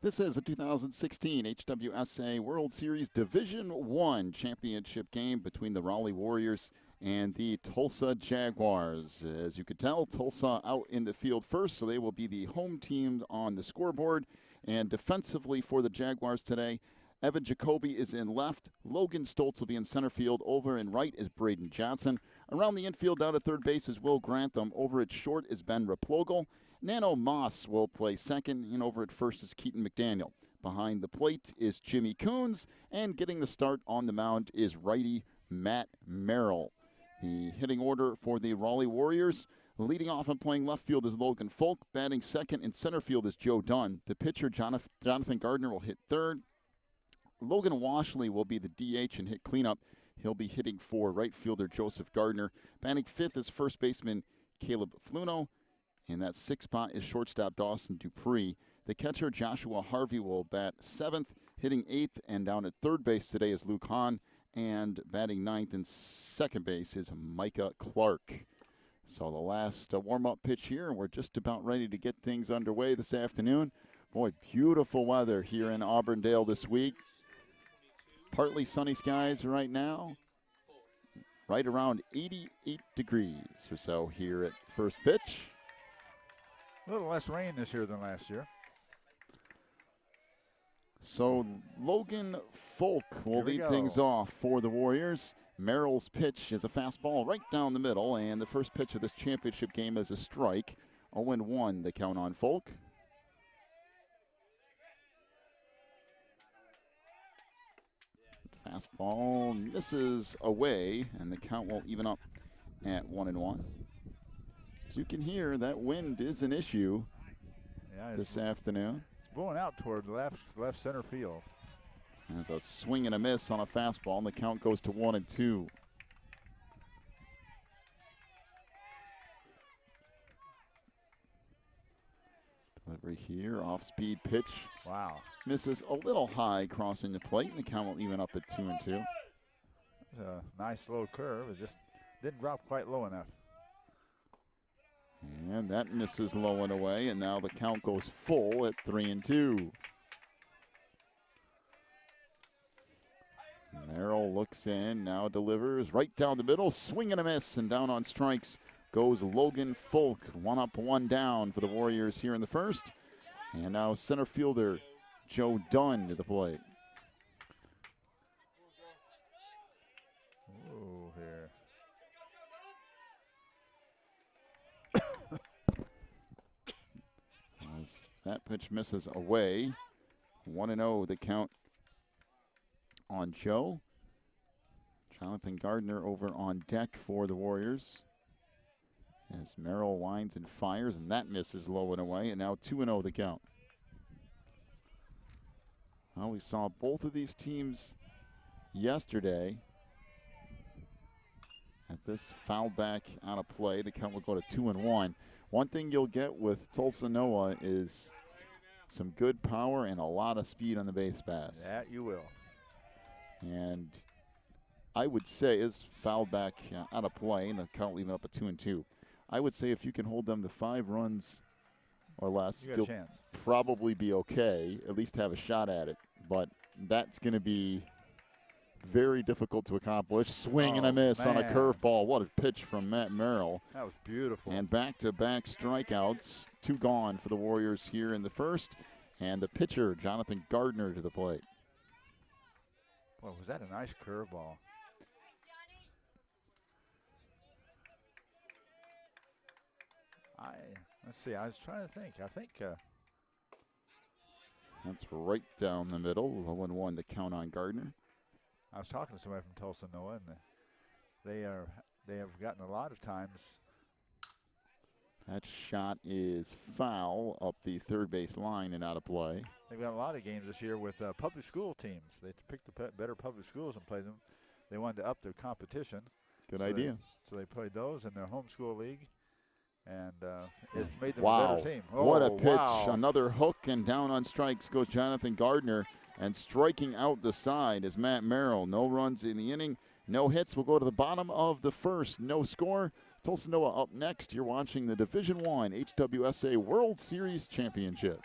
This is a 2016 HWSA World Series Division I championship game between the Raleigh Warriors and the Tulsa Jaguars. As you could tell, Tulsa out in the field first, so they will be the home team on the scoreboard. And defensively for the Jaguars today, Evan Jacoby is in left. Logan Stoltz will be in center field. Over and right is Braden Johnson. Around the infield down at third base is Will Grantham. Over at short is Ben Replogle. Nano Moss will play second, and over at first is Keaton McDaniel. Behind the plate is Jimmy Coons, and getting the start on the mound is righty Matt Merrill. The hitting order for the Raleigh Warriors, leading off and playing left field is Logan Folk. Batting second in center field is Joe Dunn. The pitcher, Jonathan Gardner, will hit third. Logan Washley will be the DH and hit cleanup. He'll be hitting for right fielder Joseph Gardner. Batting fifth is first baseman Caleb Fluno. And that sixth spot is shortstop Dawson Dupree. The catcher, Joshua Harvey, will bat seventh. Hitting eighth and down at third base today is Luke Hahn. And batting ninth and second base is Micah Clark. So the last warm-up pitch here, and we're just about ready to get things underway this afternoon. Boy, beautiful weather here in Auburndale this week. Partly sunny skies right now. Right around 88 degrees or so here at first pitch. A little less rain this year than last year. So Logan Folk will lead things off for the Warriors. Merrill's pitch is a fastball right down the middle, and the first pitch of this championship game is a strike. 0-1 the count on Folk. Fastball misses away, and the count will even up at 1-1. As you can hear, that wind is an issue this afternoon. It's blowing out toward left center field. There's a swing and a miss on a fastball, and the count goes to 1-2. Delivery here, off-speed pitch. Wow. Misses a little high crossing the plate, and the count will even up at 2-2. It's a nice low curve. It just didn't drop quite low enough. And that misses low and away, and now the count goes full at 3-2. Merrill looks in, now delivers right down the middle, swing and a miss, and down on strikes goes Logan Folk. 1 up, 1 down for the Warriors here in the first. And now center fielder Joe Dunn to the plate. Ooh, here. As that pitch misses away. 1-0 the count on Joe. Jonathan Gardner over on deck for the Warriors. As Merrill winds and fires, and that misses low and away, and now 2-0 the count. Well, we saw both of these teams yesterday. At this foul back out of play, the count will go to 2-1. One thing you'll get with Tulsa Noah is some good power and a lot of speed on the base pass. That you will. And I would say is fouled back out of play, and the count leaving up at 2-2. I would say if you can hold them to 5 runs or less, you'll probably be okay, at least have a shot at it. But that's going to be very difficult to accomplish. Swing and a miss on a curveball. What a pitch from Matt Merrill. That was beautiful. And back-to-back strikeouts. 2 gone for the Warriors here in the first. And the pitcher, Jonathan Gardner, to the plate. Well, was that a nice curveball? Let's see, I was trying to think. I think that's right down the middle. 0-1 the count on Gardner. I was talking to somebody from Tulsa Noah, and they have gotten a lot of times. That shot is foul up the third base line and out of play. They've got a lot of games this year with public school teams. They picked the better public schools and played them. They wanted to up their competition. Good idea. So they played those in their homeschool league, and it's made them a better team. Oh, what a pitch. Wow. Another hook, and down on strikes goes Jonathan Gardner. And striking out the side is Matt Merrill. No runs in the inning. No hits. We'll go to the bottom of the first. No score. Tulsa Noah up next. You're watching the Division I HWSA World Series Championship.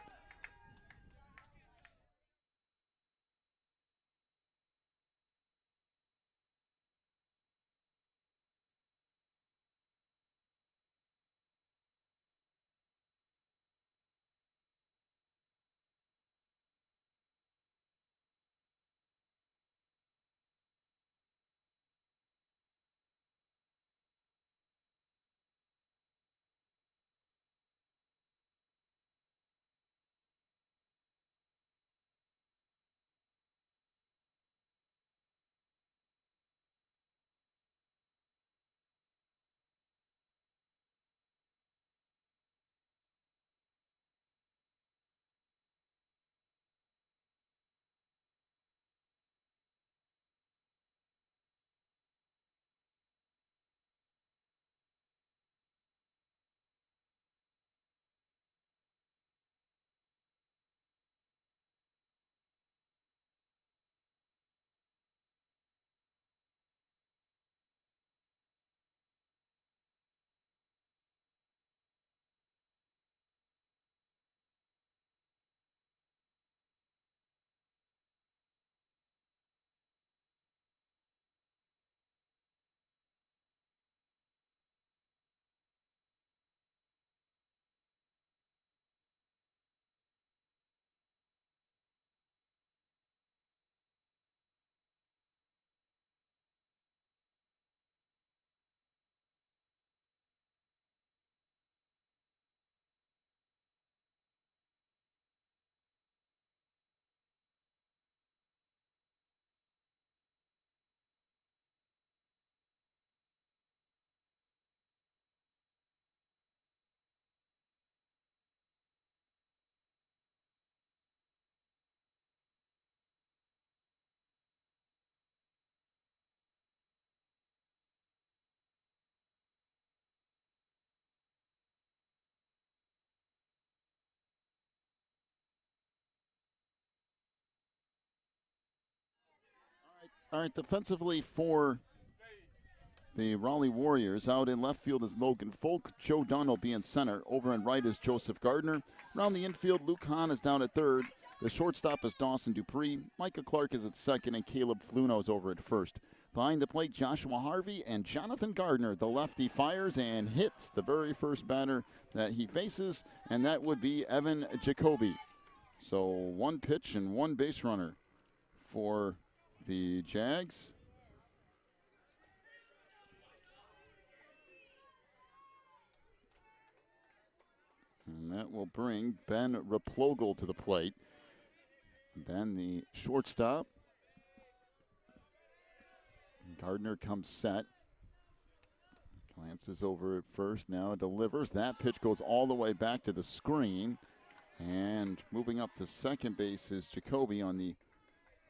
All right, defensively for the Raleigh Warriors, out in left field is Logan Folk. Joe Dunn will be in center. Over in right is Joseph Gardner. Around the infield, Luke Hahn is down at third. The shortstop is Dawson Dupree. Micah Clark is at second, and Caleb Fluno is over at first. Behind the plate, Joshua Harvey and Jonathan Gardner. The lefty fires and hits the very first batter that he faces, and that would be Evan Jacoby. So one pitch and one base runner for the Jags. And that will bring Ben Replogle to the plate. Ben, the shortstop. Gardner comes set. Glances over at first, now delivers. That pitch goes all the way back to the screen. And moving up to second base is Jacoby on the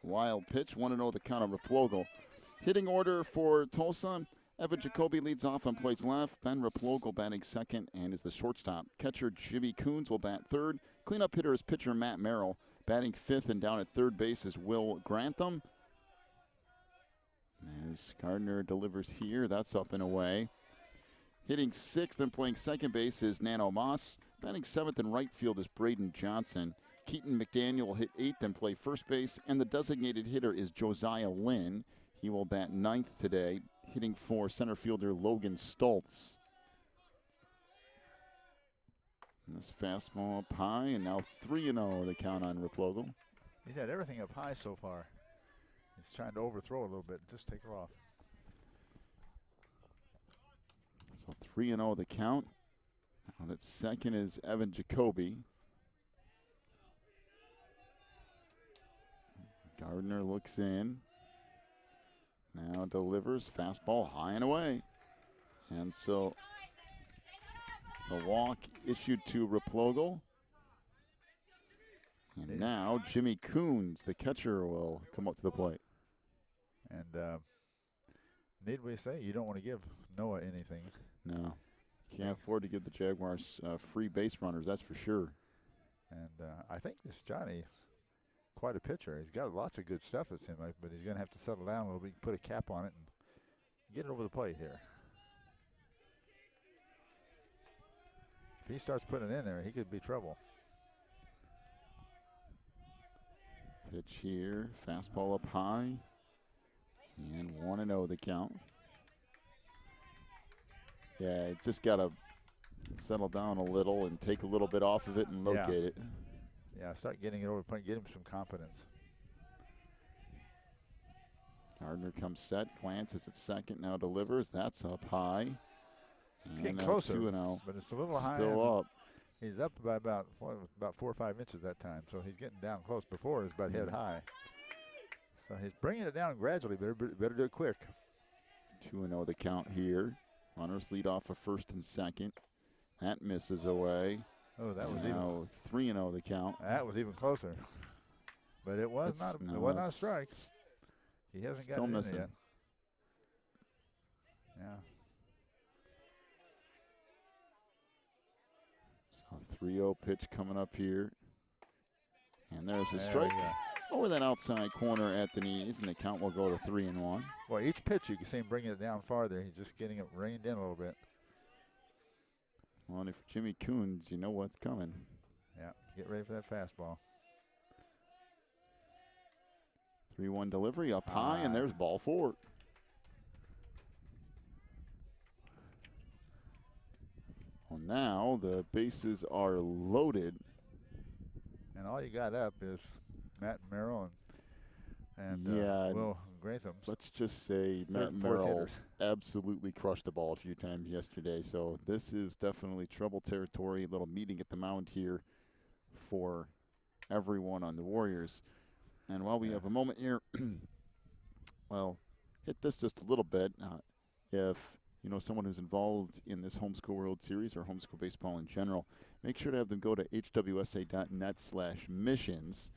wild pitch. 1-0 the count of Replogle. Hitting order for Tulsa. Evan Jacoby leads off on plates left. Ben Replogle batting second and is the shortstop. Catcher Jimmy Coons will bat third. Cleanup hitter is pitcher Matt Merrill. Batting fifth and down at third base is Will Grantham. As Gardner delivers here, that's up and away. Hitting sixth and playing second base is Nano Moss. Batting seventh in right field is Braden Johnson. Keaton McDaniel will hit eighth and play first base. And the designated hitter is Josiah Lynn. He will bat ninth today, hitting for center fielder Logan Stoltz. And this fastball up high, and now 3-0 the count on Replogle. He's had everything up high so far. He's trying to overthrow a little bit and just take it off. So 3-0 the count. On at second is Evan Jacoby. Gardner looks in. Now delivers. Fastball high and away. And so the walk issued to Replogle. And now Jimmy Coons, the catcher, will come up to the plate. And need we say, you don't want to give Noah anything. No. Can't afford to give the Jaguars free base runners, that's for sure. And I think this Johnny, quite a pitcher. He's got lots of good stuff as him, but he's going to have to settle down a little bit, put a cap on it, and get it over the plate here. If he starts putting it in there, he could be trouble. Pitch here, fastball up high, and 1-0 the count. Yeah, it just got to settle down a little and take a little bit off of it and locate it. Yeah, start getting it over the plate, get him some confidence. Gardner comes set, glances at second, now delivers. That's up high. It's getting closer, 2-0. but it's a little high. Still up. He's up by about 4 or 5 inches that time, so he's getting down close. Before, it was about head high. So he's bringing it down gradually, better do it quick. 2-0 the count here. Runners lead off of first and second. That misses away. Oh, that was now 3-0 the count. That was even closer. But it was not a strike. He hasn't got it in yet. Yeah. So 3-0 pitch coming up here. And there's a strike over that outside corner at the knees, and the count will go to 3-1. Well, each pitch you can see him bringing it down farther. He's just getting it reined in a little bit. Well, if Jimmy Coons, you know what's coming. Yeah, get ready for that fastball. 3-1 delivery up high, and there's ball 4. Well, now the bases are loaded. And all you got up is Matt Merrill and Will Grantham. Let's just say Matt Merrill absolutely crushed the ball a few times yesterday. So this is definitely trouble territory. A little meeting at the mound here for everyone on the Warriors. And while we have a moment here, well, hit this just a little bit. If you know someone who's involved in this Homeschool World Series or homeschool baseball in general, make sure to have them go to hwsa.net/missions.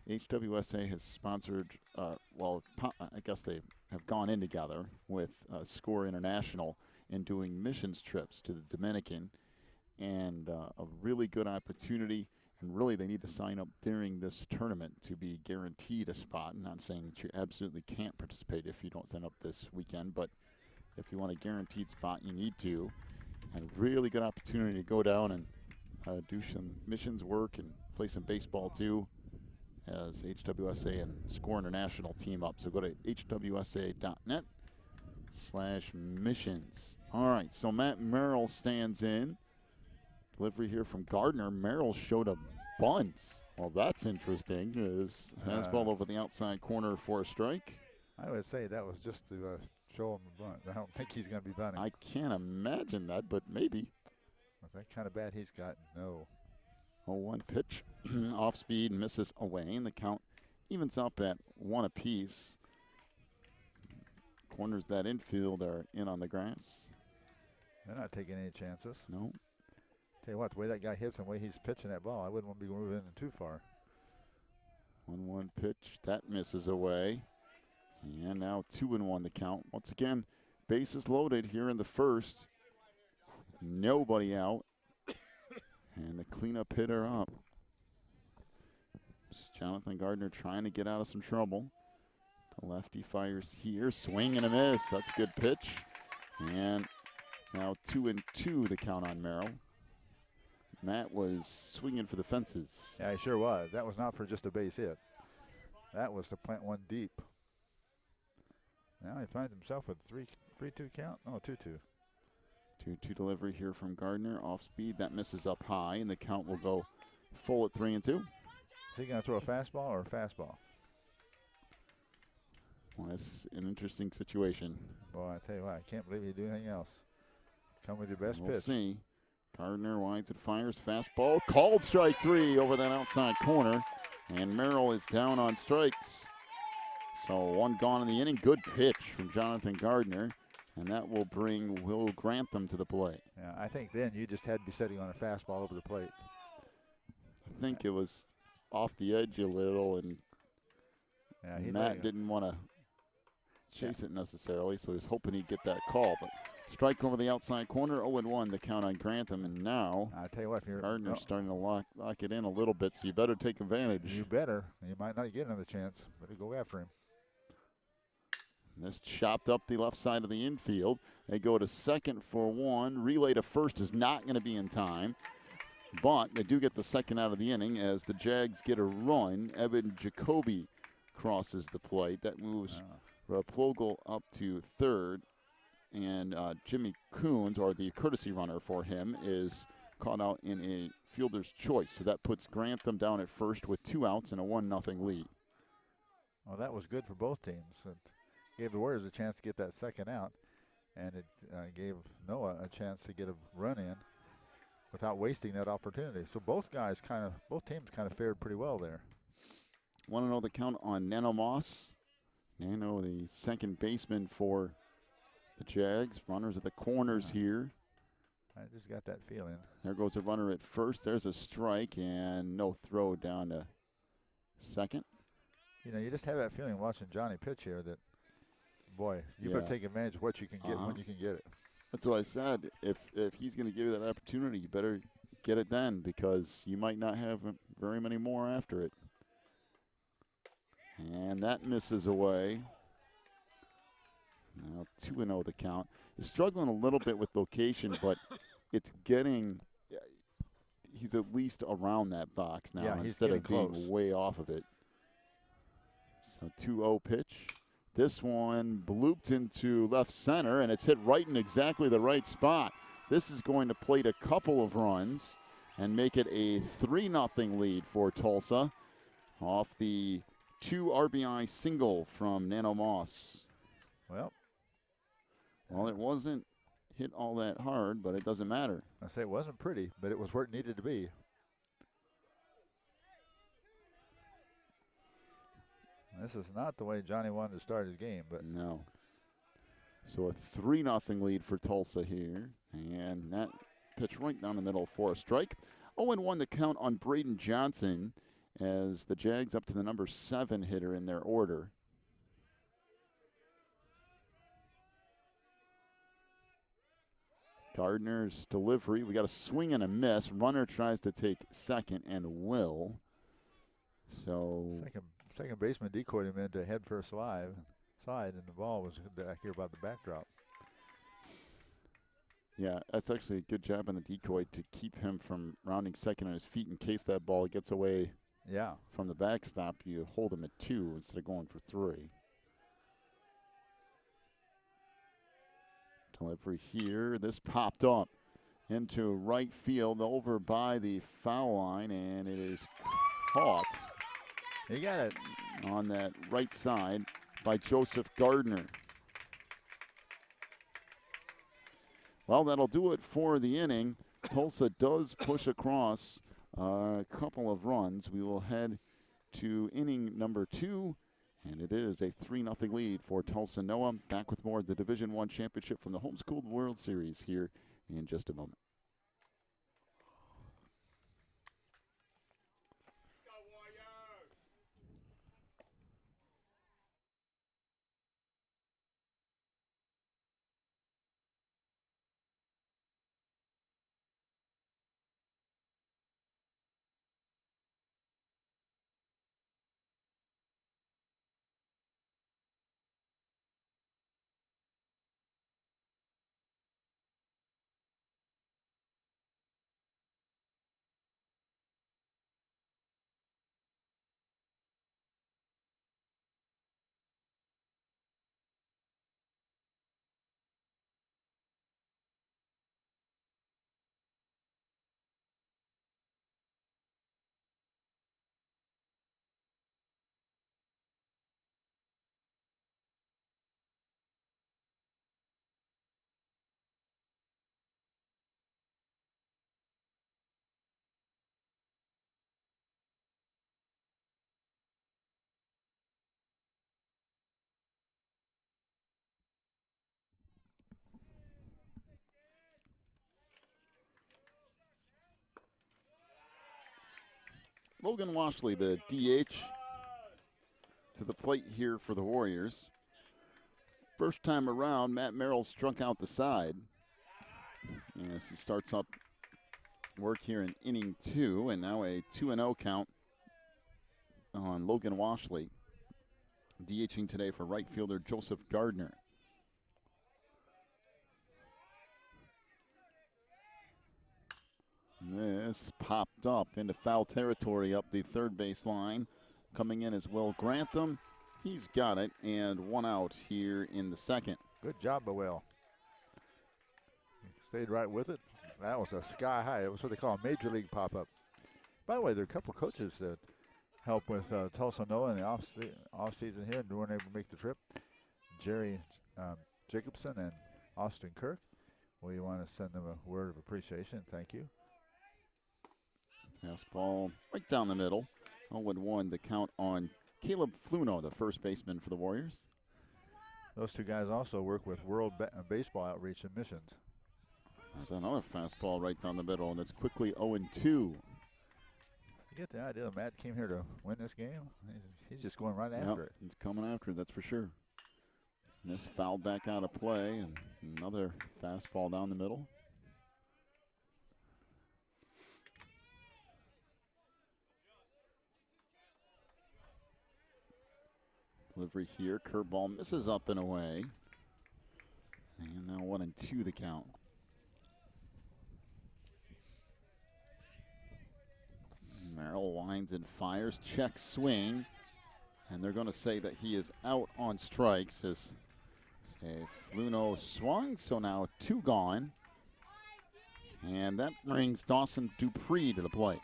HWSA has sponsored, I guess they have gone in together with SCORE International in doing missions trips to the Dominican, and a really good opportunity. And really, they need to sign up during this tournament to be guaranteed a spot. I'm not saying that you absolutely can't participate if you don't sign up this weekend, but if you want a guaranteed spot, you need to. And really good opportunity to go down and do some missions work and play some baseball too, as HWSA and Score International team up. So go to hwsa.net/missions. All right, so Matt Merrill stands in. Delivery here from Gardner. Merrill showed a bunt. Well, that's interesting. His fastball over the outside corner for a strike. I would say that was just to show him a bunt. I don't think he's going to be bunting. I can't imagine that, but maybe. With that kind of bat he's got, no. 0-1 pitch. Off speed, misses away, and the count evens up at 1 apiece. Corners that infield are in on the grass. They're not taking any chances. No. Tell you what, the way that guy hits and the way he's pitching that ball, I wouldn't want to be moving in too far. 1-1 pitch. That misses away. And now 2-1 the count. Once again, bases loaded here in the first. Nobody out. And the cleanup hitter up. It's Jonathan Gardner trying to get out of some trouble. The lefty fires here. Swing and a miss. That's a good pitch. And now 2-2 the count on Merrill. Matt was swinging for the fences. Yeah, he sure was. That was not for just a base hit. That was to plant one deep. Now he finds himself with 3-2 count. No, 2-2. 2-2 delivery here from Gardner. Off speed. That misses up high, and the count will go full at 3-2. Is he going to throw a fastball or a fastball? Well, that's an interesting situation. Boy, I tell you what, I can't believe he'd do anything else. Come with your best We'll pitch. see. Gardner winds and fires. Fastball. Called strike 3 over that outside corner. And Merrill is down on strikes. So 1 gone in the inning. Good pitch from Jonathan Gardner. And that will bring Will Grantham to the plate. Yeah, I think then you just had to be sitting on a fastball over the plate. I think it was off the edge a little, and Matt didn't want to chase it necessarily, so he was hoping he'd get that call. But strike over the outside corner, 0-1 the count on Grantham, and now I tell you what, if you're Gardner's starting to lock it in a little bit, so you better take advantage. You better. You might not get another chance, but go after him. And this chopped up the left side of the infield. They go to second for 1. Relay to first is not going to be in time. But they do get the second out of the inning as the Jags get a run. Evan Jacoby crosses the plate. That moves Raplogal up to third. And Jimmy Coons, or the courtesy runner for him, is caught out in a fielder's choice. So that puts Grantham down at first with 2 outs and a 1-0 lead. Well, that was good for both teams. It gave the Warriors a chance to get that second out, and it gave Noah a chance to get a run in without wasting that opportunity. So both teams kind of fared pretty well there. Want to know the count on Nano Moss? Nano, the second baseman for the Jags. Runners at the corners here. I just got that feeling. There goes a runner at first. There's a strike and no throw down to second. You know, you just have that feeling watching Johnny pitch here that, boy, you better take advantage of what you can get when you can get it. That's what I said. If he's going to give you that opportunity, you better get it then, because you might not have very many more after it. And that misses away. Now 2-0 the count. He's struggling a little bit with location, but it's getting – he's at least around that box now instead of being way off of it. So 2-0 pitch. This one blooped into left center, and it's hit right in exactly the right spot. This is going to plate a couple of runs and make it a 3-0 lead for Tulsa off the 2 RBI single from Nano Moss. Well, it wasn't hit all that hard, but it doesn't matter. I say it wasn't pretty, but it was where it needed to be. This is not the way Johnny wanted to start his game, but no. So a 3-0 lead for Tulsa here, and that pitch right down the middle for a strike. 0-1 the count on Braden Johnson as the Jags up to the number 7 hitter in their order. Gardner's delivery. We got a swing and a miss. Runner tries to take second and will. So second baseman decoyed him into head first slide, and the ball was back here by the backdrop. Yeah, that's actually a good job on the decoy to keep him from rounding second on his feet in case that ball gets away from the backstop. You hold him at 2 instead of going for 3. Delivery here. This popped up into right field over by the foul line, and it is caught. He got it on that right side by Joseph Gardner. Well, that'll do it for the inning. Tulsa does push across a couple of runs. We will head to inning number 2, and it is a 3-0 lead for Tulsa Noah. Back with more of the Division I championship from the Homeschooled World Series here in just a moment. Logan Washley, the DH, to the plate here for the Warriors. First time around, Matt Merrill struck out the side as he starts up work here in inning 2, and now a 2-0 count on Logan Washley, DHing today for right fielder Joseph Gardner. This popped up into foul territory up the third base line. Coming in is Will Grantham. He's got it, and 1 out here in the second. Good job by Will. He stayed right with it. That was a sky high. It was what they call a major league pop-up. By the way, there are a couple of coaches that help with Tulsa Noah in the off season here and weren't able to make the trip. Jerry Jacobson and Austin Kirk. We want to send them a word of appreciation. Thank you. Fastball right down the middle. 0-1 the count on Caleb Fluno, the first baseman for the Warriors. Those two guys also work with World Baseball Outreach and Missions. There's another fastball right down the middle, and it's quickly 0-2. You get the idea that Matt came here to win this game? He's just going right after it. He's coming after it, that's for sure. And this fouled back out of play, and another fastball down the middle. Delivery here, curveball misses up and away. And now 1-2 the count. Merrill winds and fires, check swing. And they're going to say that he is out on strikes as Fluno swung, so now 2 gone. And that brings Dawson Dupree to the plate.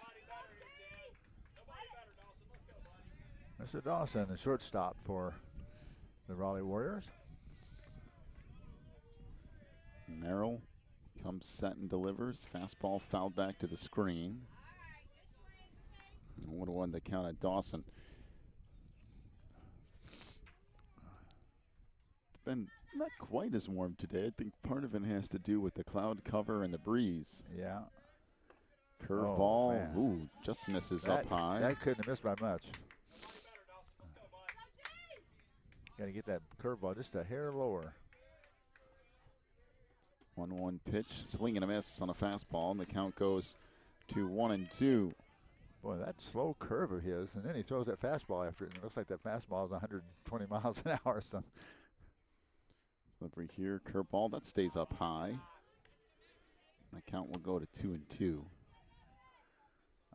Mr. Dawson, the shortstop for the Raleigh Warriors. Merrill comes set and delivers. Fastball fouled back to the screen. 1-1 the count at Dawson. It's been not quite as warm today. I think part of it has to do with the cloud cover and the breeze. Yeah. Curveball, ooh, just misses up high. That couldn't have missed by much. Got to get that curveball just a hair lower. 1-1 pitch, swing and a miss on a fastball, and the count goes to 1-2. Boy, that slow curve of his, and then he throws that fastball after it, and it looks like that fastball is 120 miles an hour. So. Delivery here, curveball, that stays up high. The count will go to 2-2.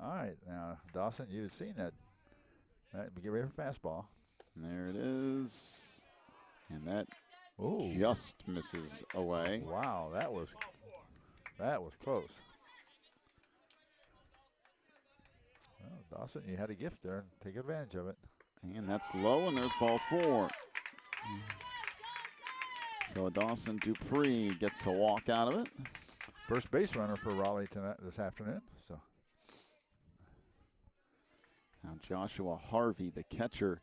All right, now, Dawson, you've seen that. Get ready for fastball. And there it is. And that Ooh. just misses away. Wow, that was close. Well, Dawson, you had a gift there. Take advantage of it. And that's low, and there's ball 4. So Dawson Dupree gets a walk out of it. First base runner for Raleigh this afternoon. So now Joshua Harvey, the catcher,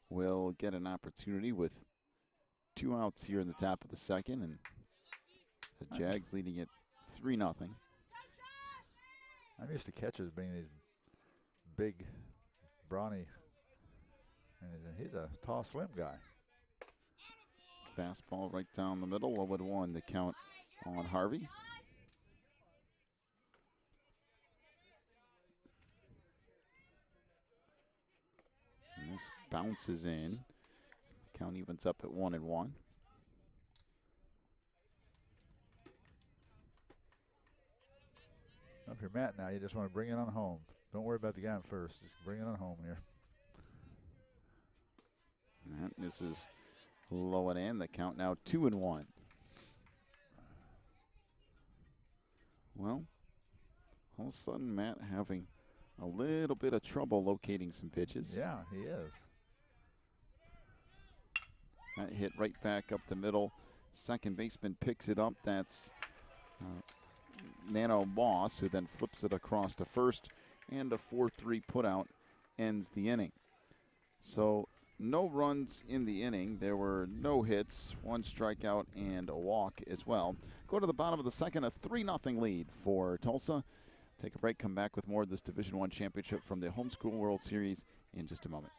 will get an opportunity with 2 outs here in the top of the second, and the Jags leading it 3-0. I'm used to catchers being these big, brawny, and he's a tall, slim guy. Fastball right down the middle, 0-1 the count on Harvey. And this bounces in. The count evens up at 1-1. If you're Matt now, you just want to bring it on home. Don't worry about the guy on first. Just bring it on home here. And that misses low and in. The count now 2-1. Well, all of a sudden, Matt having a little bit of trouble locating some pitches. Yeah, he is. That hit right back up the middle. Second baseman picks it up. That's Nano Moss, who then flips it across to first, and a 4-3 putout ends the inning. So no runs in the inning. There were no hits, 1 strikeout, and a walk as well. Go to the bottom of the second, a 3-0 lead for Tulsa. Take a break, come back with more of this Division I championship from the Homeschool World Series in just a moment.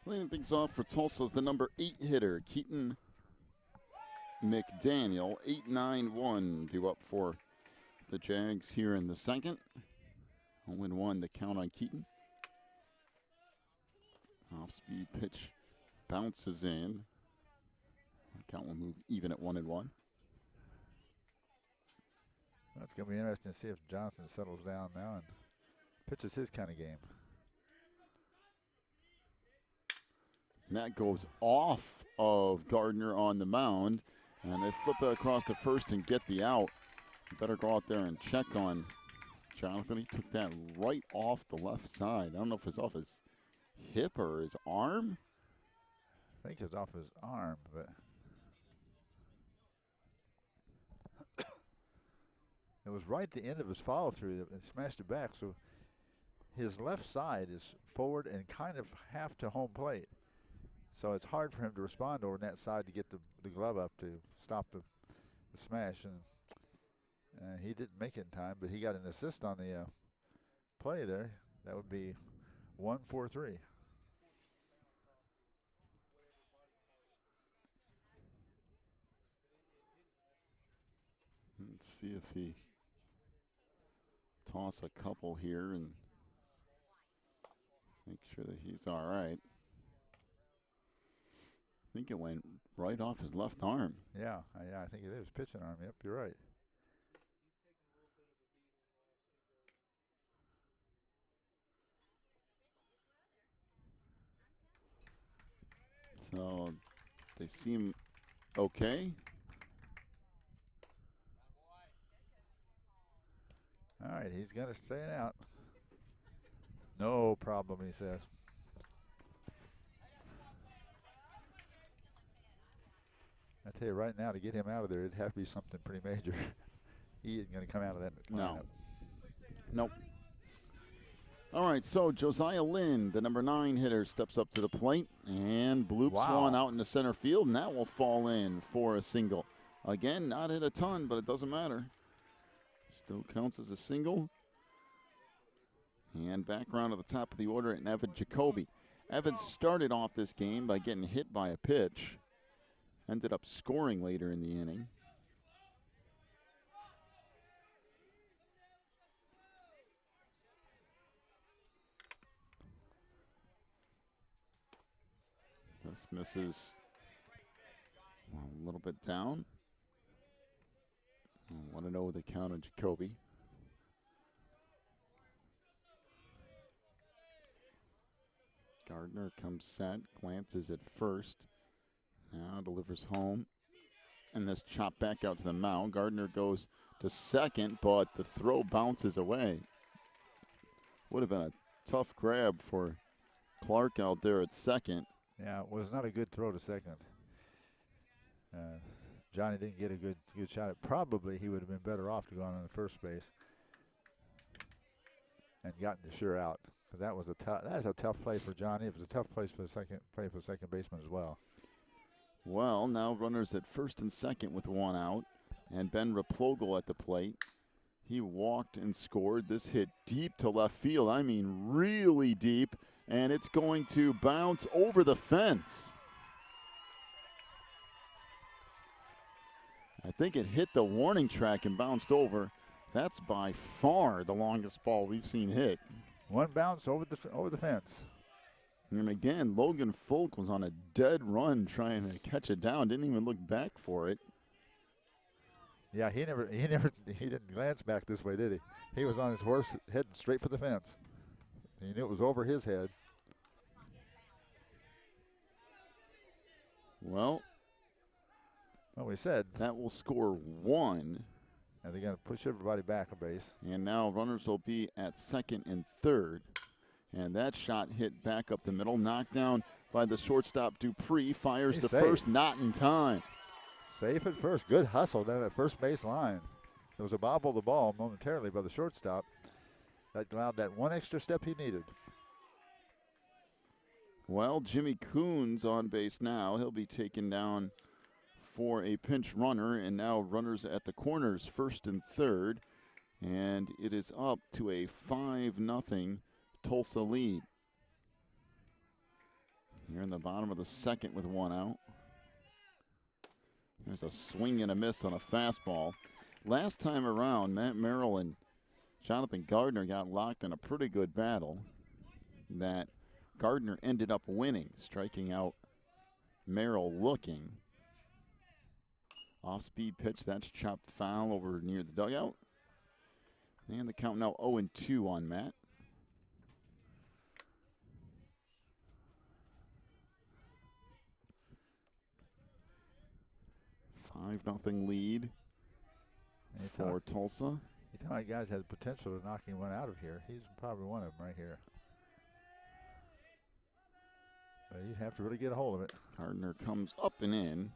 Leading things off for Tulsa is the number 8 hitter, Keaton McDaniel. 8-9-1 due up for the Jags here in the second. 0-1 the count on Keaton. Off-speed pitch bounces in. The count will move even at 1-1. It's going to be interesting to see if Johnson settles down now and pitches his kind of game. And that goes off of Gardner on the mound, and they flip it across to first and get the out. You better go out there and check on Jonathan. He took that right off the left side. I don't know if it's off his hip or his arm. I think it's off his arm, but it was right at the end of his follow through and smashed it back. So his left side is forward and kind of half to home plate. So it's hard for him to respond over on that side to get the glove up to stop the smash. And he didn't make it in time, but he got an assist on the play there. That would be 1-4-3. Let's see if he toss a couple here and make sure that he's all right. I think it went right off his left arm. Yeah, I think it is pitching arm. Yep, you're right. So they seem okay. All right, he's going to stay out. No problem, he says. I tell you right now, to get him out of there, it'd have to be something pretty major. He isn't going to come out of that lineup. Nope. All right, so Josiah Lynn, the number 9 hitter, steps up to the plate and bloops one out into center field, and that will fall in for a single. Again, not hit a ton, but it doesn't matter. Still counts as a single. And back around to the top of the order and Evan Jacoby. Evan started off this game by getting hit by a pitch. Ended up scoring later in the inning. This misses a little bit down. 1-0 the count on Jacoby. Gardner comes set, glances at first. Now delivers home. And this chop back out to the mound. Gardner goes to second, but the throw bounces away. Would have been a tough grab for Clark out there at second. Yeah, it was not a good throw to second. Johnny didn't get a good shot. Probably he would have been better off to go on the first base and gotten the sure out, because that's a tough play for Johnny. It was a tough place for the second baseman as well. Well, now runners at first and second with one out, and Ben Replogle at the plate. He walked and scored. This hit deep to left field. I mean, really deep, and it's going to bounce over the fence. I think it hit the warning track and bounced over. That's by far the longest ball we've seen hit. One bounce over the fence. And again, Logan Folk was on a dead run trying to catch it down. Didn't even look back for it. Yeah, he didn't glance back this way, did he? He was on his horse heading straight for the fence. He knew it was over his head. Well, we said that will score one. And they're going to push everybody back a base. And now runners will be at second and third. And that shot hit back up the middle, knocked down by the shortstop Dupree. Fires the first, not in time. Safe at first. Good hustle down at first base line. There was a bobble of the ball momentarily by the shortstop. That allowed that one extra step he needed. Well, Jimmy Coons on base now. He'll be taken down for a pinch runner, and now runners at the corners, first and third. And it is up to a 5-0 Tulsa lead. Here in the bottom of the second with one out. There's a swing and a miss on a fastball. Last time around, Matt Merrill and Jonathan Gardner got locked in a pretty good battle that Gardner ended up winning, striking out Merrill looking. Off-speed pitch, that's chopped foul over near the dugout. And the count now 0-2 on Matt. 5-0 lead for Tulsa. You tell my guys had the potential of knocking one out of here. He's probably one of them right here. You have to really get a hold of it. Gardner comes up and in,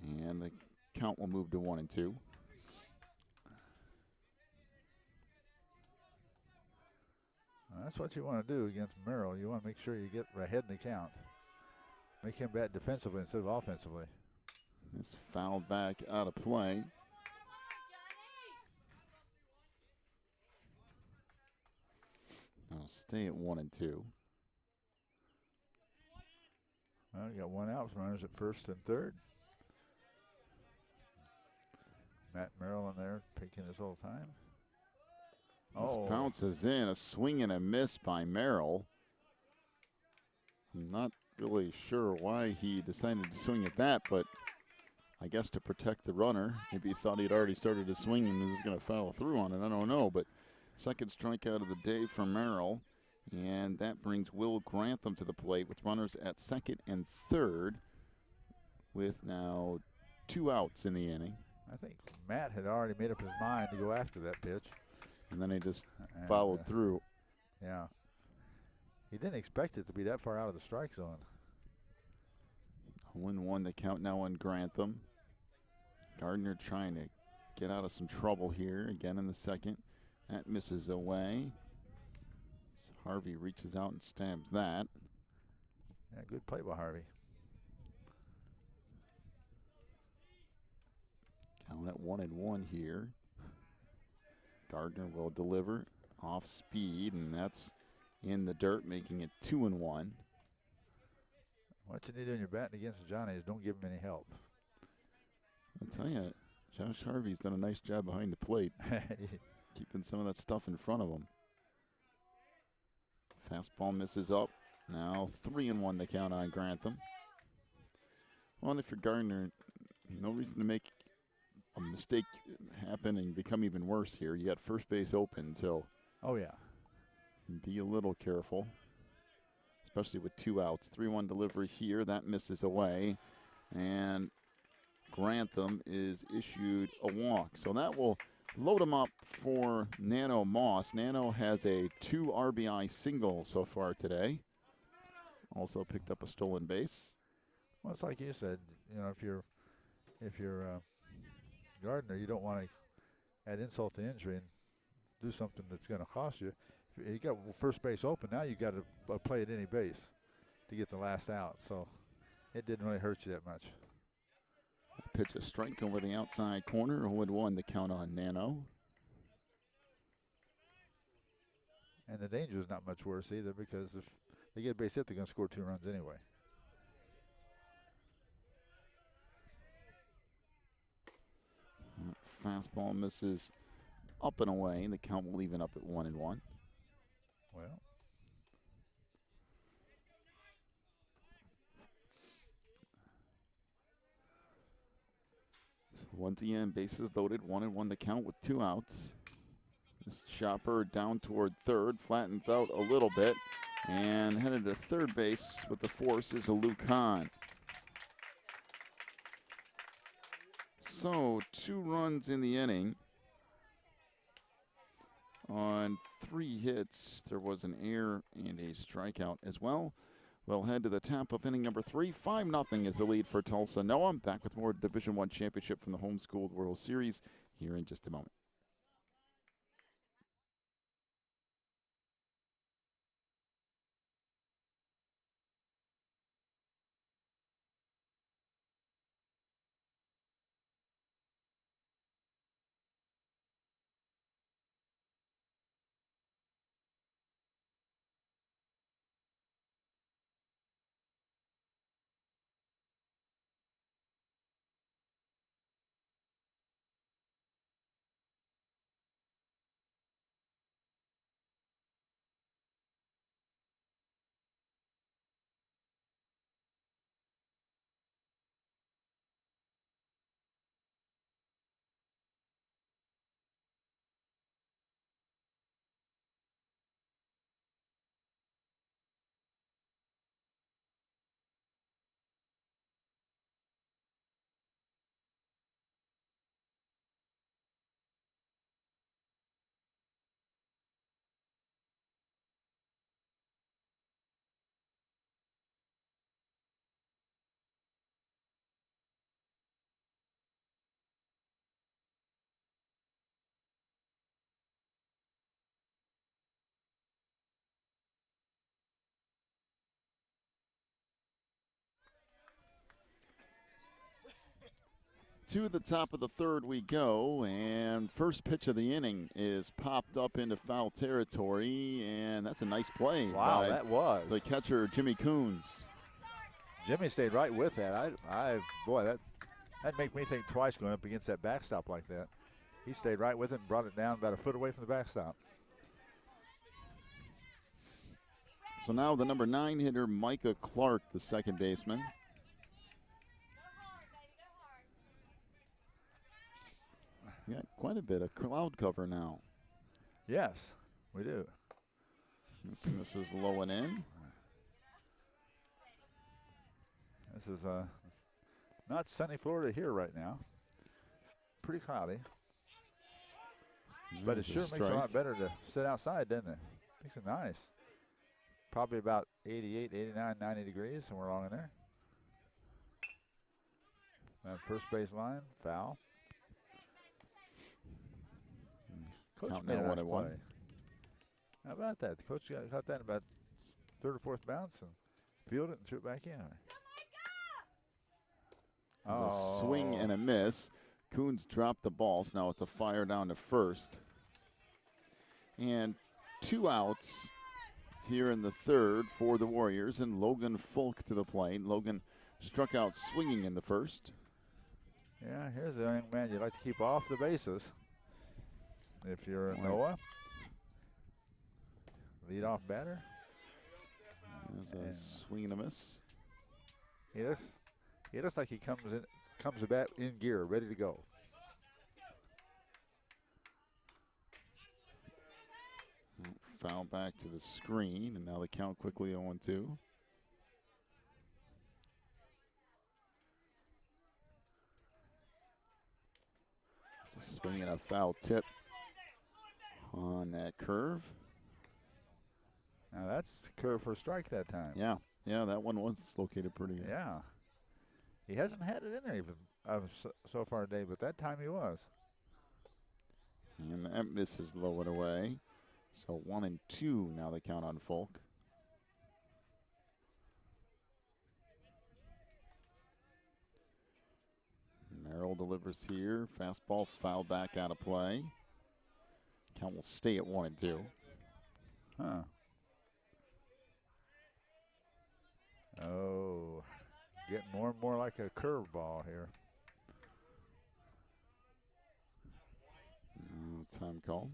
and the count will move to 1-2. That's what you want to do against Merrill. You want to make sure you get ahead in the count. Make him bat defensively instead of offensively. This fouled back out of play. I'll stay at 1-2. Well, you got one out. Runners at first and third. Matt Merrill in there taking his little time. This bounces in. A swing and a miss by Merrill. I'm not really sure why he decided to swing at that, but I guess to protect the runner. Maybe he thought he'd already started to swing and was going to follow through on it. I don't know, but second strikeout of the day for Merrill. And that brings Will Grantham to the plate with runners at second and third with now 2 outs in the inning. I think Matt had already made up his mind to go after that pitch. And then he just followed through. Yeah. He didn't expect it to be that far out of the strike zone. 0-1 the count now on Grantham. Gardner trying to get out of some trouble here again in the second. That misses away. Harvey reaches out and stabs that. Yeah, good play by Harvey. Count at 1-1 here. Gardner will deliver off speed, and that's in the dirt, making it 2-1. What you need when you're batting against Johnny is don't give him any help. I'll tell you, Josh Harvey's done a nice job behind the plate, keeping some of that stuff in front of him. Fastball misses up. Now 3-1 the count on Grantham. Well, and if you're Gardner, no reason to make a mistake happen and become even worse here. You got first base open, so oh yeah, be a little careful, especially with 2 outs. 3-1 delivery here. That misses away, and Grantham is issued a walk. So that will load him up for Nano Moss. Nano has a 2 RBI single so far today. Also picked up a stolen base. Well, it's like you said, you know, if you're Gardner, you don't want to add insult to injury and do something that's going to cost you. You got first base open. Now you got to play at any base to get the last out. So it didn't really hurt you that much. Pitch a strike over the outside corner. 0-1 the count on Nano. And the danger is not much worse either, because if they get a base hit, they're going to score 2 runs anyway. Fastball misses up and away. The count will even up at 1-1. Well, once again, bases loaded, 1-1 the count with 2 outs. This chopper down toward third, flattens out a little bit, and headed to third base with the force is Luke Hahn. So 2 runs in the inning on 3 hits. There was an error and a strikeout as well. We'll head to the top of inning number 3. 5-0 is the lead for Tulsa. Noah back with more Division I championship from the Homeschooled World Series here in just a moment. To the top of the third we go, and first pitch of the inning is popped up into foul territory, and that's a nice play Wow, by that was. the catcher, Jimmy Coons. Jimmy stayed right with that. Boy, that'd make me think twice going up against that backstop like that. He stayed right with it and brought it down about a foot away from the backstop. So now the number 9 hitter, Micah Clark, the second baseman. We got quite a bit of cloud cover now. Yes, we do. This misses low and in. This is not sunny Florida here right now. Pretty cloudy. But it sure makes it a lot better to sit outside, doesn't it? Makes it nice. Probably about 88, 89, 90 degrees, somewhere along in there. And first base line, foul. Coach Count made now a nice 1-1. play. How about that? The coach got that about third or fourth bounce and fielded it and threw it back in. A swing and a miss. Coons dropped the ball, so now it's a fire down to first. And 2 outs here in the third for the Warriors, and Logan Folk to the plate. Logan struck out swinging in the first. Yeah, here's a young man you'd like to keep off the bases. If you're Noah, leadoff batter. There's a swing and a miss. He looks like he comes to bat in gear, ready to go. Foul back to the screen, and now the count quickly 0-2. Just swinging a foul tip on that curve. Now that's curve for a strike that time. Yeah, that one was located pretty good. Yeah. He hasn't had it in there even so far today, but that time he was. And that misses low and away. So 1-2 now the count on Folk. Merrill delivers here. Fastball foul back out of play. Count will stay at 1-2. Huh. Oh, getting more and more like a curveball here. Time call.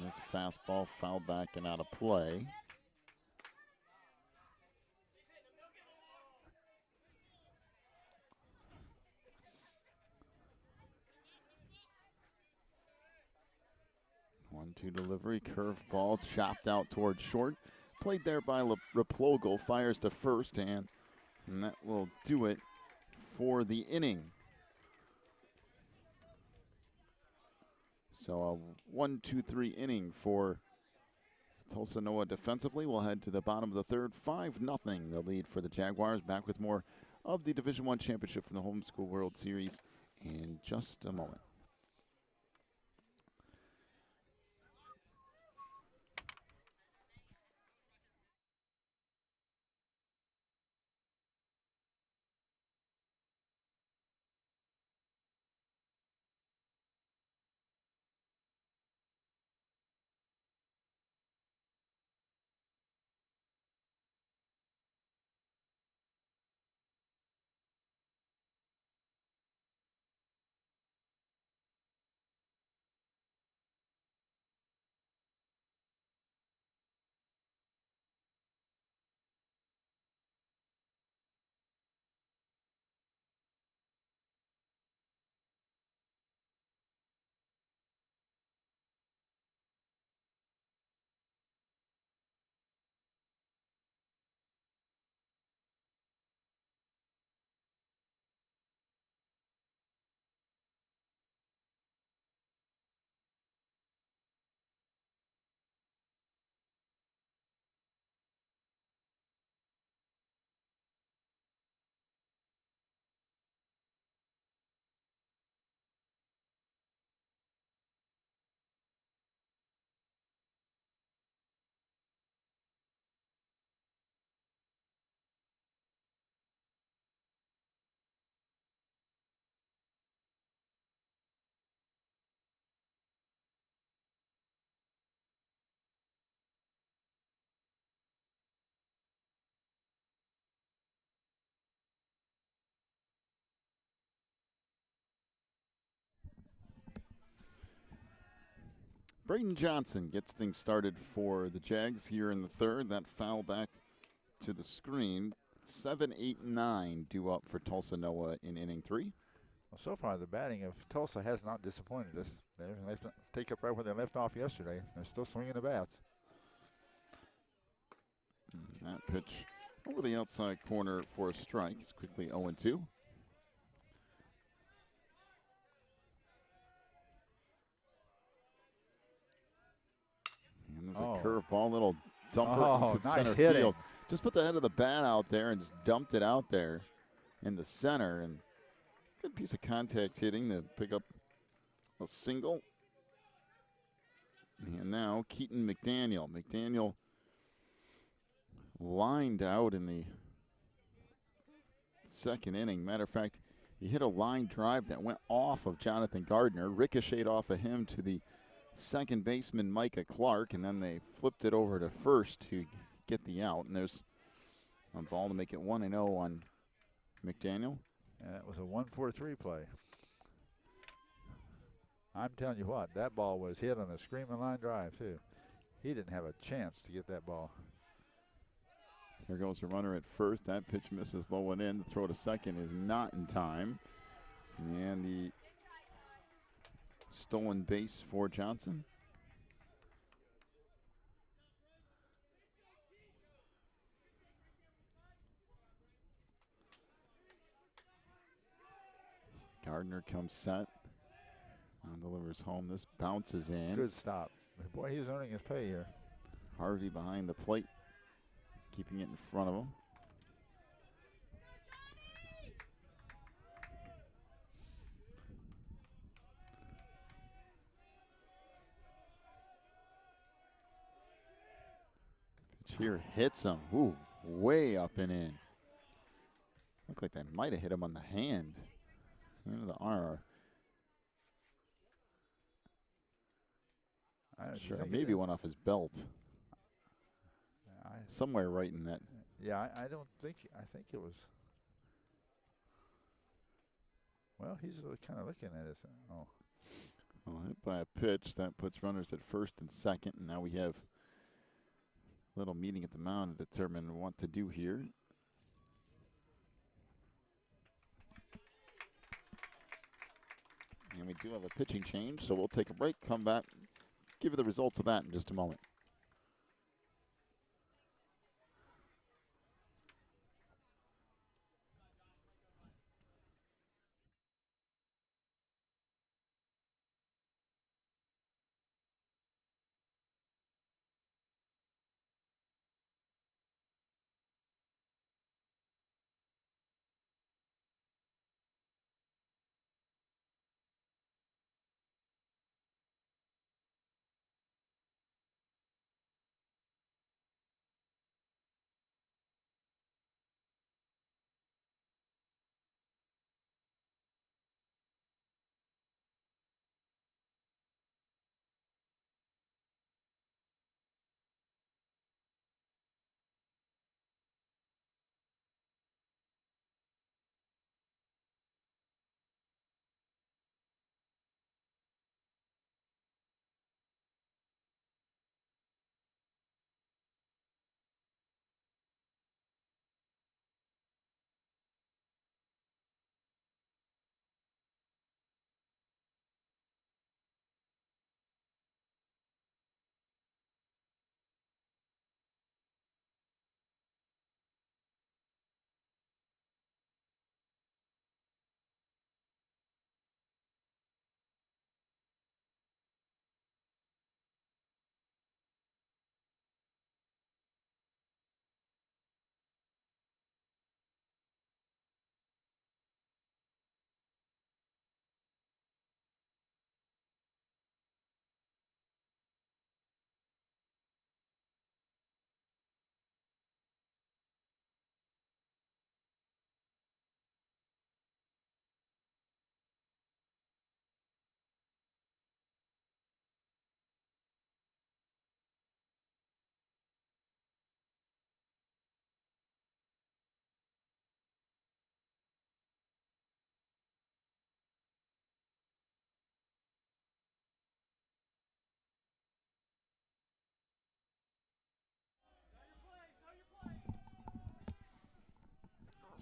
This fastball foul back and out of play. One-two delivery, curveball chopped out towards short. Played there by Replogle, fires to first, and that will do it for the inning. So a 1-2-3 inning for Tulsa Noah defensively. We'll head to the bottom of the third. 5-0 the lead for the Jaguars. Back with more of the Division I championship from the Homeschool World Series in just a moment. Braden Johnson gets things started for the Jags here in the third. That foul back to the screen. 7, 8, 9 due up for Tulsa Noah in inning 3. Well, so far the batting of Tulsa has not disappointed us. They take up right where they left off yesterday. They're still swinging the bats. And that pitch over the outside corner for a strike. It's quickly 0-2. And there's a curveball, little dumper into nice center hitting. field. Just put the head of the bat out there and just dumped it out there in the center. And good piece of contact hitting to pick up a single. And now Keaton McDaniel. McDaniel lined out in the second inning. Matter of fact, he hit a line drive that went off of Jonathan Gardner, ricocheted off of him to the second baseman Micah Clark, and then they flipped it over to first to get the out. And there's a ball to make it 1-0 on McDaniel. And that was a 1-4-3 play. I'm telling you what, that ball was hit on a screaming line drive, too. He didn't have a chance to get that ball. There goes the runner at first. That pitch misses low and in. The throw to second is not in time. And the stolen base for Johnson. Gardner comes set. Delivers home. This bounces in. Good stop. Boy, he's earning his pay here. Harvey behind the plate, keeping it in front of him. Pitch here hits him. Ooh, way up and in. Looked like that might have hit him on the hand. Into the arm. Sure, maybe one off his belt. Somewhere right in that. Yeah, I don't think, I think it was. Well, he's kind of looking at it. Oh. Well, hit by a pitch. That puts runners at first and second. And now we have a little meeting at the mound to determine what to do here. And we do have a pitching change, so we'll take a break, come back, give you the results of that in just a moment.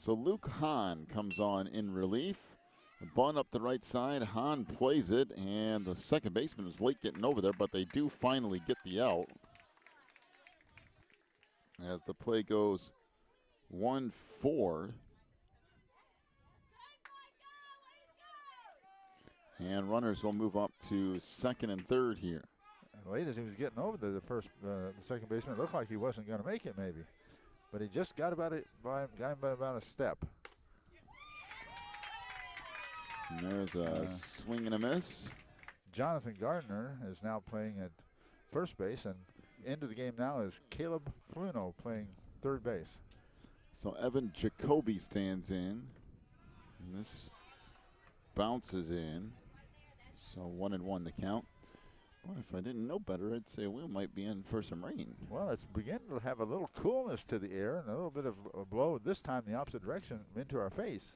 So Luke Hahn comes on in relief. The bunt up the right side. Hahn plays it, and the second baseman is late getting over there, but they do finally get the out. As the play goes 1-4. And runners will move up to second and third here. And late as he was getting over there, the second baseman, it looked like he wasn't going to make it maybe. But he just got him by about a step. And there's a swing and a miss. Jonathan Gardner is now playing at first base, and into the game now is Caleb Fluno playing third base. So Evan Jacoby stands in, and this bounces in. So 1-1 the count. Boy, if I didn't know better, I'd say we might be in for some rain. Well, it's beginning to have a little coolness to the air and a little bit of a blow, this time the opposite direction, into our face.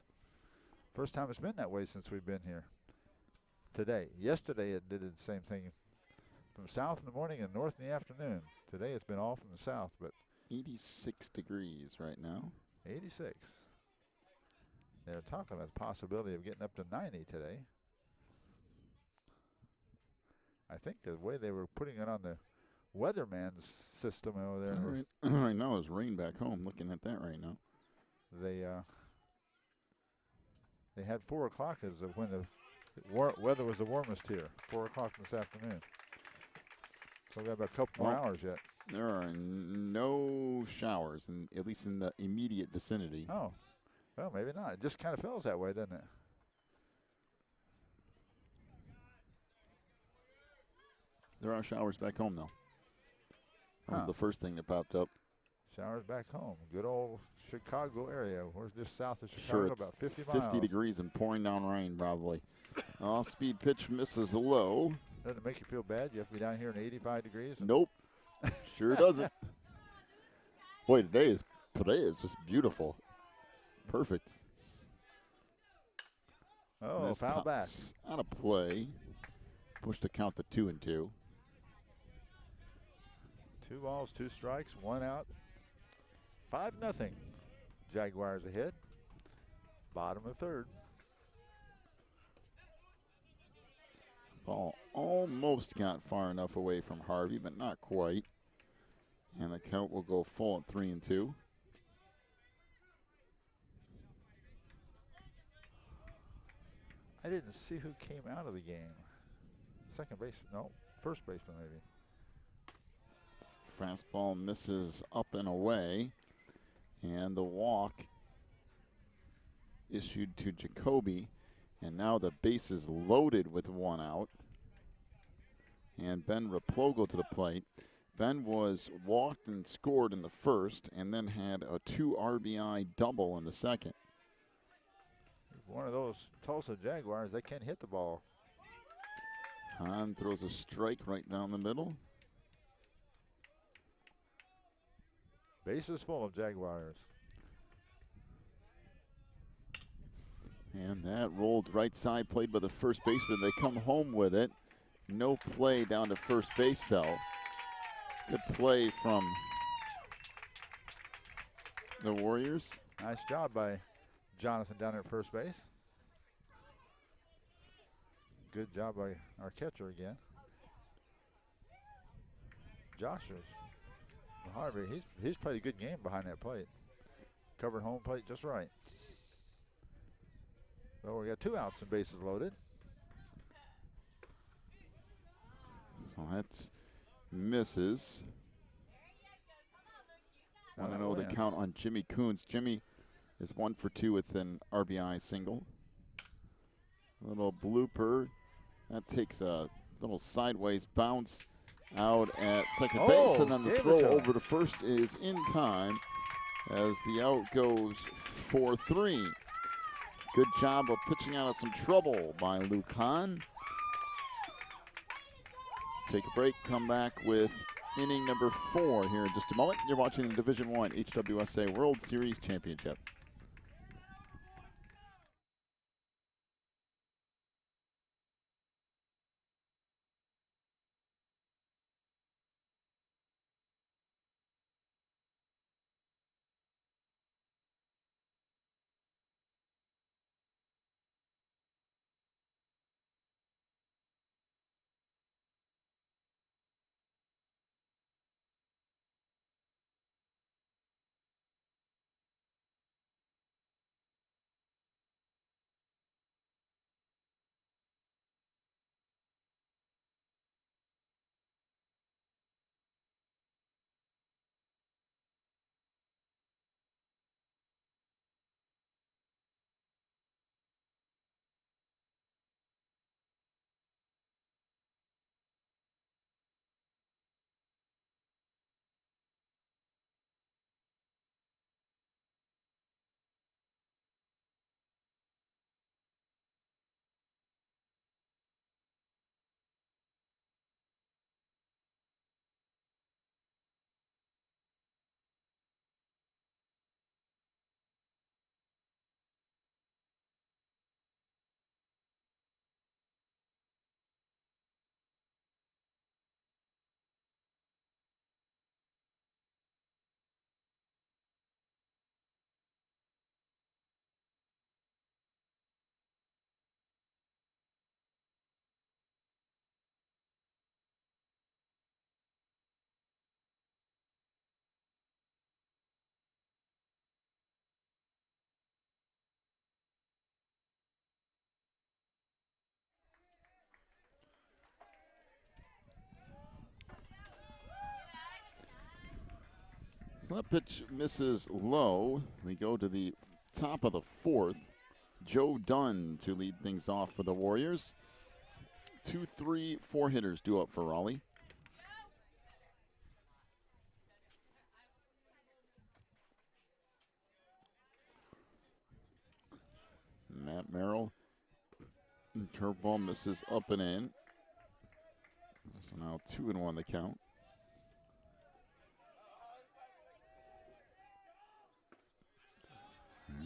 First time it's been that way since we've been here today. Yesterday it did the same thing from south in the morning and north in the afternoon. Today it's been all from the south, but 86 degrees right now. 86. They're talking about the possibility of getting up to 90 today. I think the way they were putting it on the weatherman's system over there. Right now there's rain back home. Looking at that right now. They had 4 o'clock as when the weather was the warmest here. 4 o'clock this afternoon. So we have a couple more hours yet. There are no showers, at least in the immediate vicinity. Oh, well, maybe not. It just kind of feels that way, doesn't it? There are showers back home, though. That was the first thing that popped up. Showers back home. Good old Chicago area. We're just south of Chicago, Sure, about 50 miles. 50 degrees and pouring down rain, probably. Off-speed pitch misses low. Doesn't it make you feel bad? You have to be down here in 85 degrees? Nope. Sure doesn't. Boy, today is just beautiful. Perfect. Oh, this foul back. Out of play. Push to count to 2-2. 2 balls, 2 strikes, 1 out. 5-0. Jaguars ahead. Bottom of third. Ball almost got far enough away from Harvey, but not quite. And the count will go full at 3-2. I didn't see who came out of the game. Second base, no, first baseman maybe. Fastball misses up and away. And the walk issued to Jacoby. And now the base is loaded with 1 out. And Ben Replogo to the plate. Ben was walked and scored in the first and then had a 2 RBI double in the second. One of those Tulsa Jaguars, they can hit the ball. Hahn throws a strike right down the middle. Base is full of Jaguars. And that rolled right side, played by the first baseman. They come home with it. No play down to first base, though. Good play from the Warriors. Nice job by Jonathan down at first base. Good job by our catcher again. Joshua Harvey, he's played a good game behind that plate. Covered home plate just right. So we got 2 outs and bases loaded. So that's misses. Want to know the count on Jimmy Coons. Jimmy is 1 for 2 with an RBI single. Little blooper. That takes a little sideways bounce out at second base, and then the throw over to first is in time as the out goes 4-3. Good job of pitching out of some trouble by Luke Hahn. Take a break, come back with inning number 4 here in just a moment. You're watching the Division I HWSA World Series Championship. That pitch misses low. We go to the top of the fourth. Joe Dunn to lead things off for the Warriors. 2, 3, 4 hitters due up for Raleigh. Matt Merrill. Curveball misses up and in. So now 2-1 the count.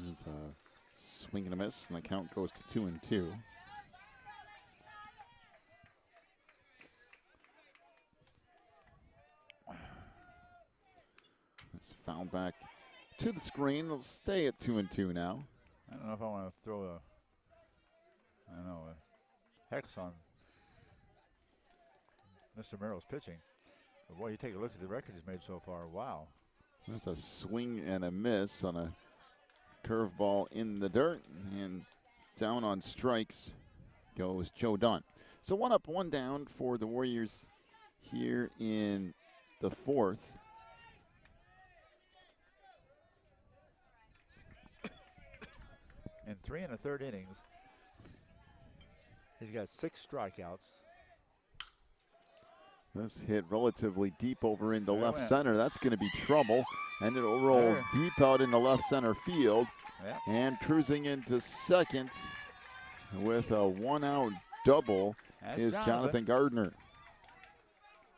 There's a swing and a miss, and the count goes to 2-2. It's fouled back to the screen. It'll stay at 2-2 now. I don't know if I want to throw a hex on Mr. Merrill's pitching. But boy, you take a look at the record he's made so far. Wow. There's a swing and a miss on a curveball in the dirt, and down on strikes goes Joe Dunn. So 1 up, 1 down for the Warriors here in the fourth. In 3 1/3 innings, he's got 6 strikeouts. This hit relatively deep over into There it left went. center. That's going to be trouble, and it'll roll There. deep out into left center field. Yeah. And cruising into second with a 1-out double That's is Jonathan Gardner.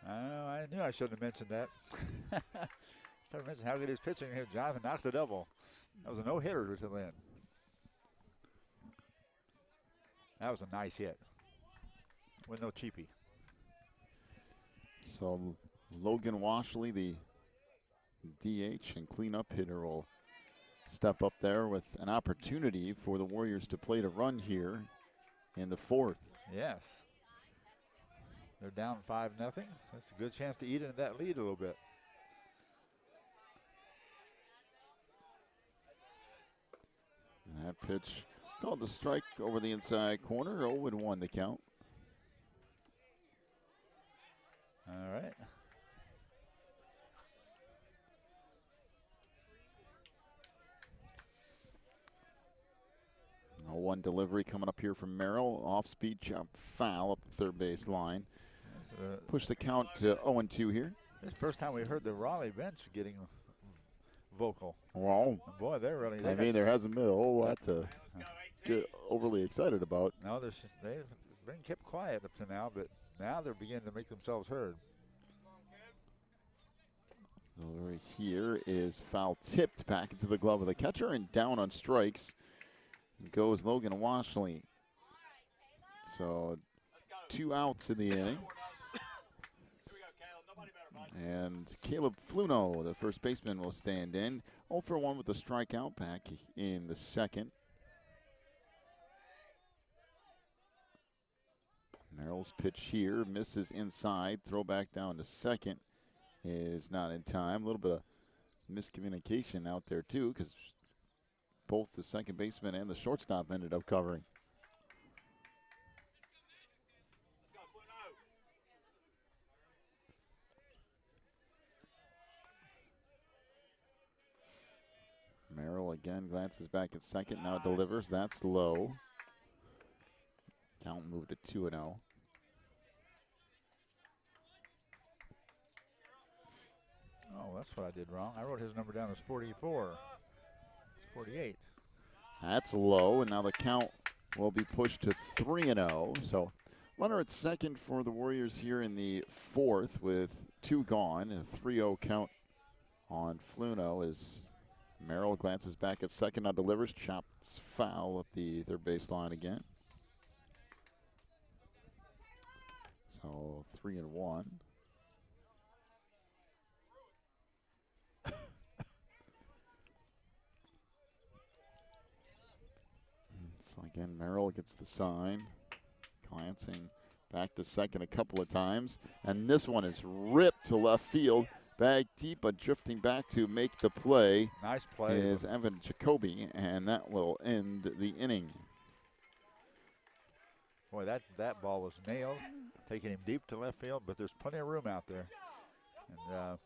I knew I shouldn't have mentioned that. Started mentioning how good his pitching here. Jonathan knocks the double. That was a no-hitter until then. That was a nice hit with no cheapie. So Logan Washley, the DH and cleanup hitter, will step up there with an opportunity for the Warriors to play to run here in the fourth. Yes. They're down 5-0. That's a good chance to eat into that lead a little bit. And that pitch called the strike over the inside corner. 0-1 the count. All right. A 1 delivery coming up here from Merrill. Off-speed jump foul up the third base line. Push the count to 0-2 here. This is the first time we heard the Raleigh bench getting vocal. Well, Boy, they're really. I mean, there hasn't been a whole lot to get overly excited about. No, they've been kept quiet up to now, but now they're beginning to make themselves heard. Over here is foul tipped back into the glove of the catcher, and down on strikes goes Logan Washley. So 2 outs in the inning. And Caleb Fluno, the first baseman, will stand in. 0-for-1 with the strikeout back in the second. Merrill's pitch here misses inside. Throw back down to second is not in time. A little bit of miscommunication out there, too, because both the second baseman and the shortstop ended up covering. Merrill again glances back at second, now delivers. That's low. Count moved to 2-0. Oh, that's what I did wrong. I wrote his number down as 44. It's 48. That's low, and now the count will be pushed to 3-0. So runner at second for the Warriors here in the fourth with 2 gone. A 3-0 count on Fluno as Merrill glances back at second, now delivers. Chops foul up the third base line again. So 3-1. So again, Merrill gets the sign, glancing back to second a couple of times, and this one is ripped to left field. Bag deep, but drifting back to make the play. Nice play. Is Evan Jacoby, and that will end the inning. Boy, that ball was nailed, taking him deep to left field, but there's plenty of room out there. And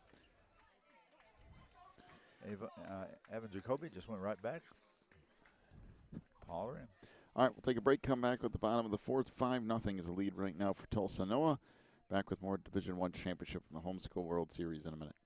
Evan Jacoby just went right back. Pollard. All right, we'll take a break, come back with the bottom of the fourth. 5-0 is the lead right now for Tulsa Noah. Back with more Division I championship from the Homeschool World Series in a minute.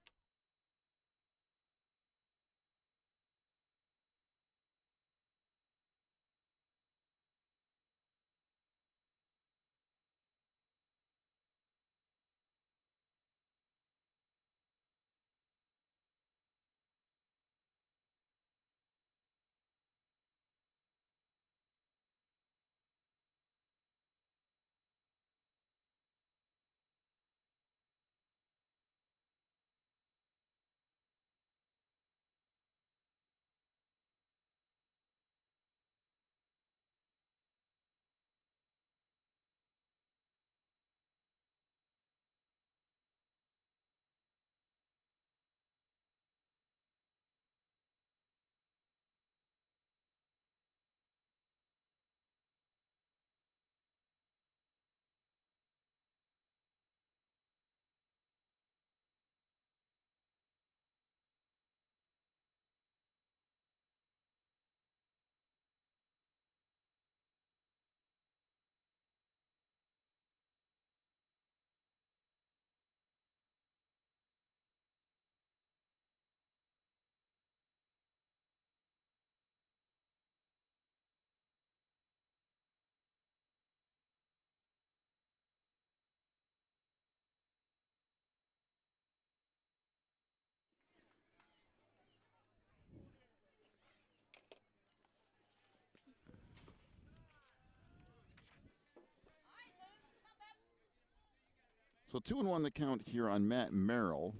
So 2-1 the count here on Matt Merrill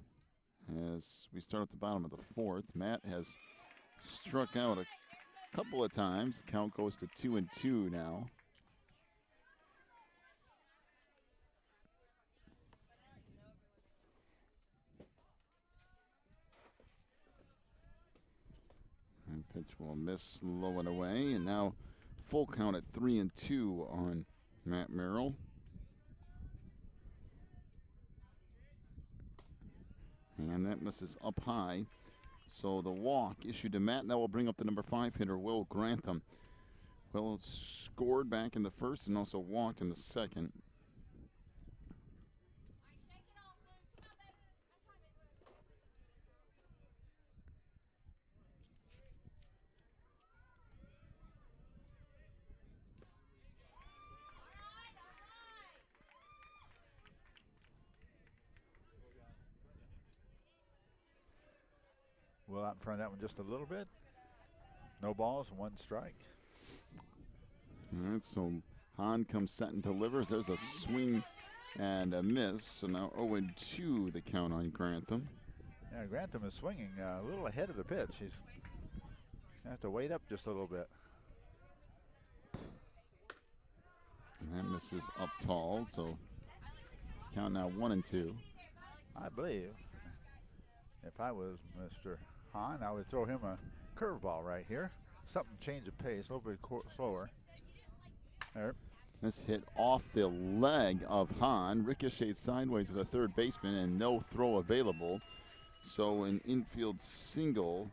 as we start at the bottom of the fourth. Matt has struck out a couple of times. The count goes to 2-2 now. And pitch will miss low and away. And now full count at 3-2 on Matt Merrill. And that misses up high. So the walk issued to Matt, and that will bring up the number 5 hitter, Will Grantham. Will scored back in the first and also walked in the second. Will out in front of that one just a little bit. No balls, 1 strike. All right, so Hahn comes set and delivers. There's a swing and a miss. So now 0-2 the count on Grantham. Yeah, Grantham is swinging a little ahead of the pitch. He's going to have to wait up just a little bit. And that misses up tall, so count now 1-2. I believe if I was Mr. Hahn, I would throw him a curveball right here. Something change of pace, a little bit slower. There. This hit off the leg of Hahn, ricocheted sideways to the third baseman, and no throw available. So an infield single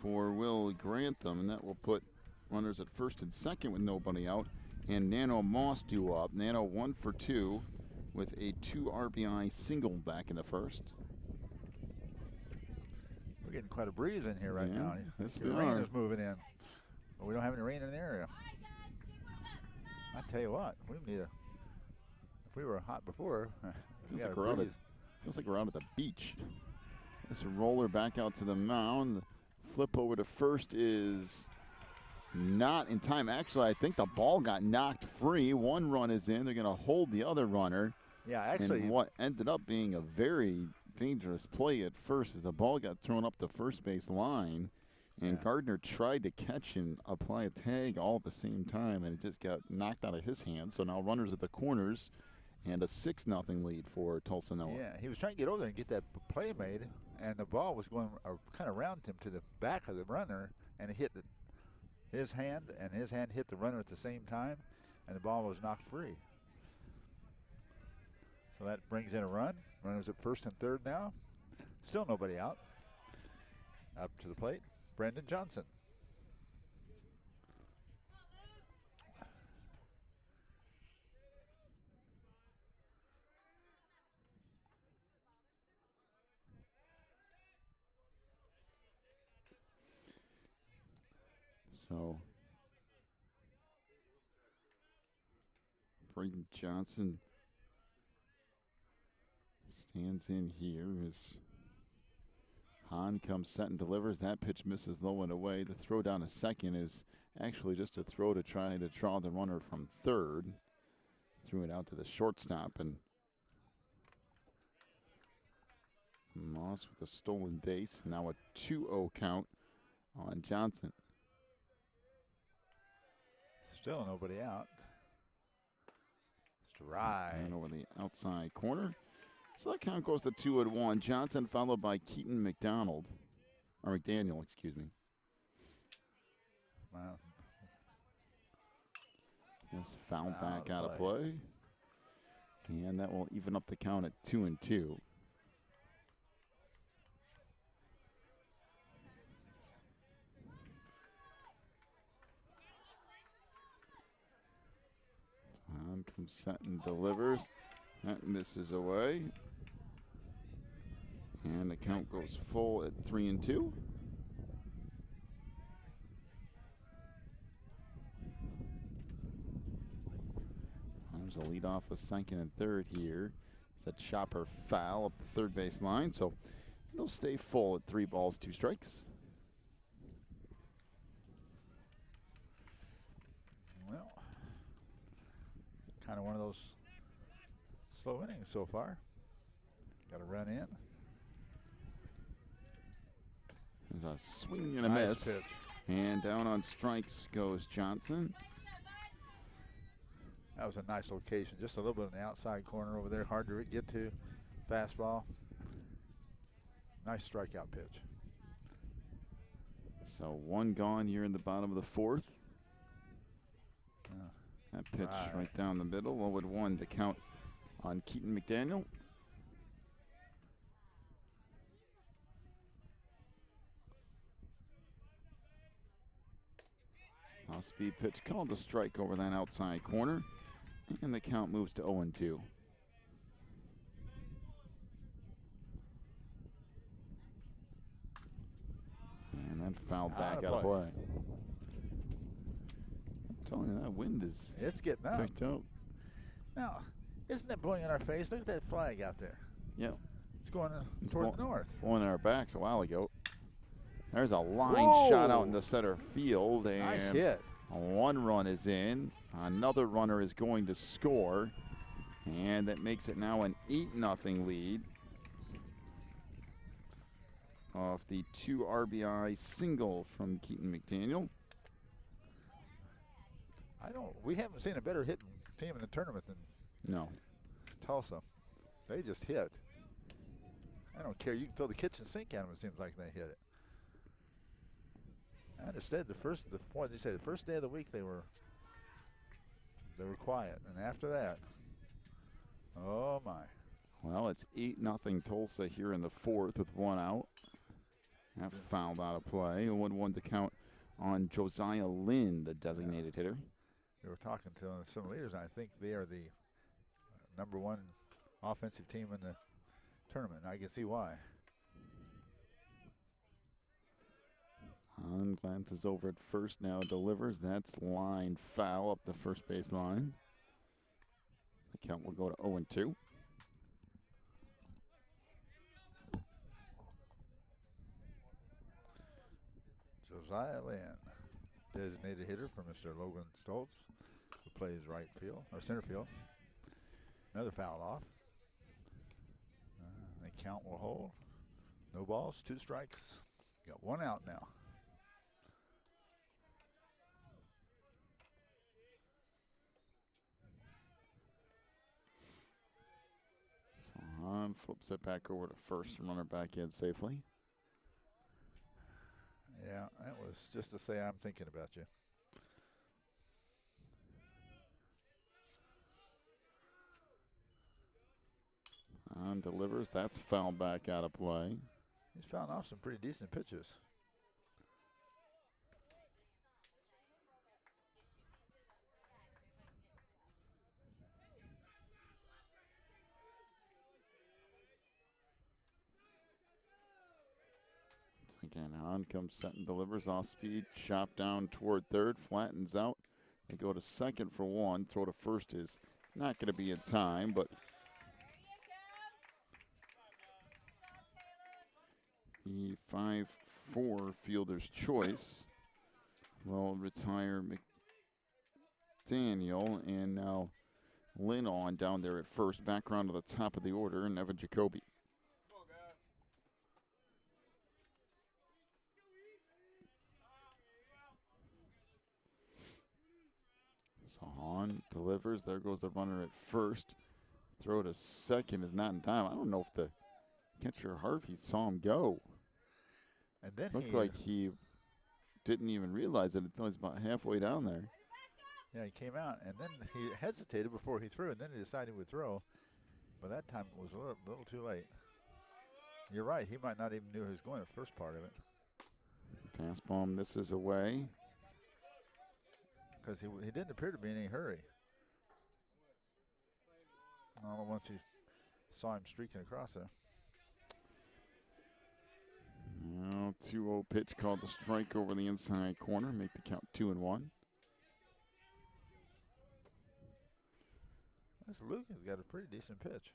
for Will Grantham, and that will put runners at first and second with nobody out. And Nano Moss due up. Nano 1 for 2 with a 2 RBI single back in the first. We're getting quite a breeze in here right now. Yes, the rain is moving in, but we don't have any rain in the area. I tell you what, we need a. If we were hot before, feels like we're out at the beach. This roller back out to the mound. The flip over to first is not in time. Actually, I think the ball got knocked free. 1 run is in. They're going to hold the other runner. Yeah, actually. And what ended up being a very dangerous play at first as the ball got thrown up the first base line. And Gardner tried to catch and apply a tag all at the same time, and it just got knocked out of his hands. So now runners at the corners and a 6-0 lead for Tulsa Noah. Yeah, he was trying to get over there and get that play made, and the ball was going kind of around him to the back of the runner, and it hit his hand, and his hand hit the runner at the same time, and the ball was knocked free. So that brings in a run. Runners at first and third now. Still nobody out. Up to the plate, Brandon Johnson. So Brandon Johnson stands in here as Hahn comes set and delivers. That pitch misses low and away. The throw down to second is actually just a throw to try to draw the runner from third. Threw it out to the shortstop, and Moss with a stolen base. Now a 2-0 count on Johnson. Still nobody out. Strike. And over the outside corner. So that count goes to 2-1. Johnson followed by Keaton McDaniel, excuse me. Wow. Yes, foul back out of play. And that will even up the count at 2-2. Tom comes set and delivers. That misses away. And the count goes full at 3-2. There's a lead off of second and third here. It's a chopper foul up the third base line, so it'll stay full at 3 balls, 2 strikes. Well, kind of one of those slow innings so far. Got a run in. There's a swing and a Nice miss. pitch. And down on strikes goes Johnson. That was a nice location. Just a little bit in the outside corner over there. Hard to get to. Fastball. Nice strikeout pitch. So 1 gone here in the bottom of the 4th. That pitch right down the middle. 0-1 to count on Keaton McDaniel. Off-speed pitch called the strike over that outside corner. And the count moves to 0-2. And then fouled back out of play. I'm telling you, that wind is It's getting up. picked up. Now, isn't it blowing in our face? Look at that flag out there. Yeah. It's going toward the north. Blowing in our backs a while ago. There's a line Whoa. shot out in the center field. And Nice hit. 1 run is in. Another runner is going to score. And that makes it now an 8-0 lead off the 2 RBI single from Keaton McDaniel. We haven't seen a better hitting team in the tournament than No. Tulsa. They just hit. I don't care. You can throw the kitchen sink at them. It seems like they hit it. I understood the first day of the week they were quiet, and after that, oh my. Well, it's 8-0 Tulsa here in the 4th with 1 out. That fouled out of play. 1-1 to count on Josiah Lynn, the designated hitter. We were talking to some leaders, and I think they are the #1 offensive team in the tournament. I can see why. On glances over at first now, delivers. That's line foul up the first base line. The count will go to 0-2. Josiah Lynn, designated hitter for Mr. Logan Stoltz, who plays right field or center field. Another foul off. The count will hold. No balls, 2 strikes. Got 1 out now. So Hahn flips it back over to first and runner back in safely. Yeah, that was just to say I'm thinking about you. Hahn delivers. That's foul back out of play. He's found off some pretty decent pitches. Again, on comes set and delivers off speed. Chop down toward third, flattens out. They go to second for one. Throw to first is not going to be in time, but the 5-4 fielder's choice will retire McDaniel, and now Lynn on down there at first. Back around to the top of the order, and Evan Jacoby. So Hahn delivers. There goes the runner at first. Throw to second is not in time. I don't know if the catcher Harvey saw him go. And then Looked like he didn't even realize it until he's about halfway down there. Yeah, he came out, and then he hesitated before he threw, and then he decided he would throw. But that time it was a little too late. You're right. He might not even knew he was going the first part of it. Fastball misses away. Because he didn't appear to be in any hurry. All at once he saw him streaking across there. Now 2-0 pitch called to strike over the inside corner. Make the count 2-1. This Luke has got a pretty decent pitch.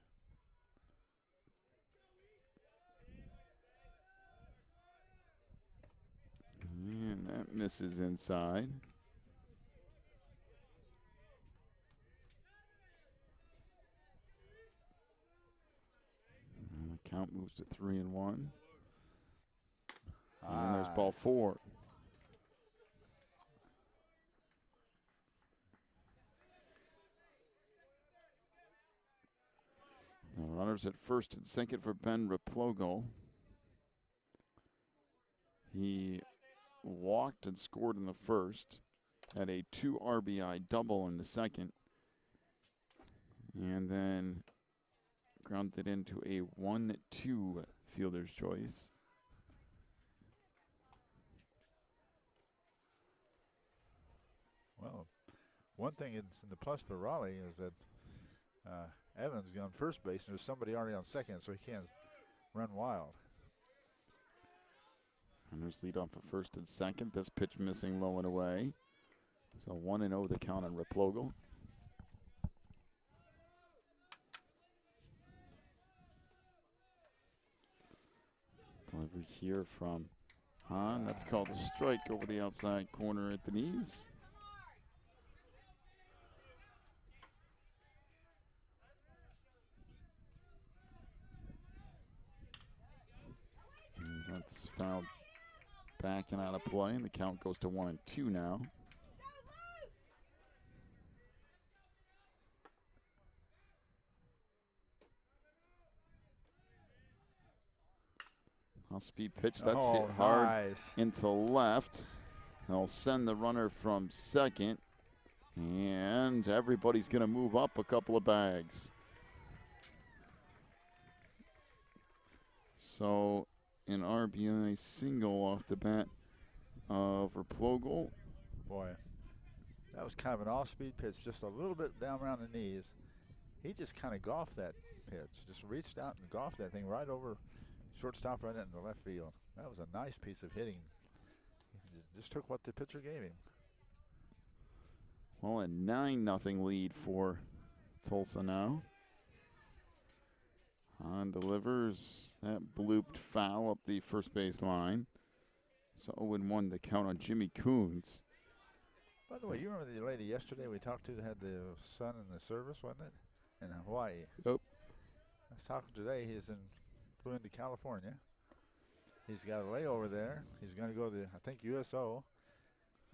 And that misses inside. And the count moves to 3-1. And there's ball 4. The runners at first and second for Ben Replogo. He walked and scored in the first, had a 2 RBI double in the second, and then grounded into a 1-2 fielder's choice. Well, one thing that's in the plus for Raleigh is that Evans is on first base, and there's somebody already on second, so he can't run wild. Runners lead off for first and second. This pitch missing low and away. So 1-0 the count on Replogo. Delivery here from Hahn. That's called a strike over the outside corner at the knees. And that's fouled back and out of play, and the count goes to 1-2 now. Off-speed pitch, that's hit hard into left. They'll send the runner from second, and everybody's going to move up a couple of bags. So an RBI single off the bat of Replogo. Boy, that was kind of an off-speed pitch, just a little bit down around the knees. He just kind of golfed that pitch, just reached out and golfed that thing right over shortstop, right into the left field. That was a nice piece of hitting. He just took what the pitcher gave him. Well, a 9-0 lead for Tulsa now. Hahn delivers that blooped foul up the first base line. So 0-1 the count on Jimmy Coons. By the way, you remember the lady yesterday we talked to that had the son in the service, wasn't it? In Hawaii. Yep. I was talking today. Flew into California. He's got a layover there. He's going to go to, I think, USO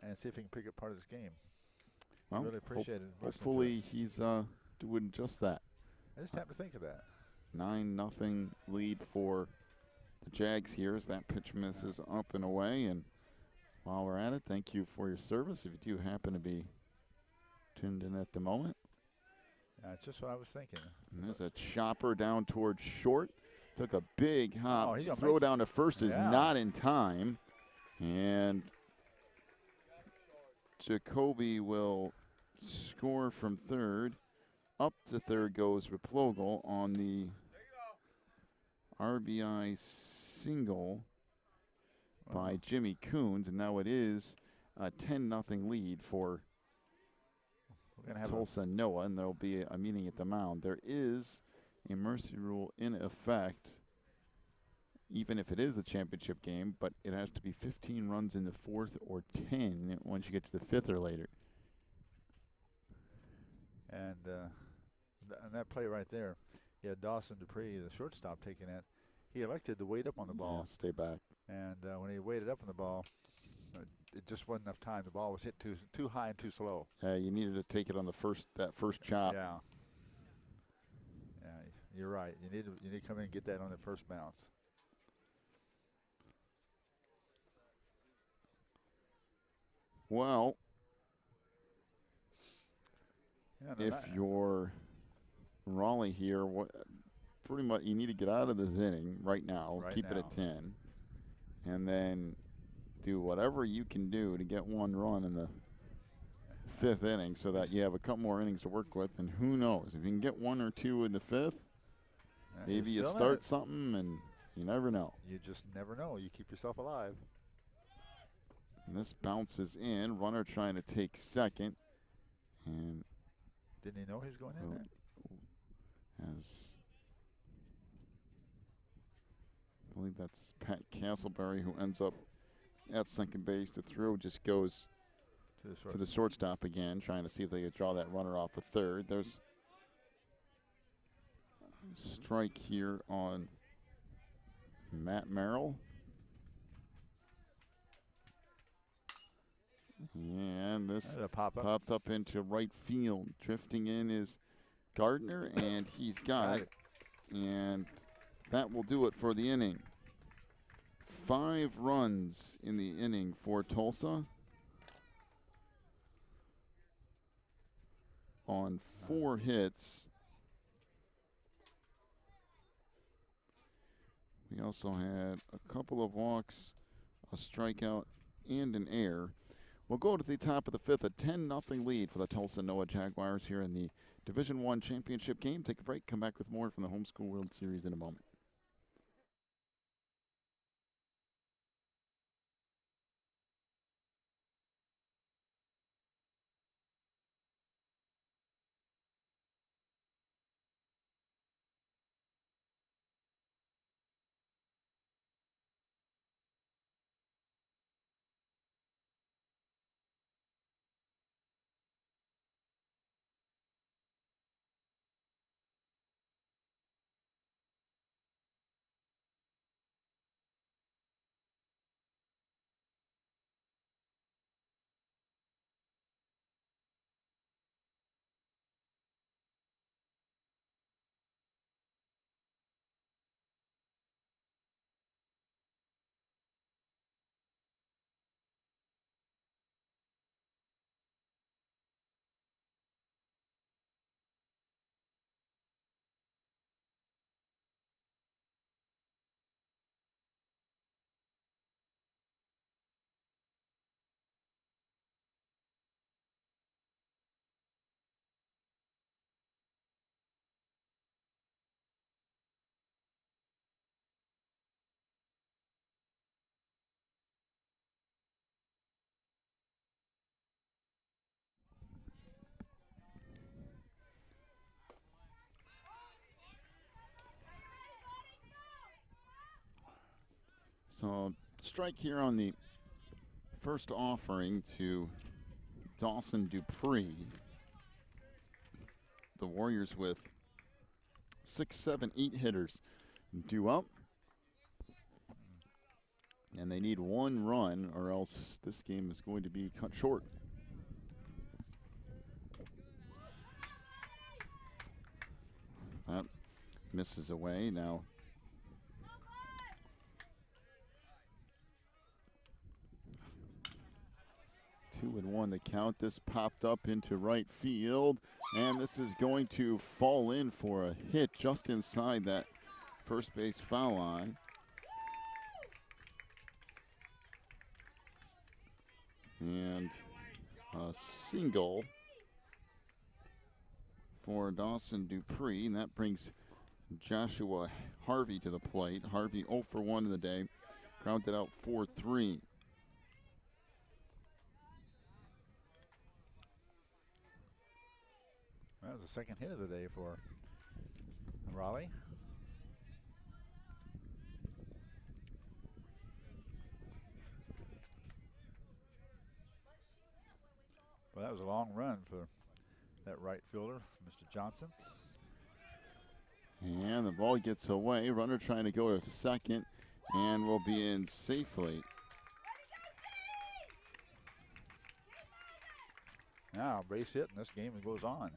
and see if he can pick up part of this game. Well, really appreciate it. Hopefully he's doing just that. I just happened to think of that. 9-0 lead for the Jags here as that pitch misses up and away. And while we're at it, thank you for your service. If you do happen to be tuned in at the moment. That's just what I was thinking. And there's a chopper down towards short. Took a big hop. Oh, throw down to first is not in time. And Jacoby will score from third. Up to third goes Replogo on the RBI single by Jimmy Coons, and now it is a 10-0 lead for Tulsa Noah, and there will be a meeting at the mound. There is a mercy rule in effect, even if it is a championship game, but it has to be 15 runs in the fourth or 10 once you get to the fifth or later. And that play right there, Dawson Dupree, the shortstop, taking it. He elected to wait up on the ball. Yeah, stay back. And when he waited up on the ball, it just wasn't enough time. The ball was hit too high and too slow. You needed to take it on that first chop. Yeah. Yeah, you're right. You need to come in and get that on the first bounce. Well, if you're Raleigh here, pretty much you need to get out of this inning right now, keep it at 10, and then do whatever you can do to get one run in the fifth inning so that you have a couple more innings to work with. And who knows, if you can get one or two in the fifth, maybe you start something, and you never know. You just never know. You keep yourself alive. And this bounces in. Runner trying to take second. And didn't he know he was going in there? As I believe that's Pat Castleberry who ends up at second base. The throw just goes to the shortstop again, trying to see if they could draw that runner off a third. There's a strike here on Matt Merrill. And this popped up into right field. Drifting in is Gardner, and he's got it. And that will do it for the inning. 5 runs in the inning for Tulsa on 4 hits. We also had a couple of walks, a strikeout, and an error. We'll go to the top of the fifth, a 10-0 lead for the Tulsa Noah Jaguars here in the Division I championship game. Take a break, come back with more from the Homeschool World Series in a moment. So strike here on the first offering to Dawson Dupree. The Warriors with 6, 7, 8 hitters due up. And they need 1 run or else this game is going to be cut short. That misses away now. 2-1 the count. This popped up into right field, and this is going to fall in for a hit just inside that first base foul line. And a single for Dawson Dupree, and that brings Joshua Harvey to the plate. Harvey 0 for 1 in the day. grounded out 4-3. That was the second hit of the day for Raleigh. Well, that was a long run for that right fielder, Mr. Johnson. And the ball gets away. Runner trying to go to second and will be in safely. Now base hit, and this game goes on.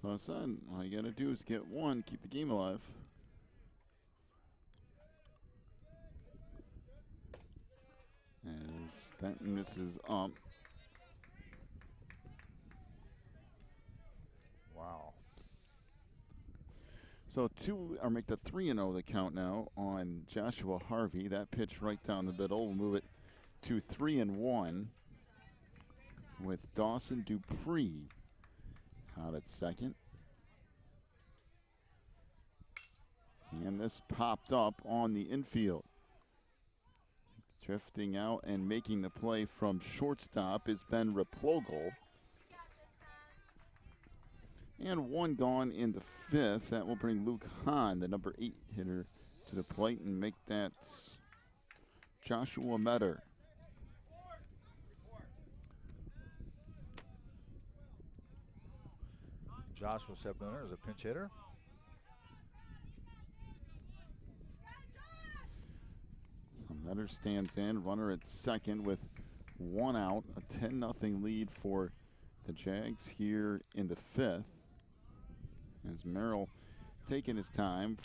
So, son, all you got to do is get one, keep the game alive. As that misses up. Wow. So make the 3-0 the count now on Joshua Harvey. That pitch right down the middle will move it to 3-1 with Dawson Dupree out at second. And this popped up on the infield. Drifting out and making the play from shortstop is Ben Replogle. And one gone in the fifth. That will bring Luke Hahn, the number 8 hitter, to the plate and make that Joshua Metter. Joshua Sepner is a pinch hitter. So Metter stands in, runner at second with one out, a 10-0 lead for the Jags here in the fifth. As Merrill taking his time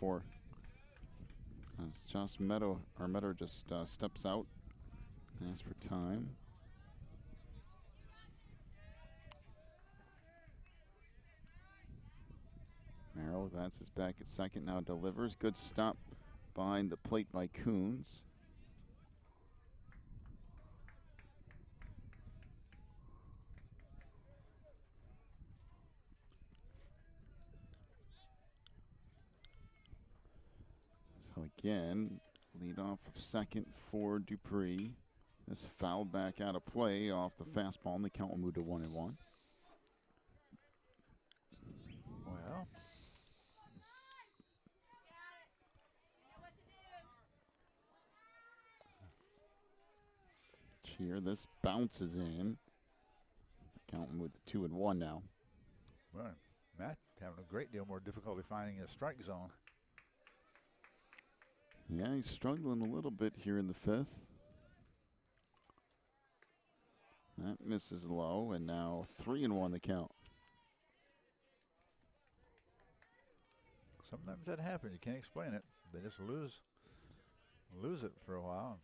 as Josh Meadow just steps out, asks for time. Merrill advances back at second, now delivers. Good stop behind the plate by Coons. So again, lead off of second for Dupree. This fouled back out of play off the fastball, and the count will move to 1-1. Well, Cheer, this bounces in. The count will move to 2-1 now. well, Matt having a great deal more difficulty finding a strike zone. Yeah, he's struggling a little bit here in the fifth. That misses low, and now 3-1 the count. Sometimes that happens. You can't explain it. They just lose it for a while.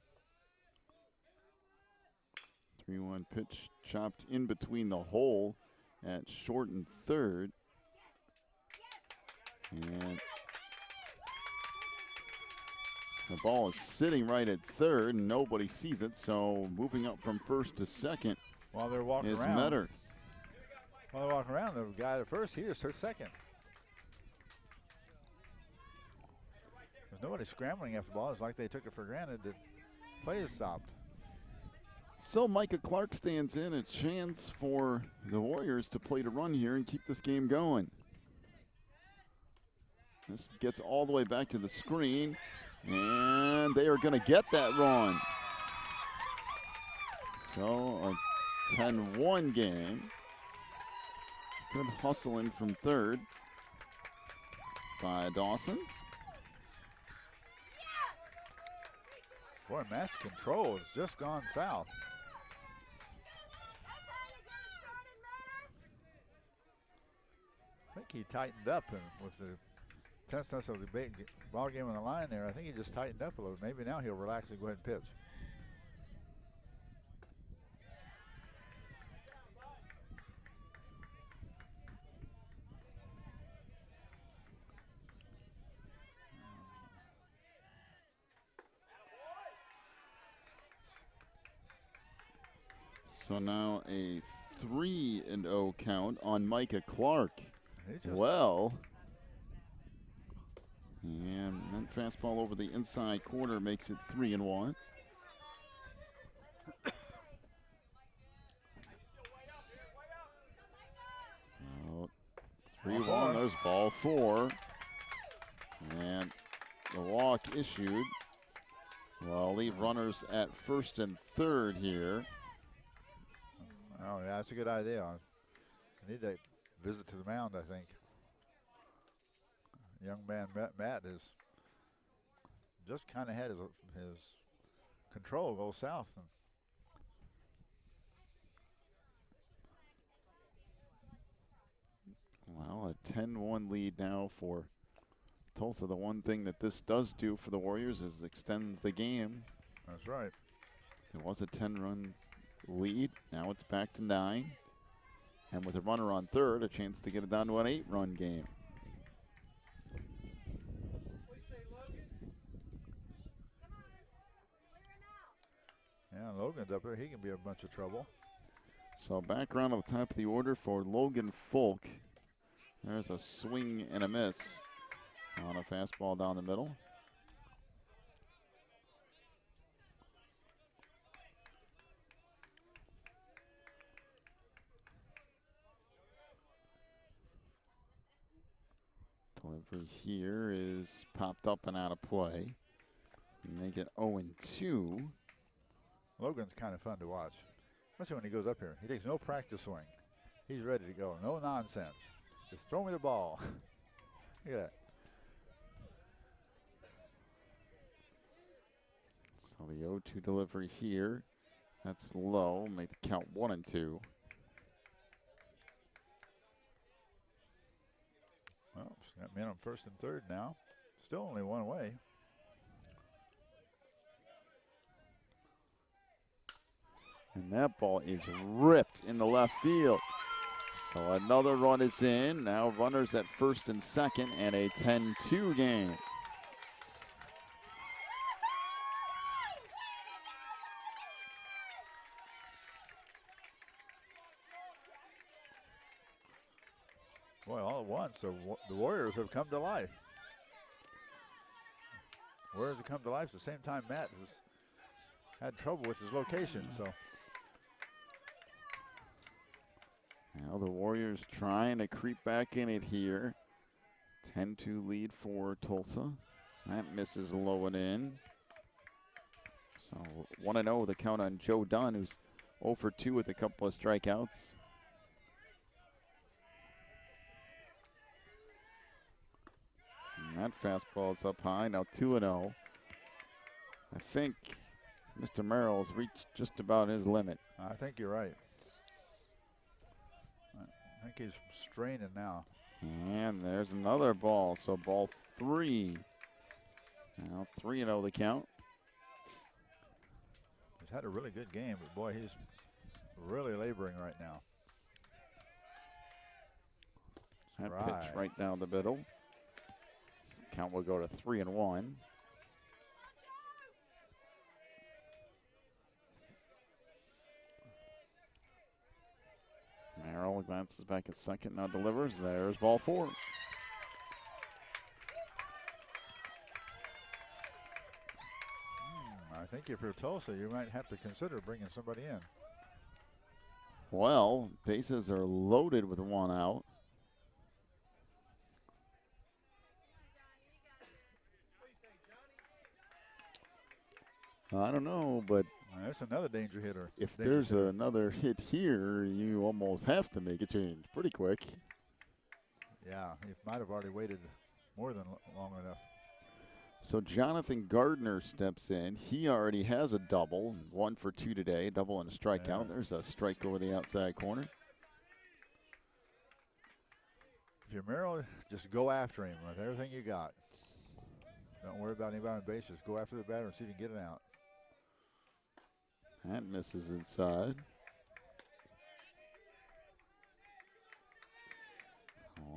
3-1 pitch chopped in between the hole at short and third. And the ball is sitting right at third, and nobody sees it. So moving up from first to second While they're walking is around. Metter. While they're walking around, the guy at first, he just took second. There's nobody scrambling after the ball. It's like they took it for granted that play is stopped. So Micah Clark stands in, a chance for the Warriors to play to run here and keep this game going. This gets all the way back to the screen, and they are going to get that run. So a 10-1 game. Good hustling from third by Dawson. Boy, match control has just gone south. I think he tightened up, and with the tenseness of the big ball game on the line there, I think he just tightened up a little. Maybe now he'll relax and go ahead and pitch. So now a 3-0 count on Micah Clark. well. And that fastball over the inside corner makes it 3-1. 3-1, there's ball 4. And the walk issued. Well, I'll leave runners at first and third here. Oh, yeah, that's a good idea. I need that visit to the mound, I think. Young man Matt is just kind of had his control go south. Well, a 10-1 lead now for Tulsa. The one thing that this does do for the Warriors is extends the game. That's right. It was a 10-run lead. Now it's back to 9. And with a runner on third, a chance to get it down to an 8-run game. Yeah, Logan's up there. He can be a bunch of trouble. So back around on the top of the order for Logan Folk. There's a swing and a miss on a fastball down the middle. Delivery here is popped up and out of play. Make it 0-2. Logan's kind of fun to watch, especially when he goes up here. He takes no practice swing. He's ready to go. No nonsense. Just throw me the ball. Look at that. So the 0-2 delivery here. That's low. Make the count 1-2. Well, got men on first and third now. Still only one away. And that ball is ripped in the left field. So another run is in. Now runners at first and second, and a 10-2 game. Boy, all at once, the Warriors have come to life. Warriors have come to life at the same time Matt has had trouble with his location, so. Now the Warriors trying to creep back in it here. 10-2 lead for Tulsa. That misses low and in. So 1-0 the count on Joe Dunn, who's 0 for 2 with a couple of strikeouts. And that fastball is up high, now 2-0. I think Mr. Merrill's reached just about his limit. I think you're right. I think he's straining now. And there's another ball, so ball 3. Now 3-0 the count. He's had a really good game, but boy, he's really laboring right now. That pitch right down the middle. So the count will go to 3-1. Merrill glances back at second, now delivers. There's ball 4. I think if you're Tulsa, you might have to consider bringing somebody in. Well, bases are loaded with 1 out. I don't know, but that's another danger hitter. If there's another hit here, you almost have to make a change pretty quick. Yeah, he might have already waited more than long enough. So Jonathan Gardner steps in. He already has a double, 1 for 2 today, a double and a strikeout. Yeah. There's a strike over the outside corner. If you're Merrill, just go after him with everything you got. Don't worry about anybody on base. Just go after the batter and see if you can get it out. That misses inside.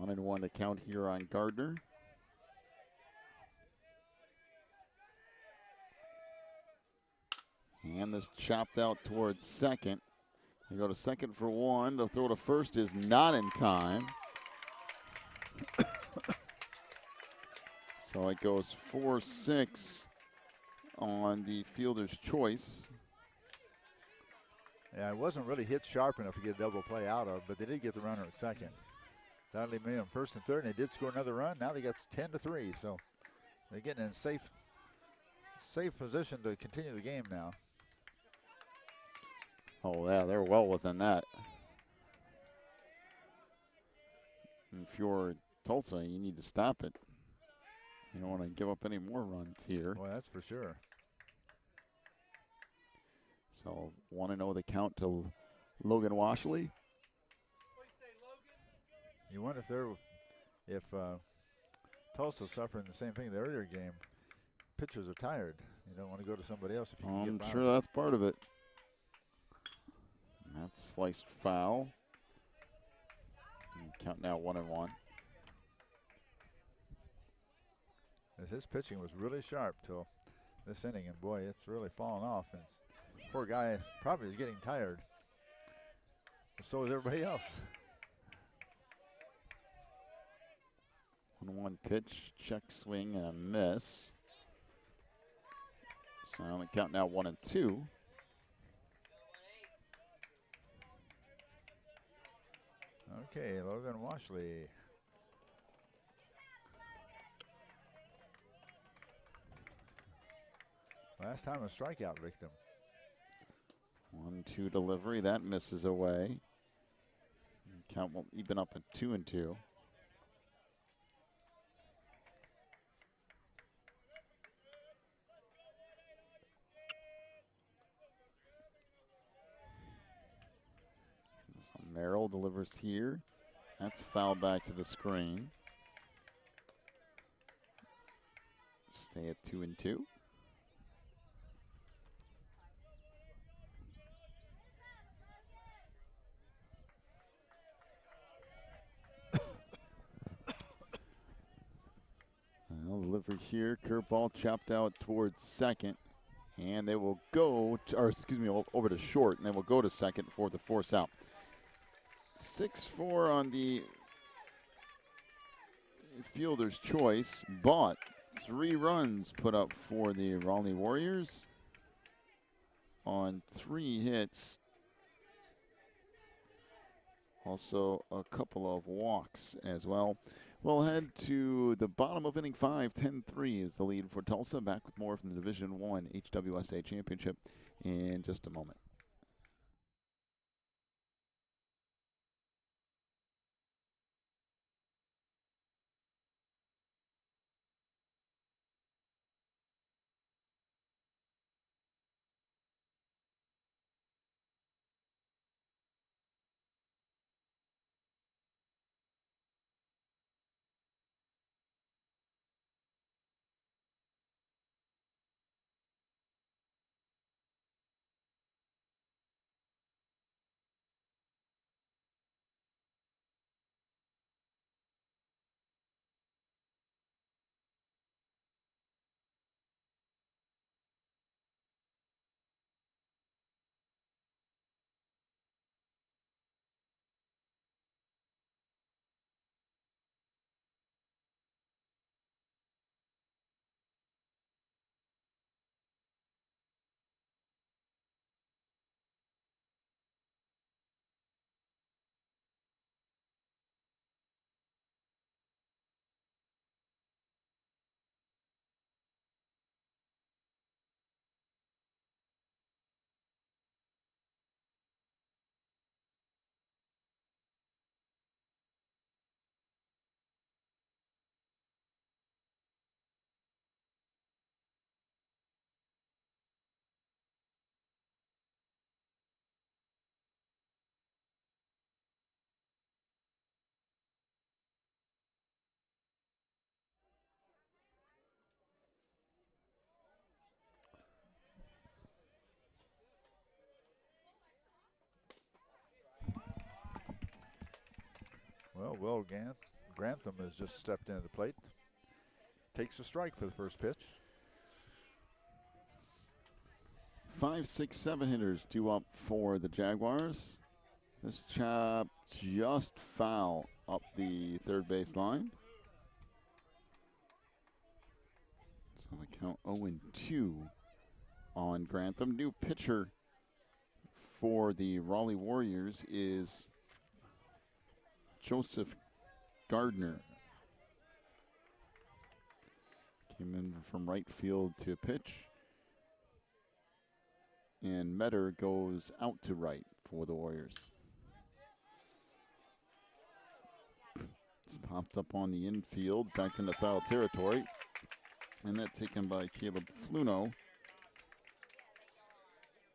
1-1 to count here on Gardner. And this chopped out towards second. They go to second for 1. The throw to first is not in time. So it goes 4-6 on the fielder's choice. Yeah, it wasn't really hit sharp enough to get a double play out of, but they did get the runner at second. Sadly, made them first and third, and they did score another run. Now they got 10-3, so they're getting in safe position to continue the game now. Oh, yeah, they're well within that. If you're Tulsa, you need to stop it. You don't want to give up any more runs here. Well, that's for sure. So 1-0 the count to Logan Washley. You wonder if Tulsa's suffering the same thing the earlier game. Pitchers are tired. You don't want to go to somebody else if you can get by. I'm sure that's part of it. And that's sliced foul. And count now 1-1. As his pitching was really sharp till this inning, and boy, it's really fallen off. And poor guy probably is getting tired. But so is everybody else. 1-1 pitch, check swing, and a miss. So on the count now 1-2. Okay, Logan Washley. Last time a strikeout victim. 1-2 delivery, that misses away. Count will even up at 2-2. So Merrill delivers here. That's foul back to the screen. Stay at 2-2. Delivery here, curveball chopped out towards second, and they will go, over to short, and they will go to second for the force out. 6-4 on the fielder's choice, but 3 runs put up for the Raleigh Warriors on 3 hits. Also a couple of walks as well. We'll head to the bottom of inning 5. 10-3 is the lead for Tulsa. Back with more from the Division I HWSA Championship in just a moment. Well, Will Grantham has just stepped into the plate. Takes a strike for the first pitch. 5, 6, 7 hitters due up for the Jaguars. This chop just foul up the third base line. So the count 0-2 on Grantham. New pitcher for the Raleigh Warriors is Joseph Gardner. Came in from right field to pitch. And Metter goes out to right for the Warriors. It's popped up on the infield, back into foul territory. And that taken by Caleb Fluno.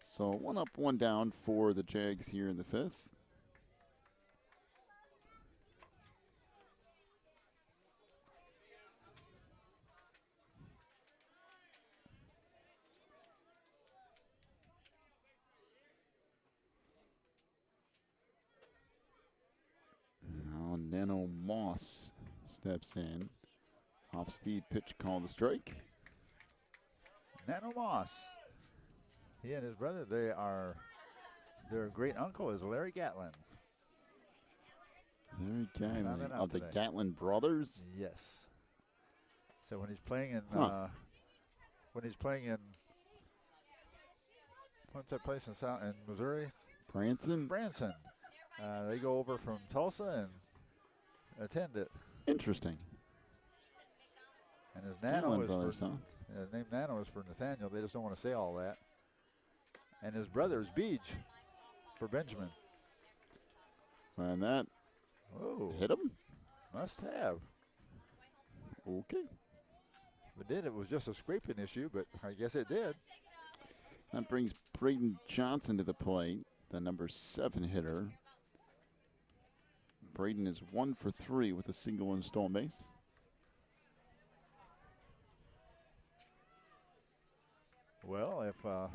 So 1 up, 1 down for the Jags here in the 5th. Now Nano Moss steps in. Off-speed pitch called a strike. Nano Moss. He and his brother, their great uncle is Larry Gatlin. Larry Gatlin of the today. Gatlin brothers. Yes. So when he's playing in, what's that place in Missouri? Branson. Branson. They go over from Tulsa and attend it. Interesting. And his Gatlin brothers, huh? his name Nano is for Nathaniel. They just don't want to say all that. And his brother is Beach for Benjamin. And that hit him? Must have. Okay. If it was just a scraping issue, but I guess it did. That brings Braden Johnson to the plate, the number 7 hitter. Braden is 1 for 3 with a single and stolen base. Well, if the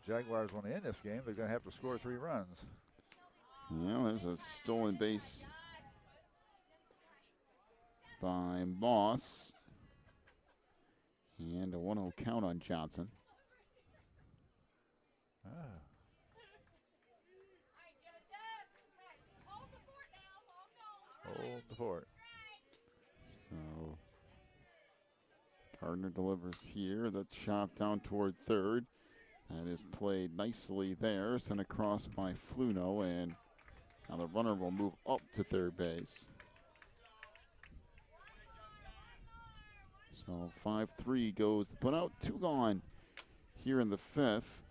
Jaguars want to end this game, they're going to have to score 3 runs. Yeah, there's a stolen base by Moss. And a 1-0 count on Johnson. Hold the fort. So Gardner delivers here. That's chopped down toward third. That is played nicely there. Sent across by Fluno, and now the runner will move up to third base. So 5-3 goes the put out. 2 gone here in the 5th.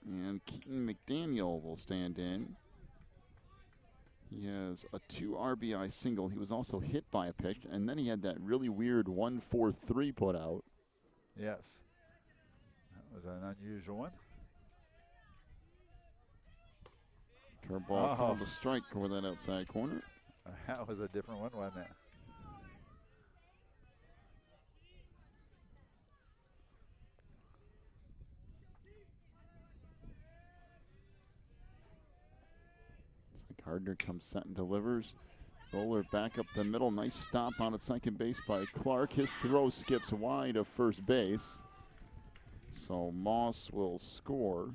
And Keaton McDaniel will stand in. He has a 2 RBI single. He was also hit by a pitch, and then he had that really weird 1-4-3 put out. Yes. That was an unusual one. Curveball called a strike over that outside corner. That was a different one, wasn't it? Gardner comes set and delivers. Roller back up the middle. Nice stop on at second base by Clark. His throw skips wide of first base. So Moss will score.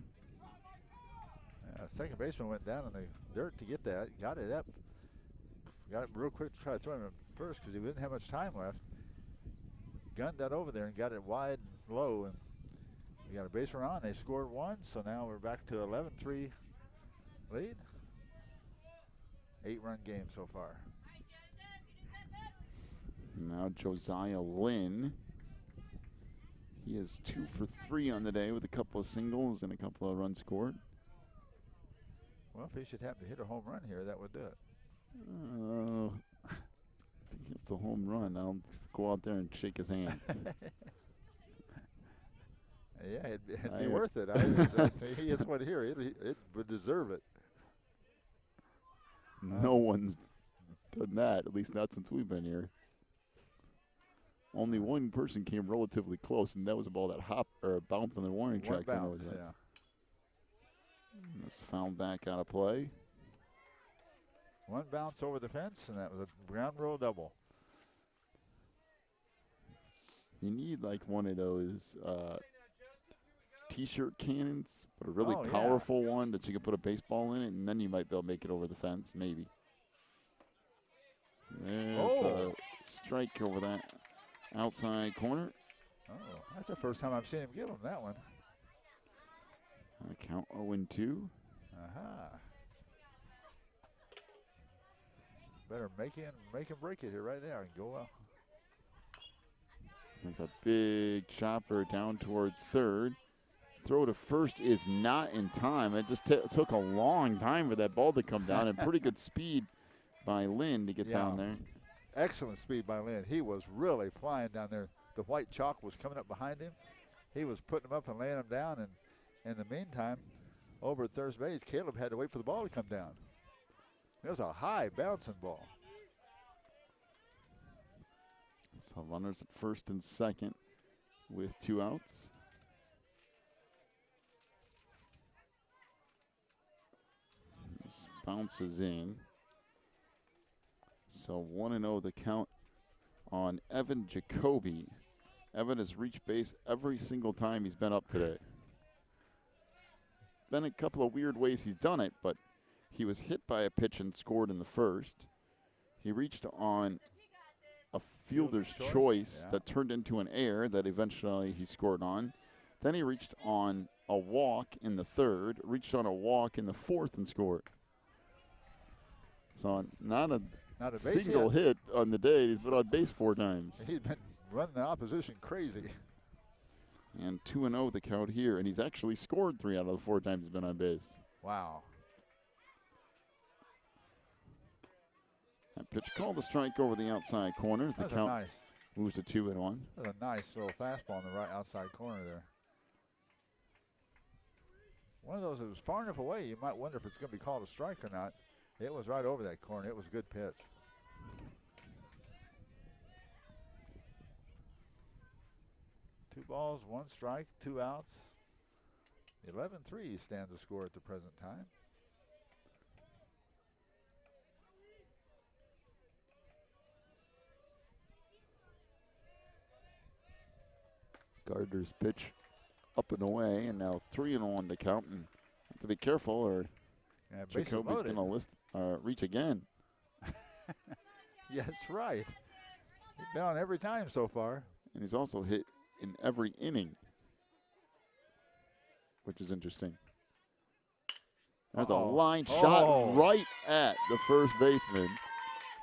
Second baseman went down in the dirt to get that. Got it up. Got it real quick to try to throw him at first because he didn't have much time left. Gunned that over there and got it wide and low. And we got a base run on. They scored 1, so now we're back to 11-3 lead. 8-run game so far. Now Josiah Lynn. He is 2 for 3 on the day with a couple of singles and a couple of runs scored. Well, if he should happen to hit a home run here, that would do it. If he hits a home run, I'll go out there and shake his hand. Yeah, it'd be worth it. He hits one here. It would deserve it. No one's done that, at least not since we've been here. Only one person came relatively close, and that was a ball that hopped or bounced on the warning track. Bounce, yeah. That's fouled back out of play. 1 bounce over the fence, and that was a ground rule double. You need like one of those T-shirt cannons, but a really Oh, yeah. powerful one that you can put a baseball in it, and then you might be able to make it over the fence, maybe. There's a strike over that outside corner. Oh, that's the first time I've seen him give him that one. Count 0-2. Better make him break it here right now and go well. That's a big chopper down toward third. Throw to first is not in time. It just took a long time for that ball to come down, and pretty good speed by Lynn to get down there. Excellent speed by Lynn. He was really flying down there. The white chalk was coming up behind him. He was putting him up and laying him down, and in the meantime, over at third base, Caleb had to wait for the ball to come down. It was a high bouncing ball. So runners at first and second with 2 outs. This bounces in. So 1-0 the count on Evan Jacoby. Evan has reached base every single time he's been up today. Been a couple of weird ways he's done it, but he was hit by a pitch and scored in the first. He reached on a fielder's choice that turned into an error that eventually he scored on. Then he reached on a walk in the third, reached on a walk in the fourth and scored. So not a single hit on the day. He's been on base 4 times. He's been running the opposition crazy. And 2-0 the count here, and he's actually scored 3 out of the 4 times he's been on base. Wow. That pitch called the strike over the outside corners. The count moves to 2-1. That's a nice little fastball on the right outside corner there. One of those that was far enough away, you might wonder if it's going to be called a strike or not. It was right over that corner. It was a good pitch. Two balls, 1 strike, 2 outs. 11-3 stands the score at the present time. Gardner's pitch up and away, and now 3-1 the count. And have to be careful, or Jacoby's going to reach again. Yes, right. He's been on every time so far. And he's also hit in every inning, which is interesting. There's a line shot right at the first baseman.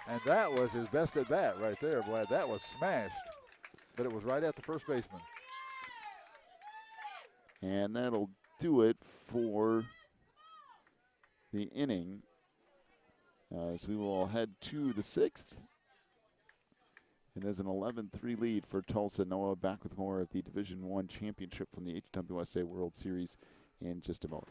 And that was his best at bat right there, boy. That was smashed, but it was right at the first baseman. And that'll do it for the inning. So we will head to the 6th. It is an 11-3 lead for Tulsa. Noah back with more of the Division I championship from the HWSA World Series in just a moment.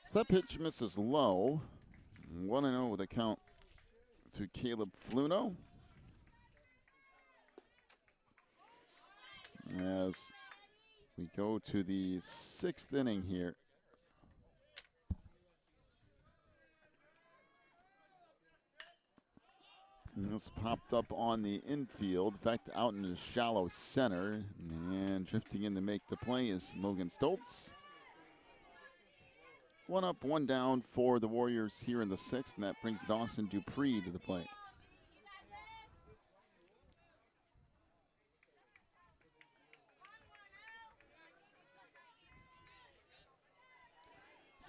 So that pitch misses low. 1-0 with a count to Caleb Fluno. as we go to the 6th inning here. And this popped up on the infield, in fact, out in the shallow center. And drifting in to make the play is Logan Stoltz. 1 up, 1 down for the Warriors here in the 6th, and that brings Dawson Dupree to the plate.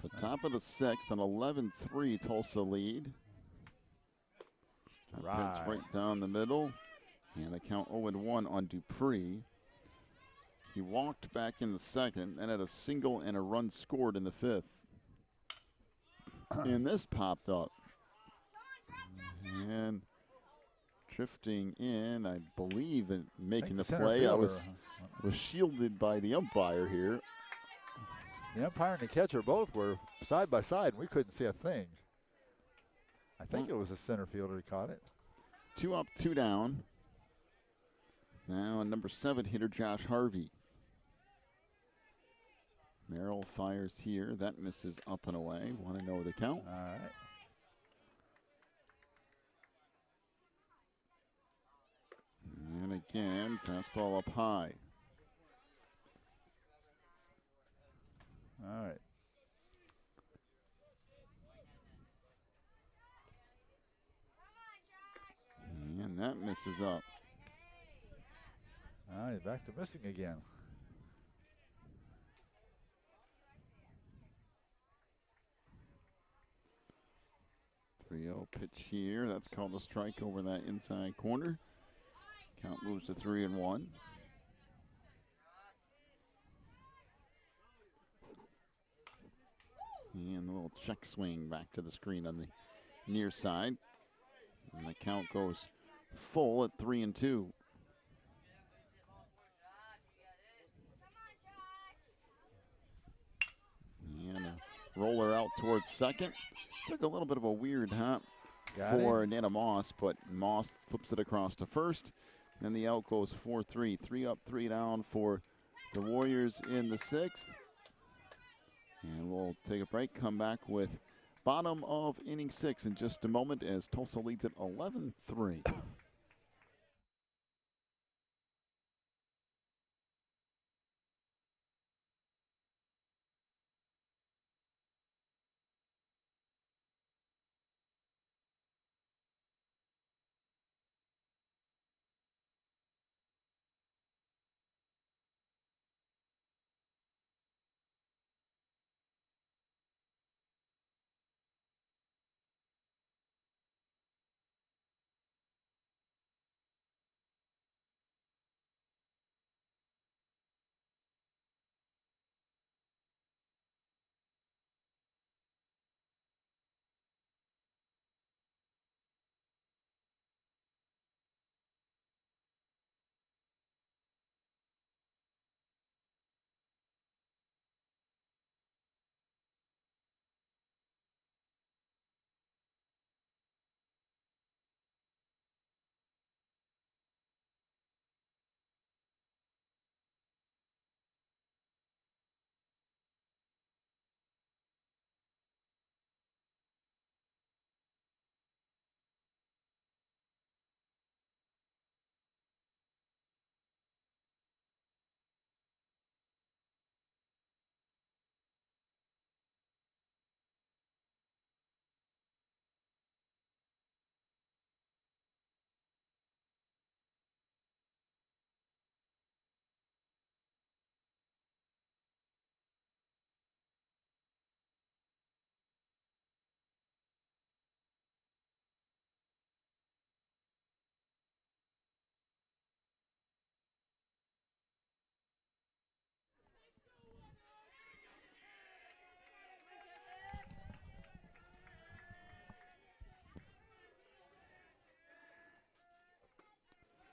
So top of the 6th, an 11-3 Tulsa lead. Pitch right down the middle, and the count 0-1 on Dupree. He walked back in the 2nd, and had a single and a run scored in the 5th. And this popped up. And drifting in, I believe, and making the play. I was shielded by the umpire here. The umpire and the catcher both were side by side, and we couldn't see a thing. I think it was the center fielder who caught it. 2 up, 2 down. Now number 7 hitter Josh Harvey. Merrill fires here. That misses up and away. 1-0 the count. All right. And again, fastball up high. All right. And that misses up. All right, back to missing again. Three-0 pitch here. That's called a strike over that inside corner. Count moves to 3-1. And a little check swing back to the screen on the near side. And the count goes full at 3-2. And a roller out towards second. Took a little bit of a weird hop for Nana Moss, but Moss flips it across to first. Then the out goes 4-3. 3 up, 3 down for the Warriors in the 6th. And we'll take a break, come back with bottom of inning 6 in just a moment as Tulsa leads at 11-3.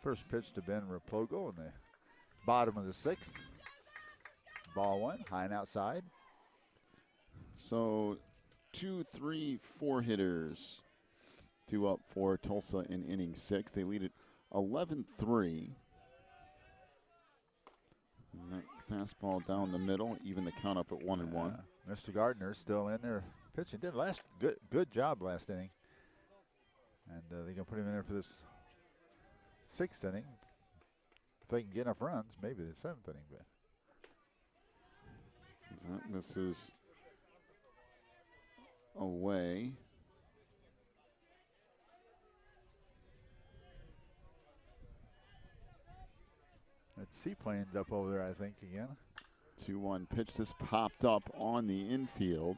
First pitch to Ben Raplogo in the bottom of the 6th. Ball 1, high and outside. So 2, 3, 4 hitters. 2 up for Tulsa in inning 6. They lead it 11-3. And that fastball down the middle, even the count up at 1-1. Mr. Gardner's still in there pitching. Did good job last inning. And they're going to put him in there for this 6th inning. If they can get enough runs, maybe the 7th inning. But that misses away. that seaplane's up over there, I think, again. 2-1 pitch. This popped up on the infield.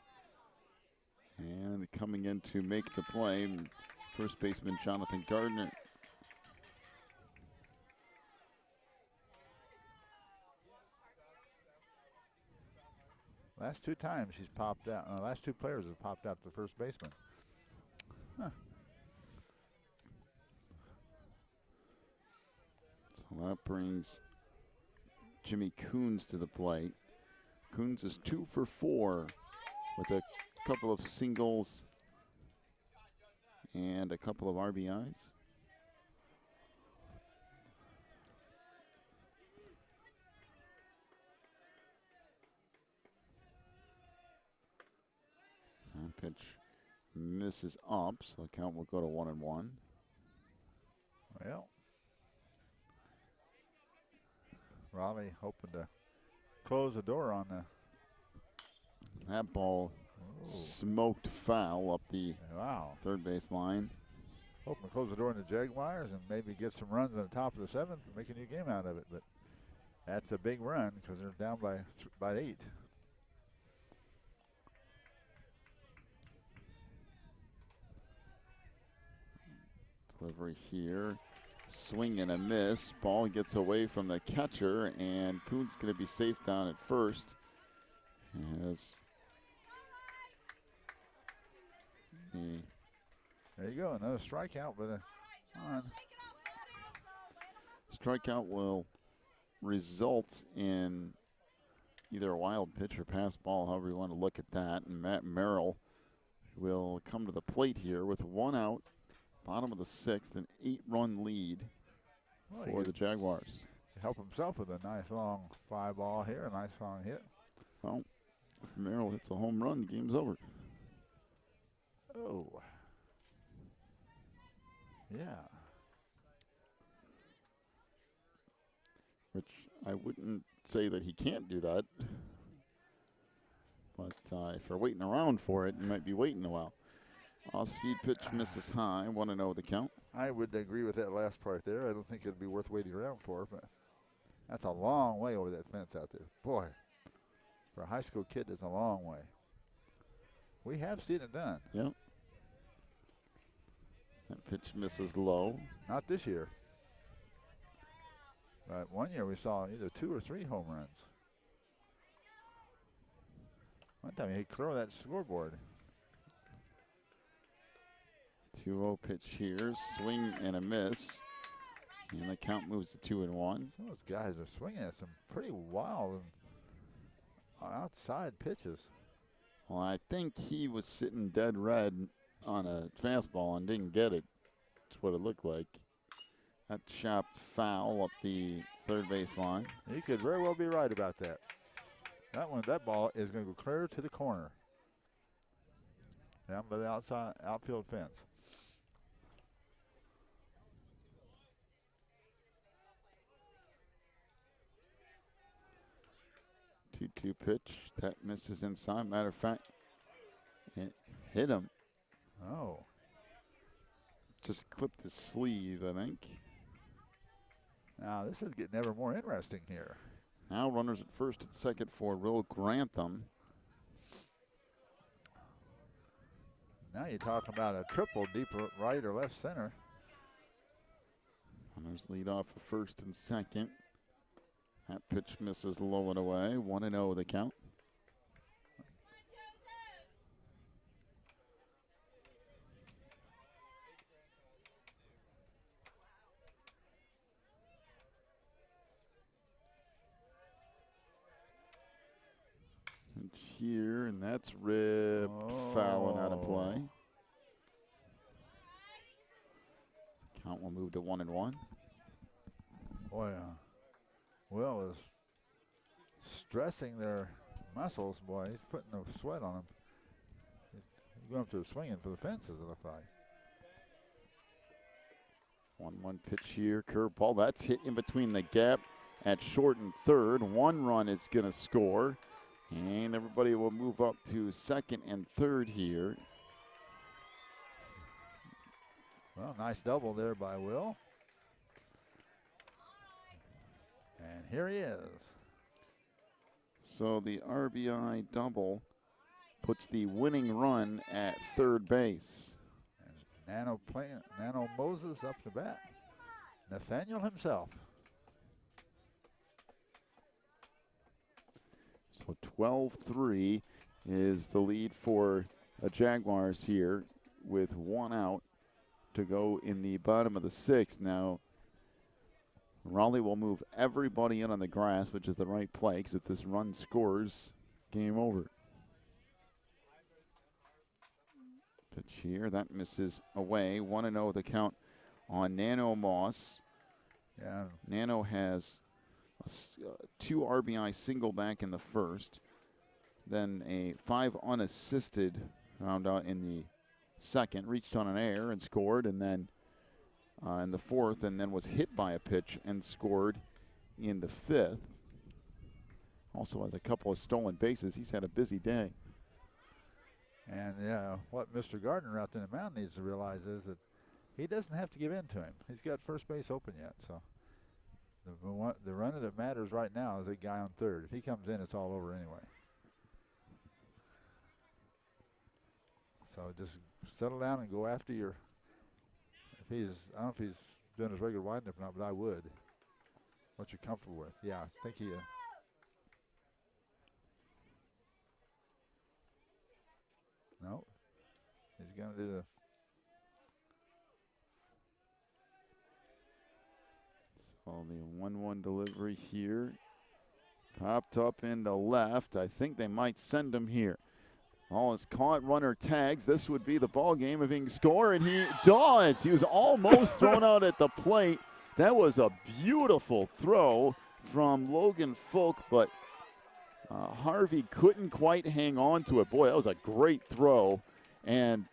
And coming in to make the play, first baseman Jonathan Gardner. Last 2 times she's popped out. Last 2 players have popped out the first baseman. Huh. So that brings Jimmy Coons to the plate. Coons is 2 for 4 with a couple of singles and a couple of RBIs. That pitch misses up, so the count will go to 1-1. Well, Raleigh hoping to close the door on the. That ball smoked foul up the third base line. Hoping to close the door on the Jaguars and maybe get some runs in the top of the 7th and make a new game out of it. But that's a big run because they're down by 8. Delivery here. Swing and a miss. Ball gets away from the catcher, and Coons going to be safe down at first. As there you go, another strikeout, but strikeout will result in either a wild pitch or pass ball, however you want to look at that. And Matt Merrill will come to the plate here with 1 out, bottom of the 6th, an 8-run lead for the Jaguars. Help himself with a nice long fly ball here, a nice long hit. Well, if Merrill hits a home run, the game's over. Oh. Yeah. Which I wouldn't say that he can't do that. But if you're waiting around for it, you might be waiting a while. Off-speed pitch misses high. 1-0 the count. I would agree with that last part there. I don't think it'd be worth waiting around for, but that's a long way over that fence out there. Boy, for a high school kid, it's a long way. We have seen it done. Yep. That pitch misses low. Not this year. But one year we saw either 2 or 3 home runs. One time he cleared that scoreboard. 2-0 pitch here. Swing and a miss. And the count moves to 2-1. Some of those guys are swinging at some pretty wild and outside pitches. Well, I think he was sitting dead red on a fastball and didn't get it. That's what it looked like. That chopped foul up the third base line. You could very well be right about that. That ball is going to go clear to the corner. Down by the outfield fence. 2-2 pitch. That misses inside. Matter of fact, it hit him. Oh. Just clipped his sleeve, I think. Now, this is getting ever more interesting here. Now runners at first and second for Will Grantham. Now you're talking about a triple deep right or left center. Runners lead off at first and second. That pitch misses low and away. 1-0 the count. Pitch here, and that's ripped, foul and out of play. Count will move to 1-1. Boy, Will is stressing their muscles. Boy, he's putting a sweat on them. He's going up to swinging for the fences, it looked like. 1-1 pitch here, curveball. That's hit in between the gap at short and third. 1 run is going to score, and everybody will move up to second and third here. Well, nice double there by Will. And here he is. So the RBI double puts the winning run at third base. And Nano Moses up to bat. Nathaniel himself. So 12-3 is the lead for the Jaguars here with 1 out to go in the bottom of the 6th. Now, Raleigh will move everybody in on the grass, which is the right play, because if this run scores, game over. Pitch here, that misses away. 1-0 the count on Nano Moss. Yeah. Nano has a 2 RBI single back in the first, then a 5 unassisted round out in the second, reached on an air and scored, and then in the fourth, and then was hit by a pitch and scored in the fifth. Also has a couple of stolen bases. He's had a busy day. And yeah, what Mr. Gardner out there in the mound needs to realize is that he doesn't have to give in to him. He's got first base open yet, so the runner that matters right now is the guy on third. If he comes in, it's all over anyway. So just settle down and go after your. If he's, I don't know if he's doing his regular windup or not, but I would. What you're comfortable with, yeah. I think he. No, he's going to do the. So the 1-1 delivery here. Popped up into left. I think they might send him here. Ball is caught, runner tags. This would be the ball game if he can score, and he does. He was almost thrown out at the plate. That was a beautiful throw from Logan Folk, but Harvey couldn't quite hang on to it. Boy, that was a great throw. And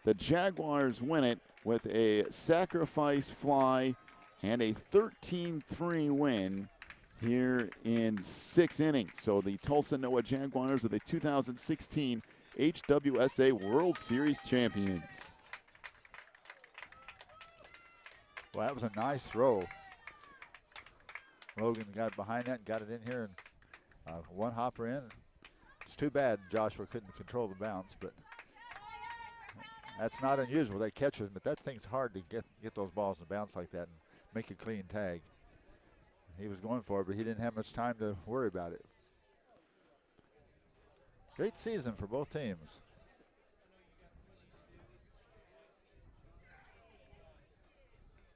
the Jaguars win it with a sacrifice fly and a 13-3 win here in 6 innings. So the Tulsa Noah Jaguars are the 2016 HWSA World Series champions. Well, that was a nice throw. Logan got behind that and got it in here, and one hopper in. It's too bad Joshua couldn't control the bounce, but that's not unusual. They catch it, but that thing's hard to get those balls to bounce like that and make a clean tag. He was going for it, but he didn't have much time to worry about it. Great season for both teams.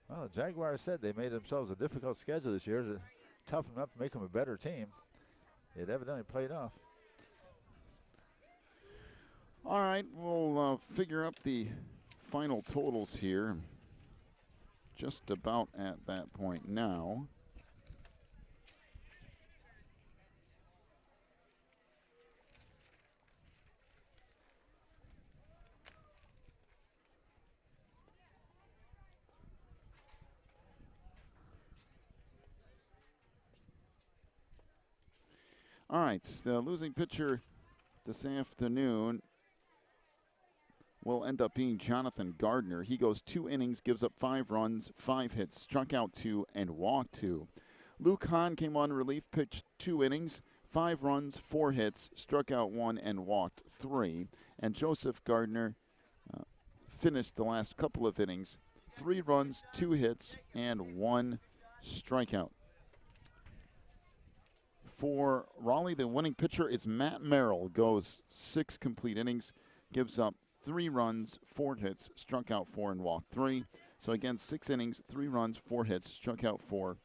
Well, the Jaguars said they made themselves a difficult schedule this year to toughen them up and make them a better team. It evidently played off. All right, we'll figure up the final totals here. Just about at that point now. All right, the losing pitcher this afternoon will end up being Jonathan Gardner. He goes 2 innings, gives up 5 runs, 5 hits, struck out 2, and walked 2. Luke Hahn came on relief, pitched 2 innings, 5 runs, 4 hits, struck out 1, and walked 3. And Joseph Gardner finished the last couple of innings, 3 runs, 2 hits, and 1 strikeout. For Raleigh, the winning pitcher is Matt Merrill. Goes 6 complete innings, gives up 3 runs, 4 hits, struck out 4, and walked 3. So again, 6 innings, 3 runs, 4 hits, struck out 4,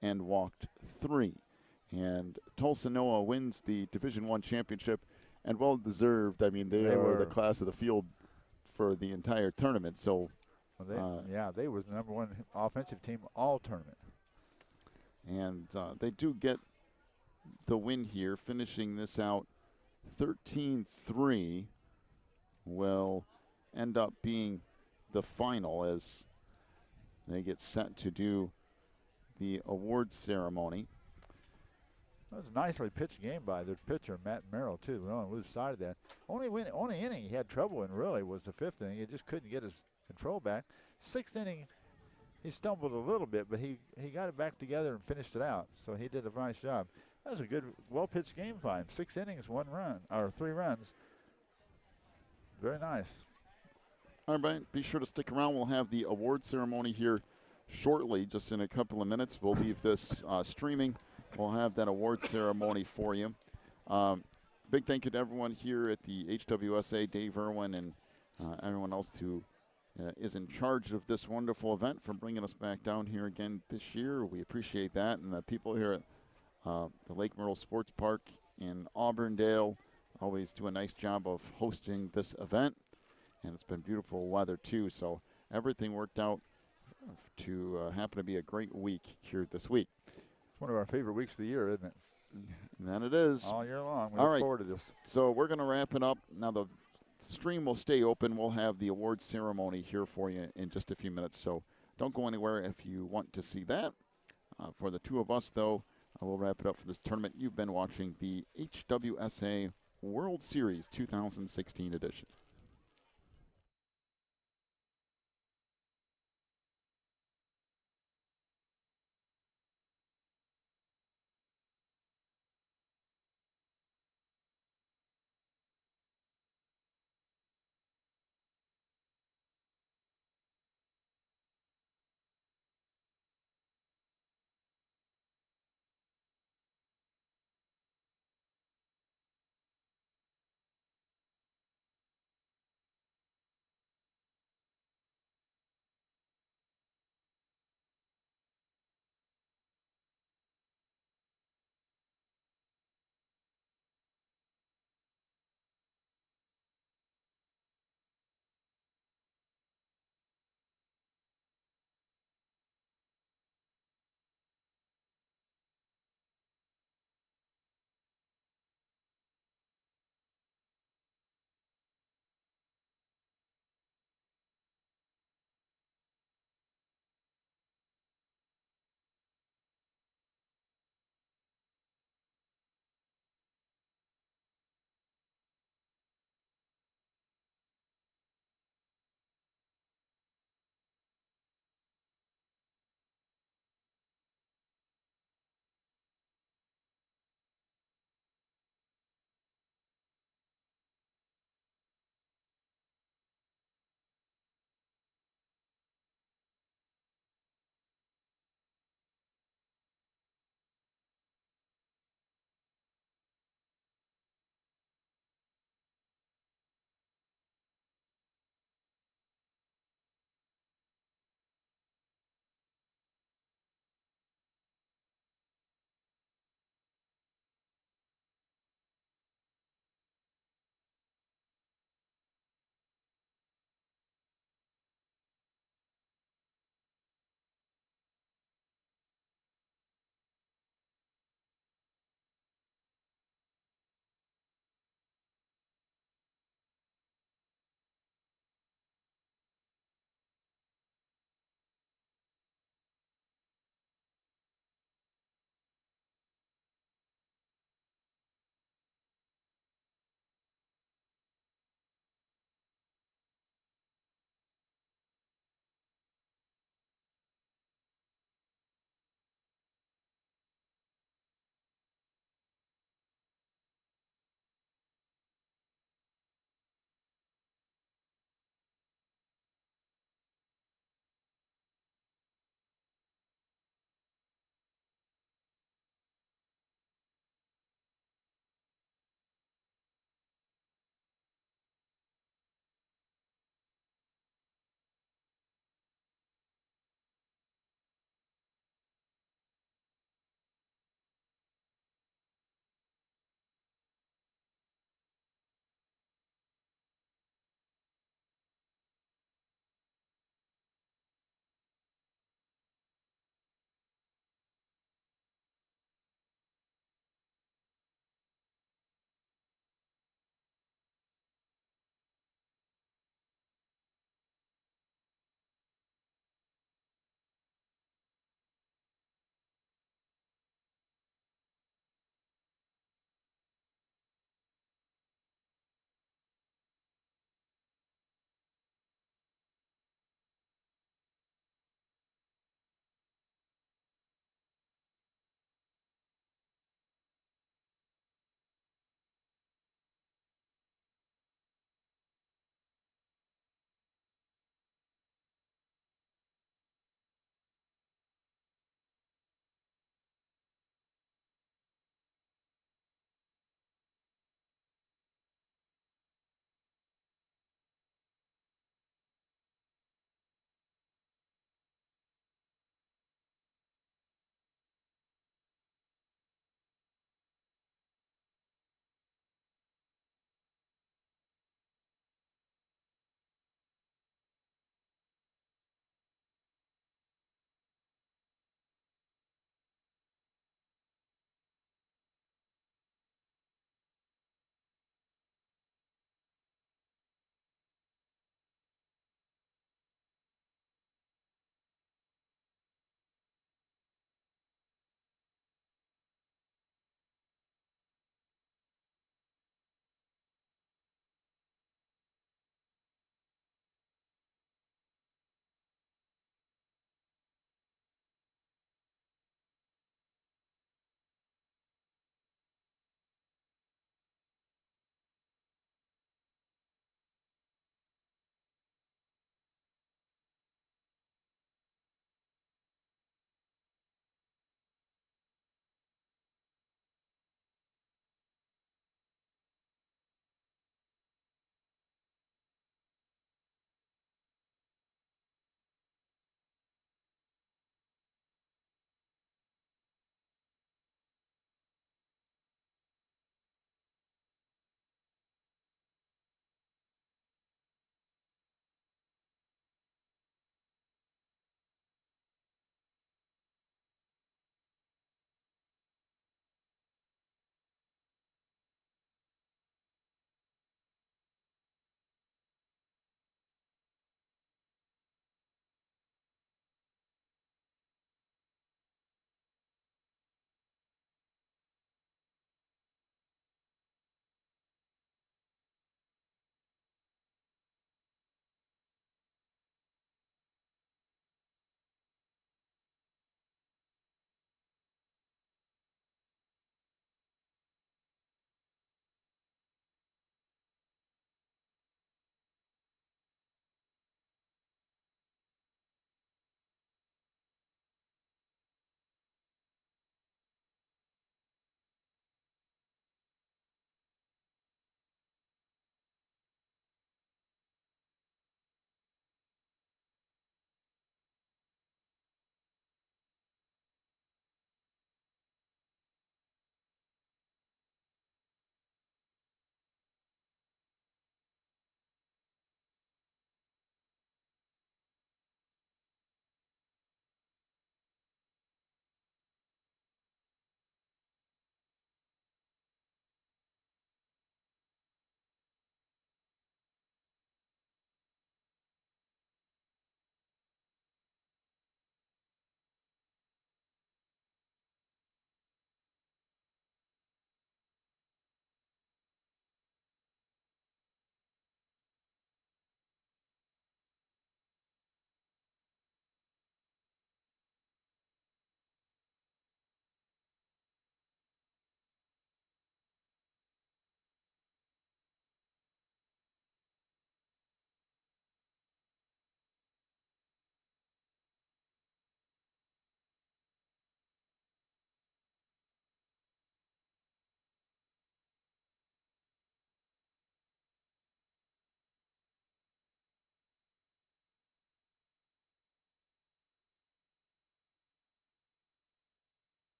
and walked 3. And Tulsa Noah wins the Division I championship, and well deserved. I mean, they are the class of the field for the entire tournament. So, they was the #1 offensive team all tournament. And they do get the win here, finishing this out 13-3, will end up being the final as they get set to do the awards ceremony. That was a nicely pitched game by their pitcher, Matt Merrill, too. We don't want to lose sight of that. Only inning he had trouble in, really, was the 5th inning. He just couldn't get his control back. 6th inning, he stumbled a little bit, but he got it back together and finished it out. So he did a nice job. That was a good, well-pitched game by him. 6 innings, 1 run, or 3 runs. Very nice. All right, be sure to stick around. We'll have the award ceremony here shortly, just in a couple of minutes. We'll leave this streaming. We'll have that award ceremony for you. Big thank you to everyone here at the HWSA, Dave Irwin, and everyone else who is in charge of this wonderful event for bringing us back down here again this year. We appreciate that. And the people here at the Lake Myrtle Sports Park in Auburndale always do a nice job of hosting this event. And it's been beautiful weather, too. So everything worked out to happen to be a great week here this week. It's one of our favorite weeks of the year, isn't it? And then it is. All year long. We All look right. forward to this. So we're going to wrap it up. Now the stream will stay open. We'll have the awards ceremony here for you in just a few minutes. So don't go anywhere if you want to see that. For the two of us, though, we'll wrap it up for this tournament. You've been watching the HWSA World Series 2016 edition.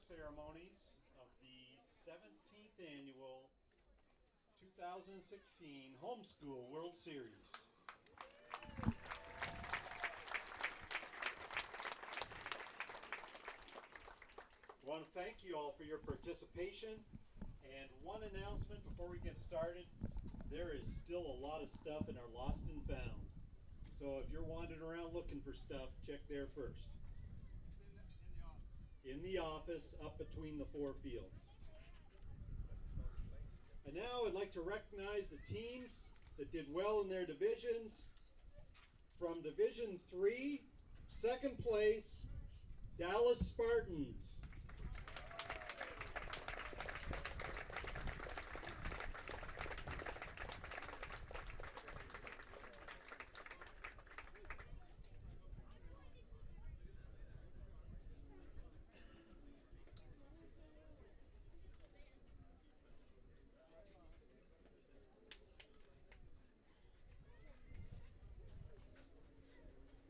ceremonies of the 17th Annual 2016 Homeschool World Series. I want to thank you all for your participation, and one announcement before we get started. There is still a lot of stuff in our Lost and Found. So if you're wandering around looking for stuff, check there first. In the office, up between the 4 fields. And now I'd like to recognize the teams that did well in their divisions. From Division 3, second place, Dallas Spartans.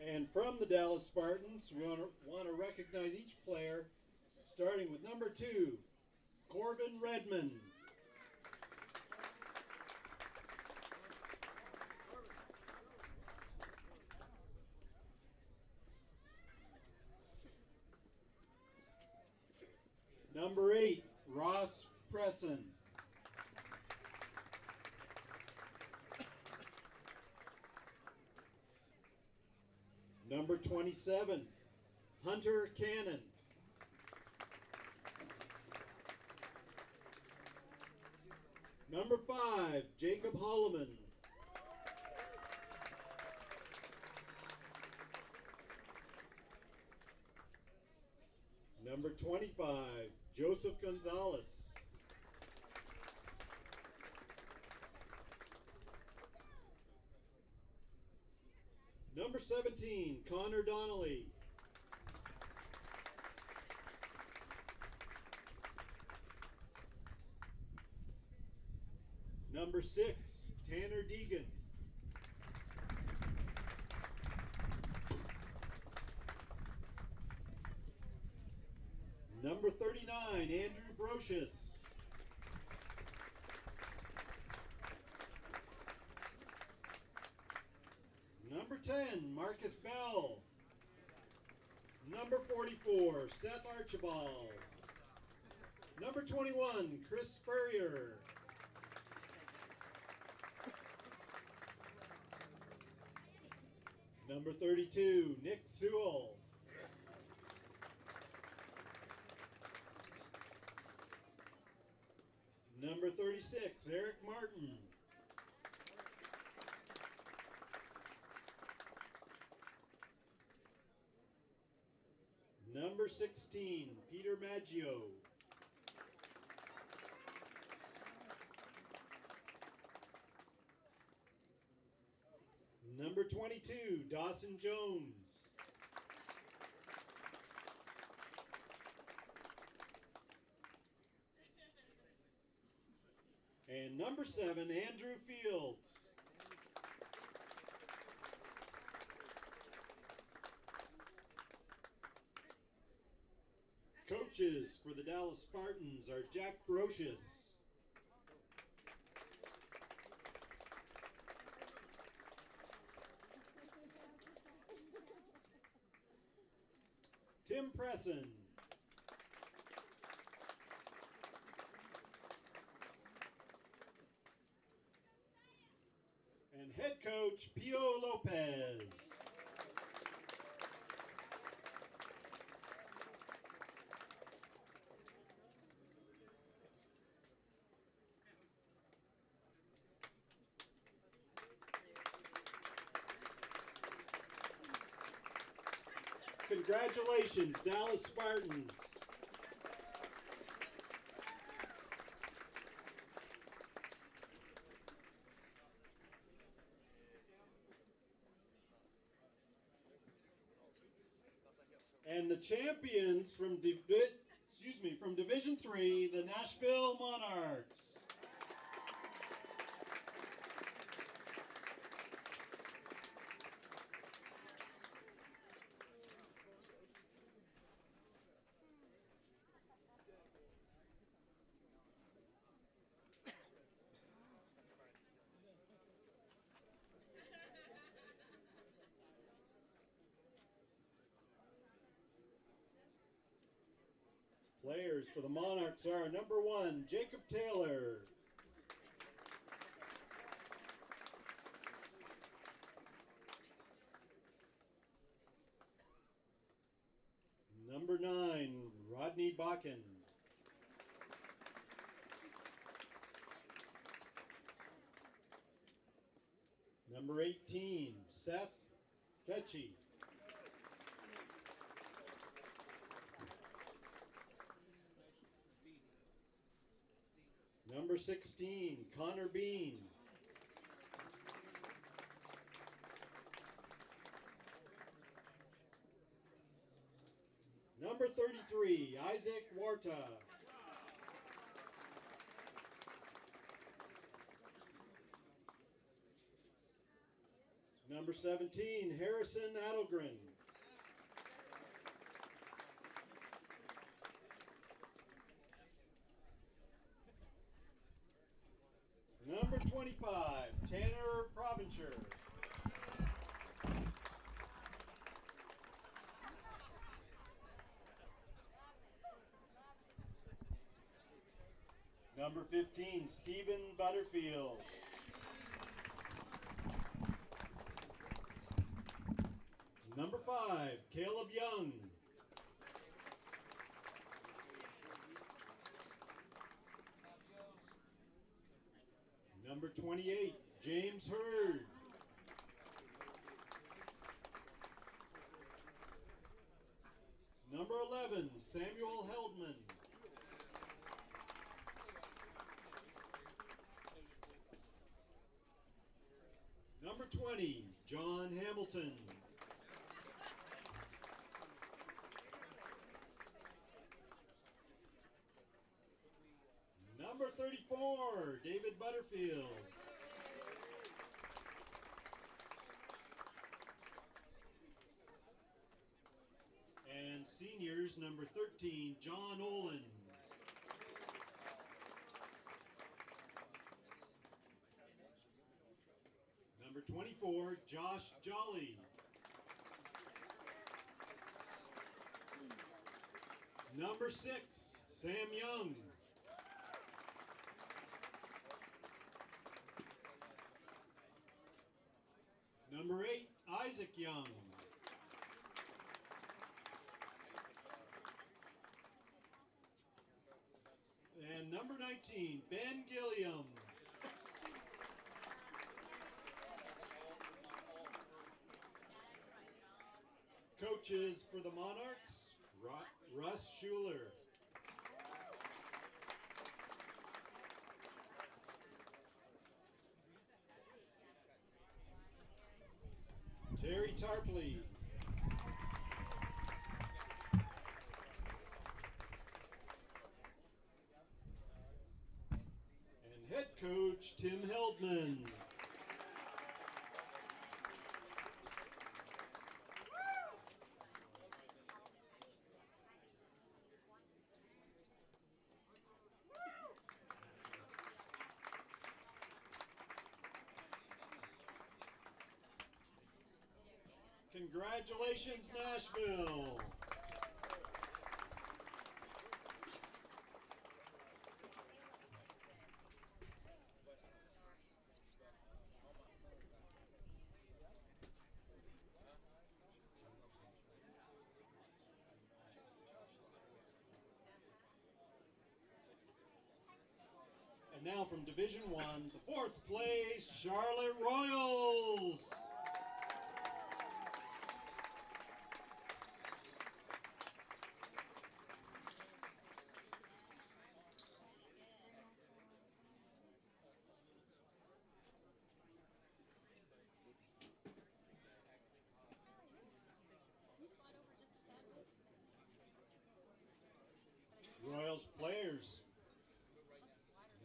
And from the Dallas Spartans, we want to recognize each player, starting with number 2, Corbin Redmond. Number 8, Ross Presson. Number 27, Hunter Cannon. Number 5, Jacob Holloman. Number 25, Joseph Gonzalez. Number 17, Connor Donnelly. Number 6, Tanner Deegan. Number 39, Andrew Brocious. Number 10, Marcus Bell. Number 44, Seth Archibald. Number 21, Chris Spurrier. Number 32, Nick Sewell. Number 36, Eric Martin. Number 16, Peter Maggio. Number 22, Dawson Jones. And number 7, Andrew Fields. Coaches for the Dallas Spartans are Jack Brocious, Tim Presson, and head coach Pio Lopez. Congratulations, Dallas Spartans. And the champions from Division 3, the Nashville Monarchs. Players for the Monarchs are number 1, Jacob Taylor. Number 9, Rodney Bakken. Number 18, Seth Fetchy. Number 16, Connor Bean. Number 33, Isaac Warta. Number 17, Harrison Adelgren. Number 25, Tanner Provencher. Number 15, Stephen Butterfield. Number 5, Caleb Young. Number 28, James Hurd. Number 11, Samuel Heldman. Number 20, John Hamilton. Number 34, David Butterfield. And seniors, number 13, John Olin. Number 24, Josh Jolly. Number 6, Sam Young. Number 8, Isaac Young. And number 19, Ben Gilliam. Coaches for the Monarchs, Russ Schuler. Terry Tarpley. And head coach Tim Heldman. Congratulations, Nashville. And now from Division I, the 4th place, Charlotte Royals. Royals players.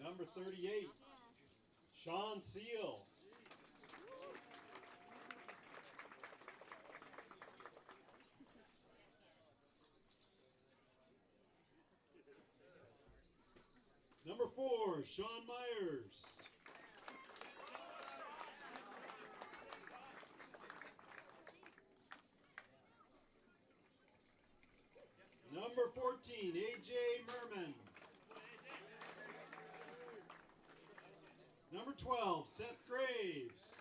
Number 38, Sean Seal. Number 4, Sean Myers. Number Number 14, AJ Merman. Number 12, Seth Graves.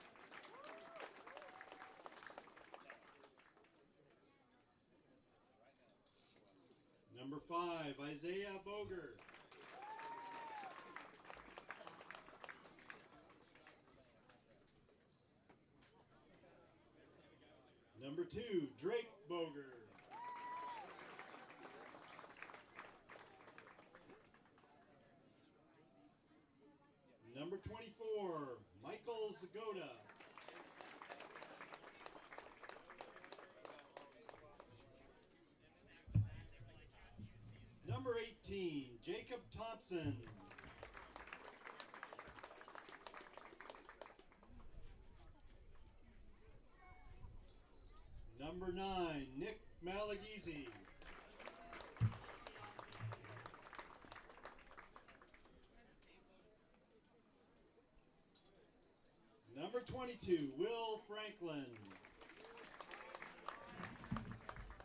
Number 5, Isaiah Boger. Number 2, Drake Boger. Number 24, Michael Zagoda. Number 18, Jacob Thompson. Number 9, Nick Malagisi. Number 22, Will Franklin.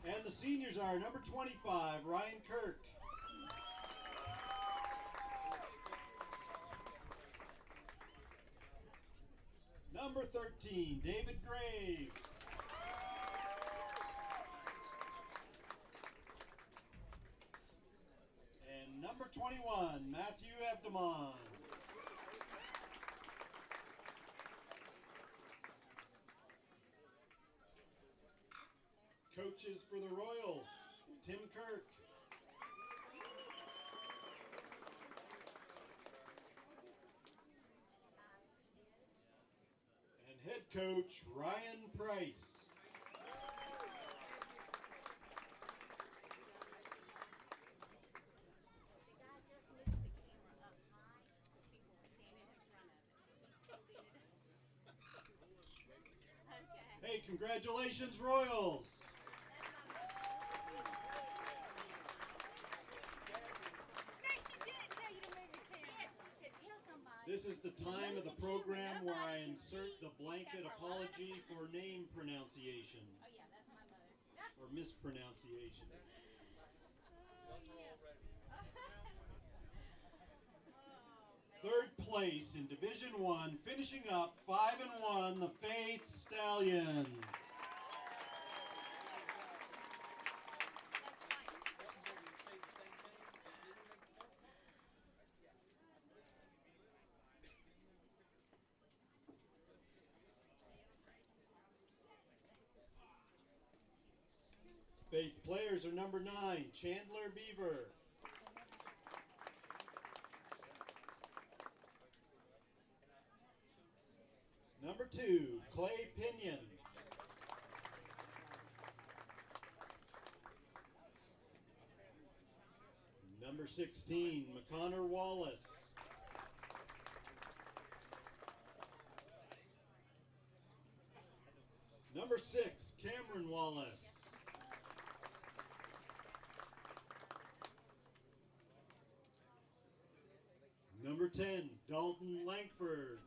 And the seniors are number 25, Ryan Kirk. Number 13, David Graves. And number 21, Matthew Evdemon. Coaches for the Royals, Tim Kirk. And head coach, Ryan Price. Hey, congratulations, Royals. This is the time of the program where I insert the blanket apology for name pronunciation or mispronunciation. Third place in Division I, finishing up 5-1, the Faith Stallions. Faith players are number 9, Chandler Beaver. Number 2, Clay Pinion. Number 16, McConnor Wallace. Number 6, Cameron Wallace. Number 10, Dalton Langford.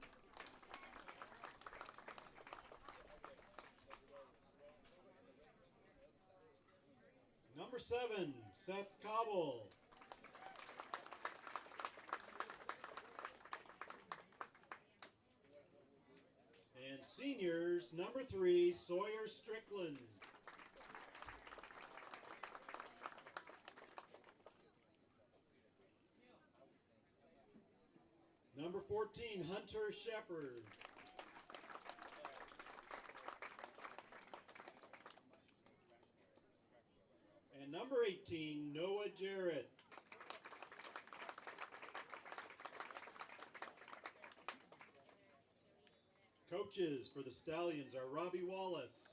Number 7, Seth Cobble. And seniors, number 3, Sawyer Strickland. Number 14, Hunter Shepard. And number 18, Noah Jarrett. Coaches for the Stallions are Robbie Wallace,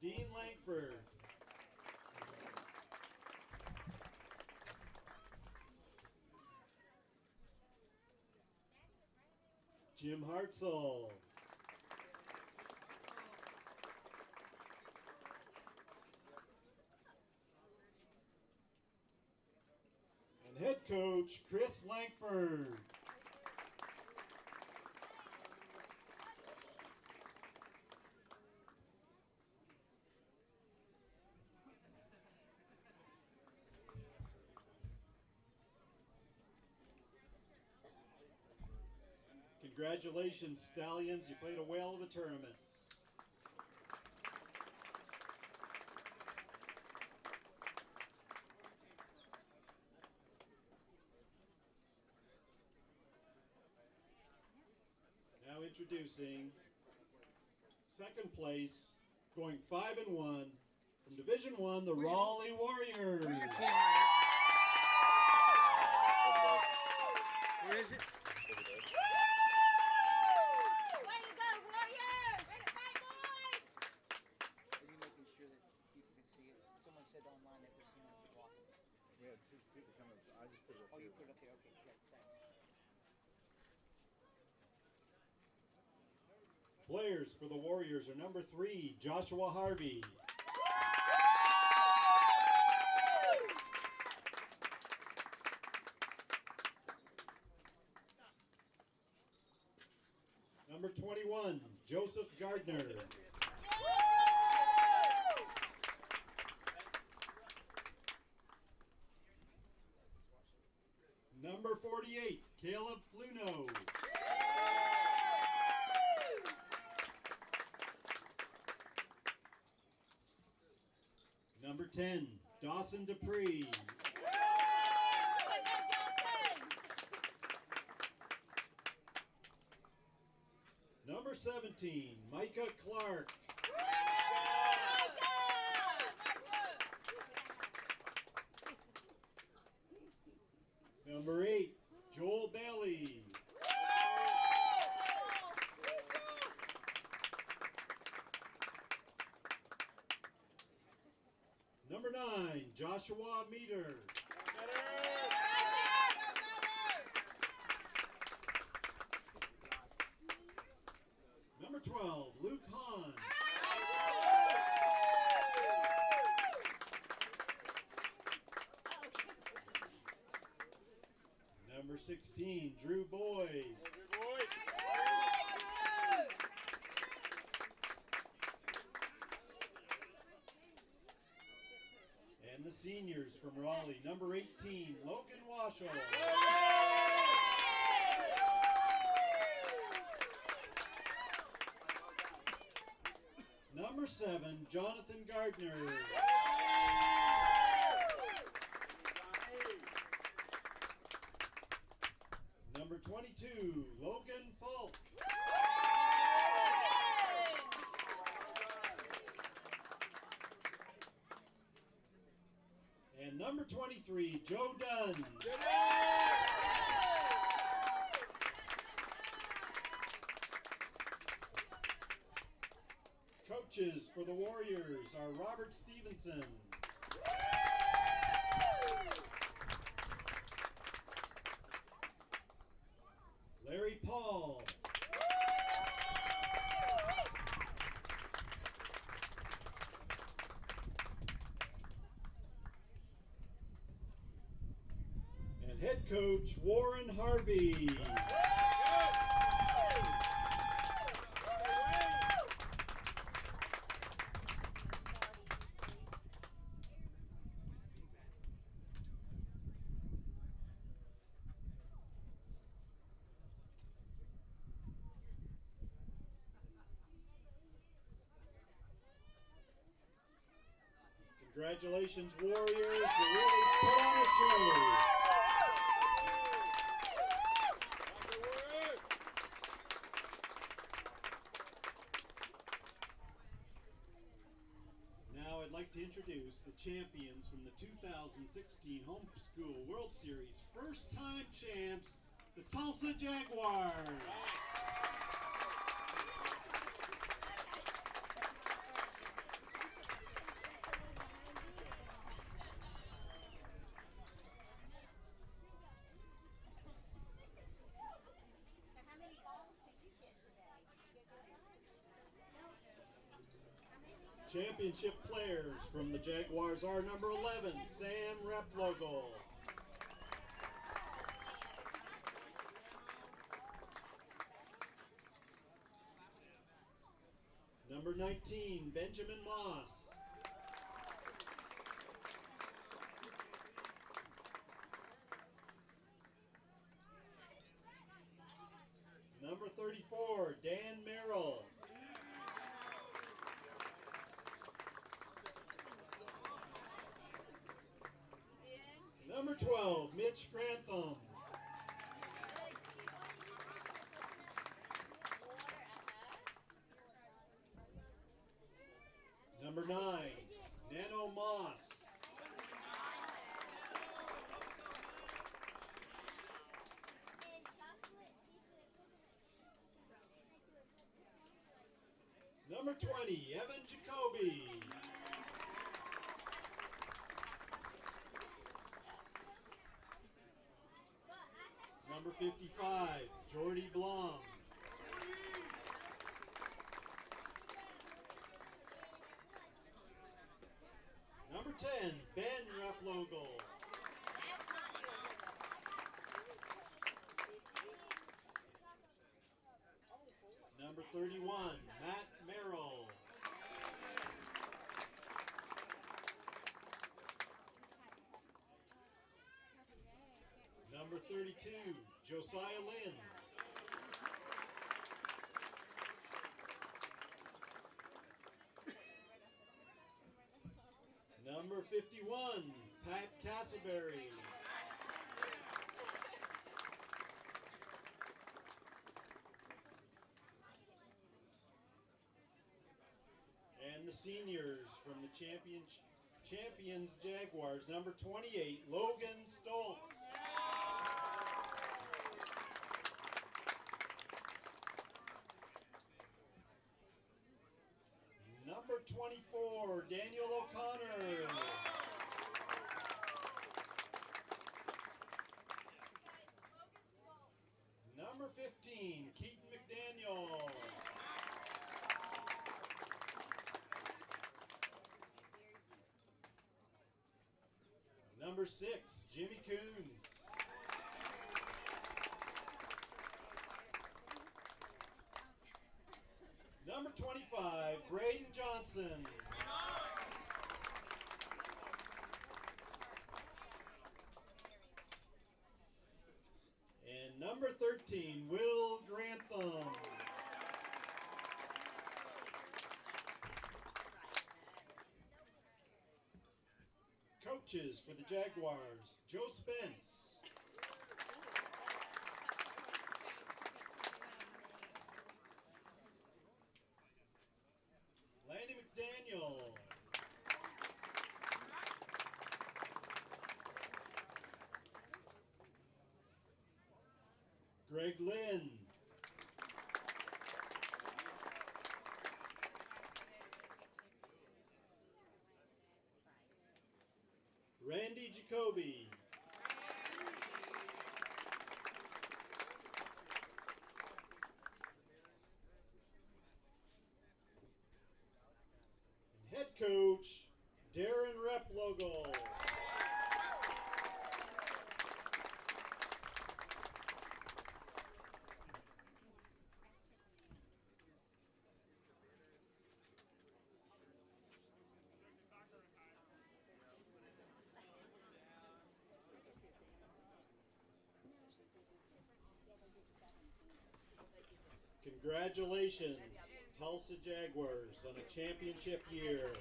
Dean Langford, Jim Hartzell, and head coach Chris Langford. Congratulations, Stallions. You played a whale of a tournament. Now introducing second place, going 5-1 from Division I, the Raleigh Warriors. Where is it? Way to go, Warriors! Way to fight, boys! Are you making sure that people can see it? Someone said online that they're seeing it walking. We had two people coming. I just put it up Oh, here. you put it up there. Okay, great. Thanks. Players for the Warriors are number 3, Joshua Harvey. Number 21, Joseph Gardner. Number 48, Caleb Fluno. Number 10, Dawson Dupree. Number 17, Micah Clark. Number 8, Joel Bailey. Number 9, Joshua Meter. Number 12, Luke Hahn. Number 16, Drew Boyd. And the seniors from Raleigh, number 18, Logan Washel. Number 7, Jonathan Gardner. Number 22, Logan Falk. And number 23, Joe Dunn. Coaches for the Warriors are Robert Stevenson. Larry Paul. And head coach Warren Harvey. Congratulations, Warriors. You really put on a show. Now I'd like to introduce the champions from the 2016 Homeschool World Series. First-time champs, the Tulsa Jaguars. Championship players from the Jaguars are number 11, Sam Replogle. Number 19, Benjamin Moss. Number 34, Dan Merrill. Number 12, Mitch Grantham. Number 9, Nano Moss. Number 20, Evan Jacoby. Number 55, Jordy Blum. Number 10, Ben Replogle. Number 31, Matt Merrill. Number 32, Josiah Lynn. Number 51, Pat Castleberry. And the seniors from the Champions Jaguars, number 28, Logan Stoltz. Number 24, Daniel O'Connor. Number 15, Keaton McDaniel. Number 6, Jimmy Coons. Number 25, Braden Johnson. And number 13, Will Grantham. Coaches for the Jaguars, Joe Spence. Lanny McDaniel. Greg Lynn. Randy Jacoby. Head coach, Darren Replogle. Congratulations, Tulsa Jaguars, on a championship year.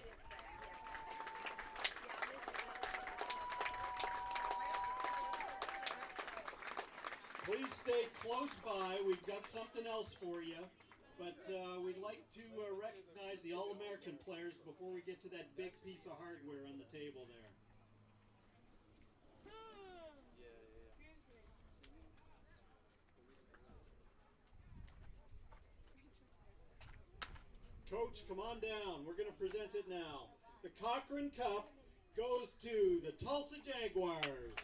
Please stay close by. We've got something else for you. But we'd like to recognize the All-American players before we get to that big piece of hardware on the table there. Coach, come on down. We're going to present it now. The Cochran Cup goes to the Tulsa Jaguars.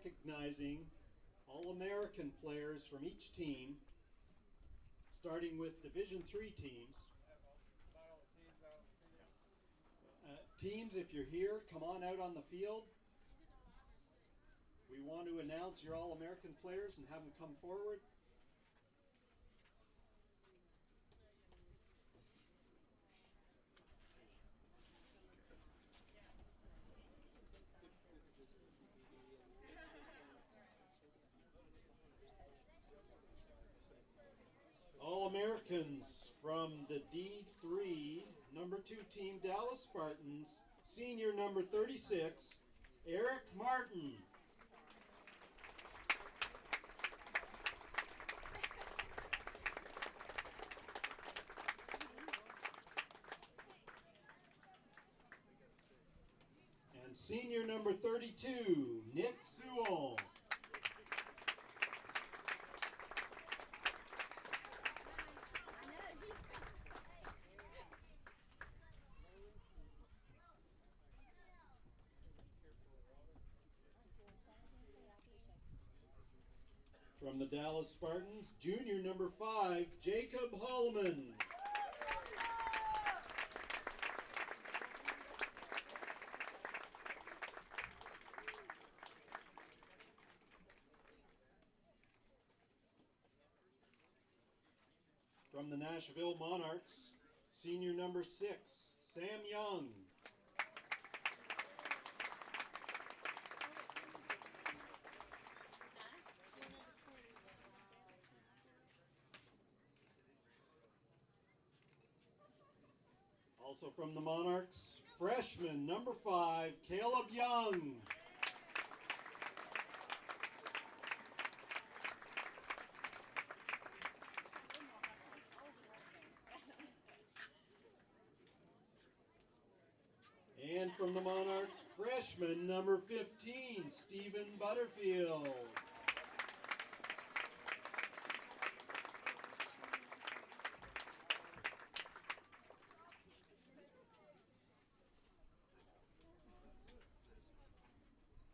recognizing All-American players from each team, starting with Division III teams. Teams, if you're here, come on out on the field. We want to announce your All-American players and have them come forward. All-Americans from the D3, number 2 team, Dallas Spartans, senior number 36, Eric Martin. And senior number 32, Nick Sewell. From the Dallas Spartans, junior number 5, Jacob Holloman. From the Nashville Monarchs, senior number 6, Sam Young. Also from the Monarchs, freshman number 5, Caleb Young. And from the Monarchs, freshman number 15, Stephen Butterfield.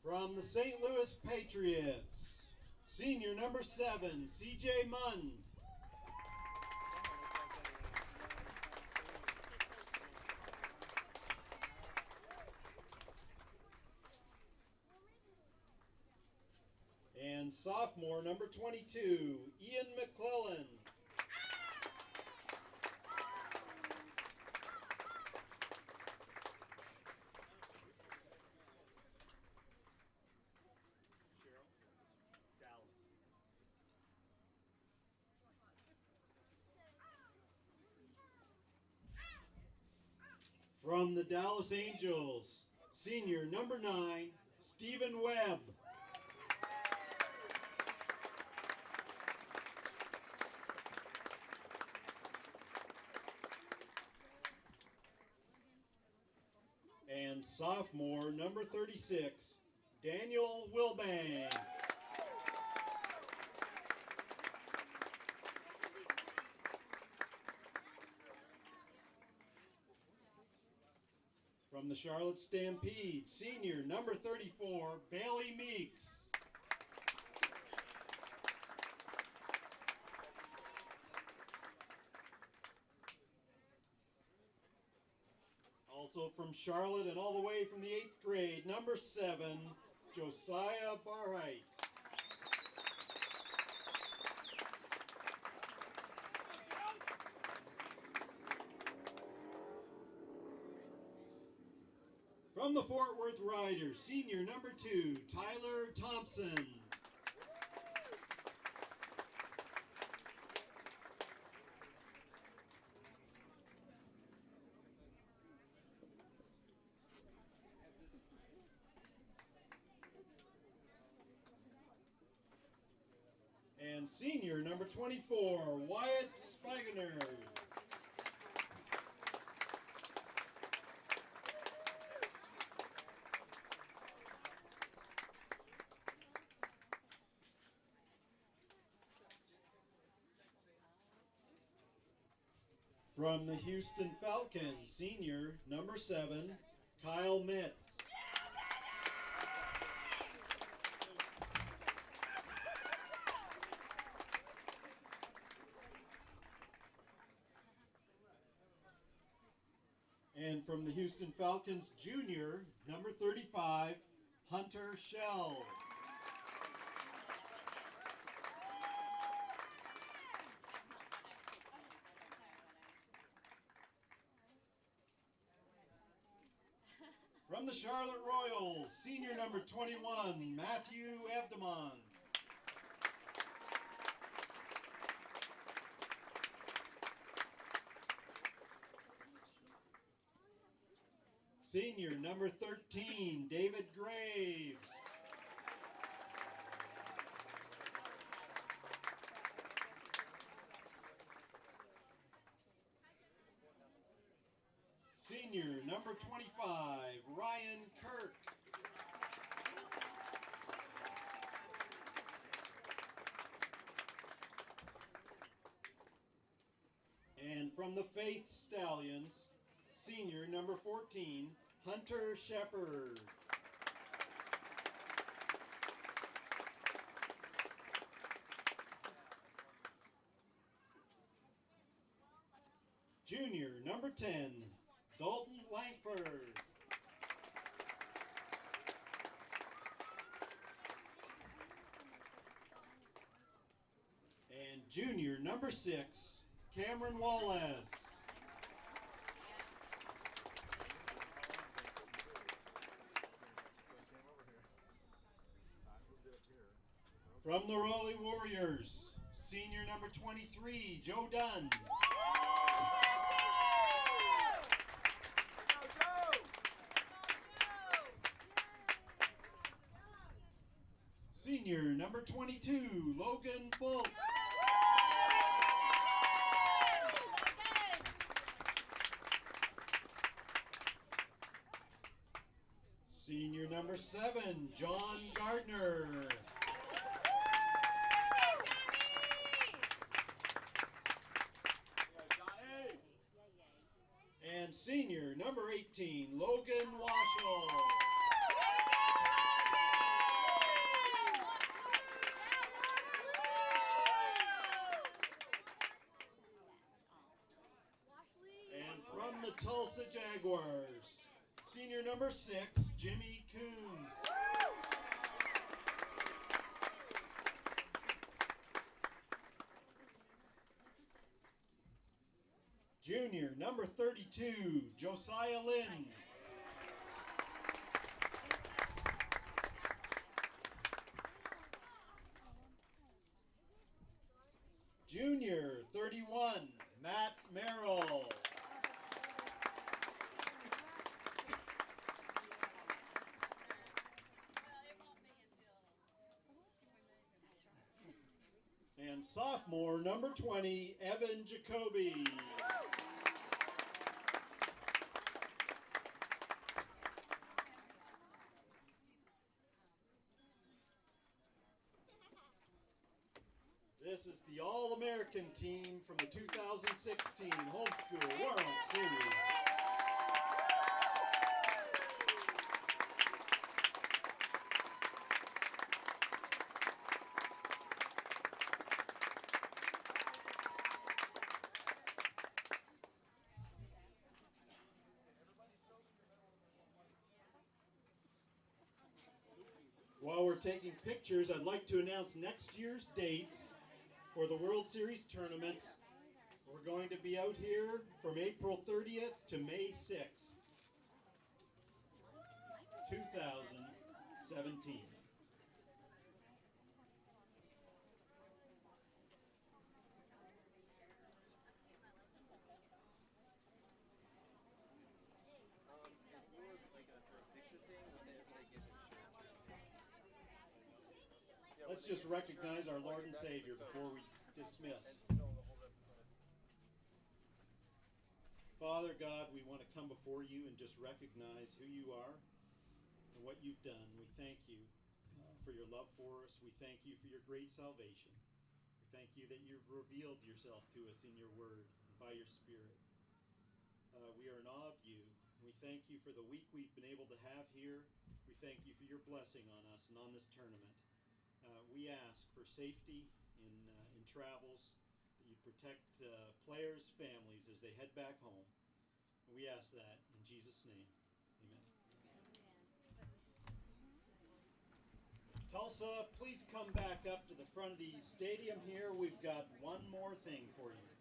From the St. Louis Patriots, senior number 7, CJ Munn. And sophomore number 22, Ian McClellan. From the Dallas Angels, senior number 9, Stephen Webb. And sophomore number 36, Daniel Wilbanks. From the Charlotte Stampede, senior number 34, Bailey Meeks. Also from Charlotte and all the way from the 8th grade, number 7, Josiah Barheit. From the Fort Worth Riders, senior number 2, Tyler Thompson. And senior number 24, Wyatt Spigner. From the Houston Falcons, senior number 7, Kyle Metz. And from the Houston Falcons, junior, number 35, Hunter Shell. From the Charlotte Royals, senior number 21, Matthew Evdemon. Senior number 13, David Graves. Senior number 25, Ryan Kirk. And from the Faith Stallions, senior number 14, Hunter Shepard. Junior number 10, Dalton Langford. And junior number 6, Cameron Wallace. From the Raleigh Warriors, senior number 23, Joe Dunn. Senior number 22, Logan Fulk. Senior number 7, John Gardner. And senior number 18, Logan Washel. And from the Tulsa Jaguars, senior number 6, Jimmy Coons. Junior number 32, Josiah Lynn. Junior 31, Matt Merrill. And sophomore number 20, Evan Jacoby. This is the All-American team from the 2016 Homeschool World Series. While we're taking pictures, I'd like to announce next year's dates for the World Series tournaments. We're going to be out here from April 30th to May 6th, 2017. Let's just recognize our Lord and Savior before we dismiss. Father God, we want to come before you and just recognize who you are and what you've done. We thank you for your love for us. We thank you for your great salvation. We thank you that you've revealed yourself to us in your word and by your Spirit. We are in awe of you. We thank you for the week we've been able to have here. We thank you for your blessing on us and on this tournament. We ask for safety in travels, that you protect players' families as they head back home. We ask that in In Jesus' name, amen. Tulsa, please come back up to the front of the stadium here. We've got one more thing for you.